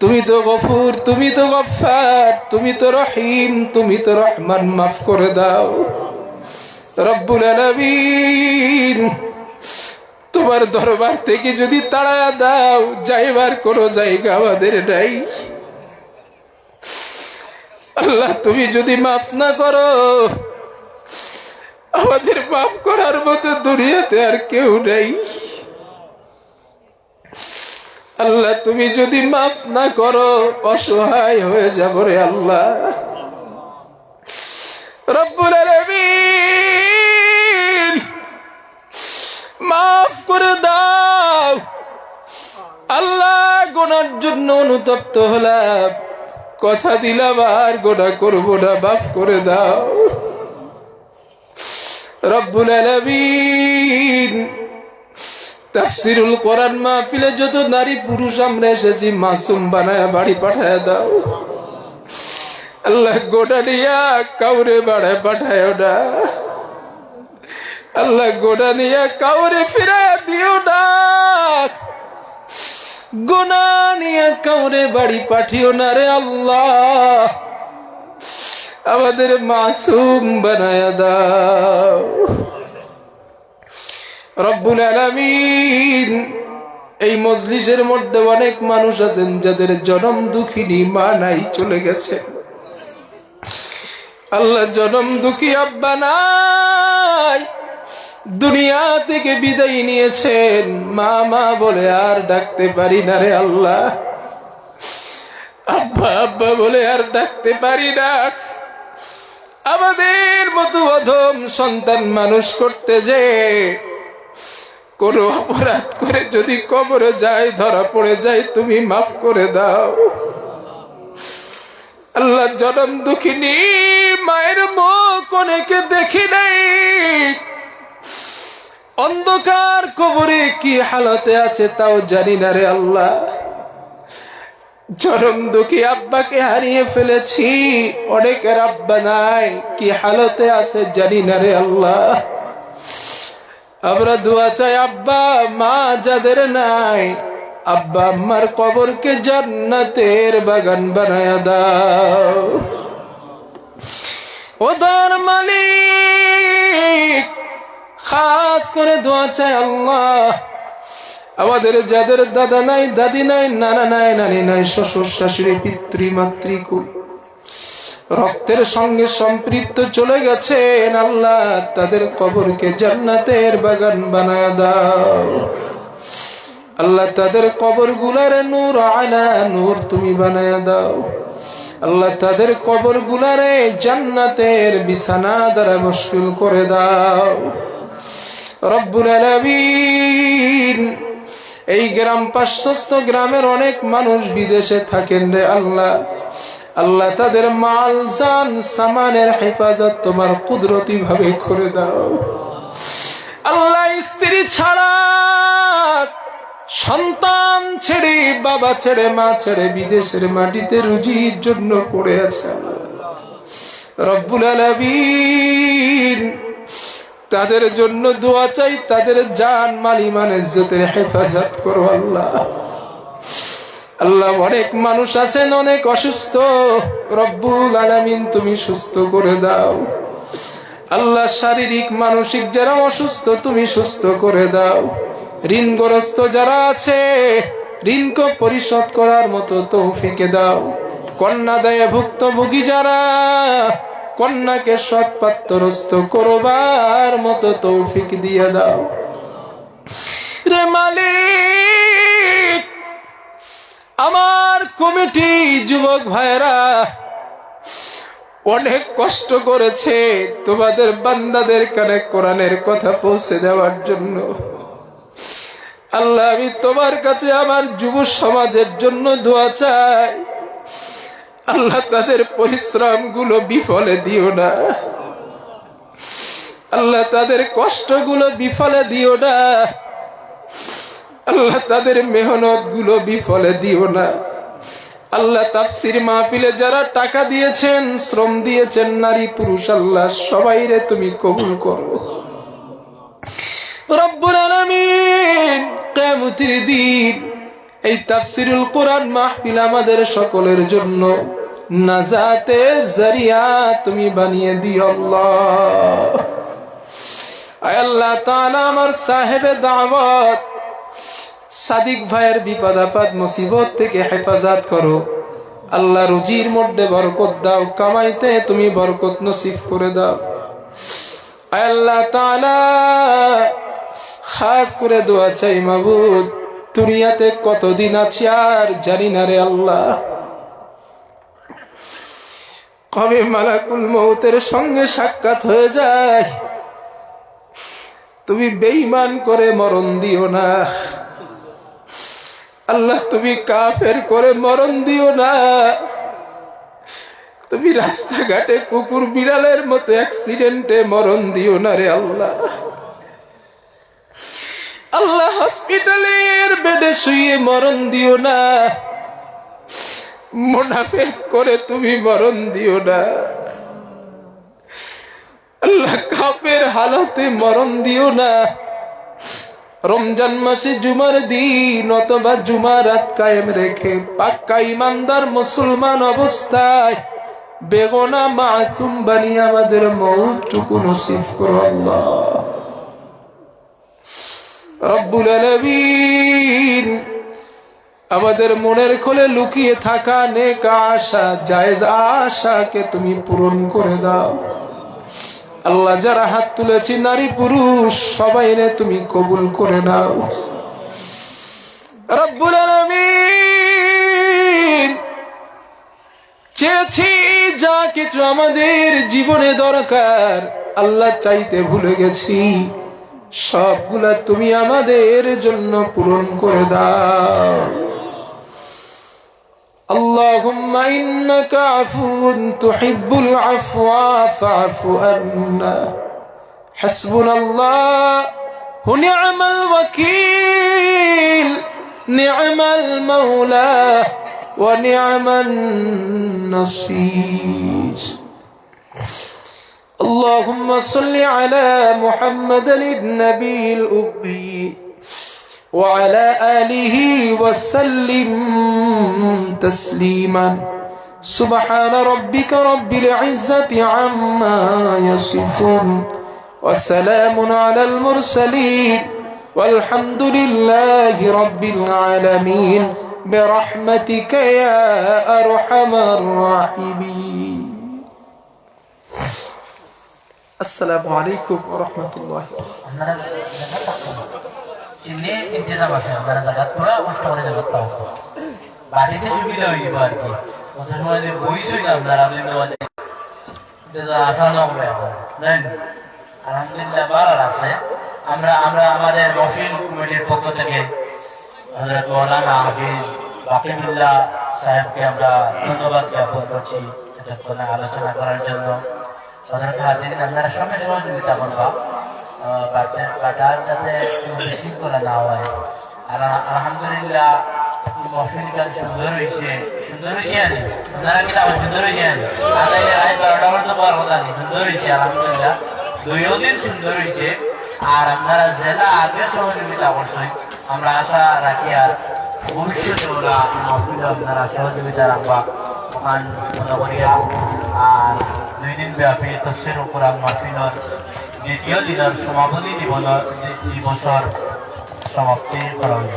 Speaker 1: তুমি তো গফুর তুমি তো গফফার তুমি তো রহিম তুমি তো রহমান মাফ করে দাও রব্বুল আলামিন তোমার দরবার থেকে যদি তাড়ায়া দাও যাইবার কোনো জায়গা আমাদের নাই আল্লাহ তুমি যদি মাফ না করো আমাদের মাফ করার মতো দুনিয়াতে আর কেউ নেই আল্লাহ তুমি যদি মাফ না করো অসহায় হয়ে যাব রে আল্লাহ রব্বুল আলামিন মাফ করে দাও আল্লাহ গুনার জন্য অনুতপ্ত হলাম কথা দিলাম আর গুনাহ করব না মাফ করে দাও রব্বুল আলামিন তাফসীরুল কোরআন মাহফিলে যত নারী পুরুষ আমরা এসেছি মাসুম বানায়া বাড়ি পাঠায় দাও আল্লাহ গোটা নিয়া কাউরে বাড়ায় পাঠায় না আল্লাহ গোটা নিয়া কাউরে ফিরায় দিও না গুনাহ নিয়া কাউরে বাড়ি পাঠিও না রে আল্লাহ আমাদের মাসুম বানায়া দাও রব্বুল আলামিন এই মজলিসের মধ্যে অনেক মানুষ আছেন যাদের জনম দুঃখিনী মা নাই চলে গেছে আল্লাহ জনম দুঃখী আব্বা নাই দুনিয়া থেকে বিদায় নিয়েছেন মা মা বলে আর ডাকতে পারি না রে আল্লাহ আব্বা আব্বা বলে আর ডাকতে পারি না আমাদের মতো অধম সন্তান মানুষ করতে যে কোনো অপরাধ করে যদি কবরে যায় ধরা পড়ে যায় তুমি মাফ করে দাও আল্লাহ জনম দুঃখিনী মায়ের মুখ অনেকে দেখি নাই, অন্ধকার কবরে কি হালতে আছে তাও জানি না রে আল্লাহ। চরম দুঃখী আব্বাকে হারিয়ে ফেলেছি, অনেকের আব্বা নাই, কি হালতে আছে জানি না রে আল্লাহ। আমরা দোয়া চাই আব্বা মা যাদের নাই, আব্বা আম্মার কবরকে জান্নাতের বাগান বানায়া দাও। ওদার মালিক খাস করে দোয়া চাই আল্লাহ, আমাদের যাদের দাদা নাই, দাদি নাই, নানা নাই, নানি নাই, শ্বশুর শাশুড়ি, পিতৃ মাতৃকুল রক্তের সঙ্গে সম্পৃক্ত চলে গেছেন, আল্লাহ তাদের কবরকে জান্নাতের বাগান বানায়া দাও। আল্লাহ তাদের কবর গুলারে নূর আলা নূর তুমি বানায়া দাও। আল্লাহ তাদের কবর গুলারে জান্নাতের বিছানা দ্বারা মশগুল করে দাও। রব্বুল আলামিন, এই গ্রাম পার্শ্বস্থ গ্রামের অনেক মানুষ বিদেশে থাকেন রে আল্লাহ, আল্লাহ তাদের মাল জান সামানের হেফাজত তোমার কুদরতি ভাবে করে দাও। আল্লাহ স্ত্রী ছাড়া, সন্তান ছেড়ে, বাবা ছেড়ে, মা ছেড়ে বিদেশের মাটিতে রুজির জন্য পড়ে আছে, রব্বুল আলামিন তাদের জন্য দোয়া চাই, তাদের জান মাল ঈমান ইজ্জতের হেফাজত করো আল্লাহ। আল্লাহ অনেক মানুষ আছেন অনেক অসুস্থ, রব্বুল আলামিন তুমি সুস্থ করে দাও। আল্লাহ শারীরিক মানসিক যারা অসুস্থ তুমি সুস্থ করে দাও। ঋণগ্রস্ত যারা আছে ঋণকে পরিশোধ করার মতো তৌফিক দাও। কন্যা দায়ে ভুক্তভোগী যারা, কন্যাকে সৎপাত্রস্থ করবার মতো তৌফিক দিয়ে দাও রে মালিক। আমার কমিটি যুবক ভাইরা অনেক কষ্ট করেছে তোমাদের বান্দাদের কানে কোরআনের কথা পৌঁছে দেওয়ার জন্য। আল্লাহ আমি তোমার কাছে আমার যুব সমাজের জন্য দোয়া চাই, আল্লাহ তাদের পরিশ্রম গুলো বিফলে দিও না, আল্লাহ তাদের কষ্ট গুলো বিফলে দিও না, আল্লাহ তাদের মেহনত গুলো বিফলে দিও না। আল্লাহ তাফসীর মাহফিলে যারা টাকা দিয়েছেন, শ্রম দিয়েছেন, নারী পুরুষ, আল্লাহ সবাইরে তুমি কবুল করো। রব্বুল আলামিন কিয়ামতের দিন এই তাফসীরুল কোরআন মাহফিল আমাদের সকলের জন্য নাজাতের জরিয়া তুমি বানিয়ে দিও আল্লাহ। আয় আল্লাহ তাআলা আমার সাহেবে দাওয়াত সাদিক ভাইয়ের বিপদ আপদ মুসিবত থেকে হেফাজত করো আল্লাহ। রুজির মধ্যে বরকত দাও, কামাইতে তুমি বরকত নসিব করে দাও। আয় আল্লাহ তাআলা খাস করে দোয়া চাই মাবুদ, দুনিয়াতে কতদিন আছি আর জানি না রে আল্লাহ, কবে মালাকুল মউতের সঙ্গে সাক্ষাৎ হয়ে যায়। তুমি বেঈমান করে মরণ দিও না আল্লাহ, তুমি কাফের করে মরণ দিও না, তুমি রাস্তাঘাটে কুকুর বিড়ালের মতো অ্যাক্সিডেন্টে মরণ দিও না রে আল্লাহ। আল্লাহ হসপিটালের বেডে শুয়ে মরণ দিও না, মুনাফিক করে তুমি মরণ দিও না আল্লাহ, কাফের হালতে মরণ দিও না। রমজান মাসে জুমার দিন অথবা জুমার রাত কায়েম রেখে পাক্কা ইমানদার মুসলমান অবস্থায় বেগুনা মাসুম বানিয়ে আমাদের মওতটুকু নসিব করো আল্লাহ। রব্বুল আলামিন আমাদের মনের কোলে লুকিয়ে থাকা নেক আশা, জায়েজ আশাকে তুমি পূরণ করে দাও আল্লাহ। যারা হাত তুলেছি নারী পুরুষ সবাইরে তুমি কবুল করে নাও রব্বুল আলামিন। চেয়েছি যা কিছু আমাদের জীবনে দরকার আল্লাহ, চাইতে ভুলে গেছি, সবগুলা তুমি আমাদের জন্য পূরণ করে দাও। اللهم إنك عفو تحب العفو فاعف عنا حسبنا الله ونعم الوكيل نعم المولى ونعم النصير اللهم صل على محمد النبي الأمي وعلى آله وسلم تسليما سبحان ربك رب العزة عما يصفون وسلام على المرسلين والحمد لله رب العالمين برحمتك يا أرحم الراحمين السلام عليكم ورحمة الله
Speaker 2: চিনি ইন্তজাম আছে আপনারা জায়গা তোরা কষ্ট করে জগৎ পাও বাড়িতে সুবিধা হয়ে যাবে আর কি কত সময় যে বইছই না আপনারা ধন্যবাদ এটা আশা না হবে দেন আলহামদুলিল্লাহ ভালো আছে আমরা আমাদের মহফিল কমিটির পক্ষ থেকে হযরত মাওলানা হাফিজ বাকিবুল্লাহ সাহেবকে আমরা ধন্যবাদ জ্ঞাপন করছি এতক্ষণ আলোচনা করার জন্য হযরত হাজির আপনারা সঙ্গে সহযোগিতা করবা বাটার যাতে বিশৃঙ্খলা না হয় আর আলহামদুলিল্লাহ মহফিল গান সুন্দর হয়েছে আনি আপনারা কি সুন্দর হয়েছে আনি রাত 12টা পর্যন্ত পাওয়ার কথা নেই সুন্দর হয়েছে আলহামদুলিল্লাহ 2 দিন সুন্দর হয়েছে আর আপনারা জেলা আগে সহযোগিতা করছেন আমরা আশা রাখি আর ভবিষ্যতে ওরা মহফিল আপনারা সহযোগিতা রাখবা ওখান মনে করিয়া আর 2 দিন ব্যাপী তফসির কোরআন মাহফিলের দ্বিতীয় দিনের সমাপনী দিবসের সমাপ্তি করা হইল।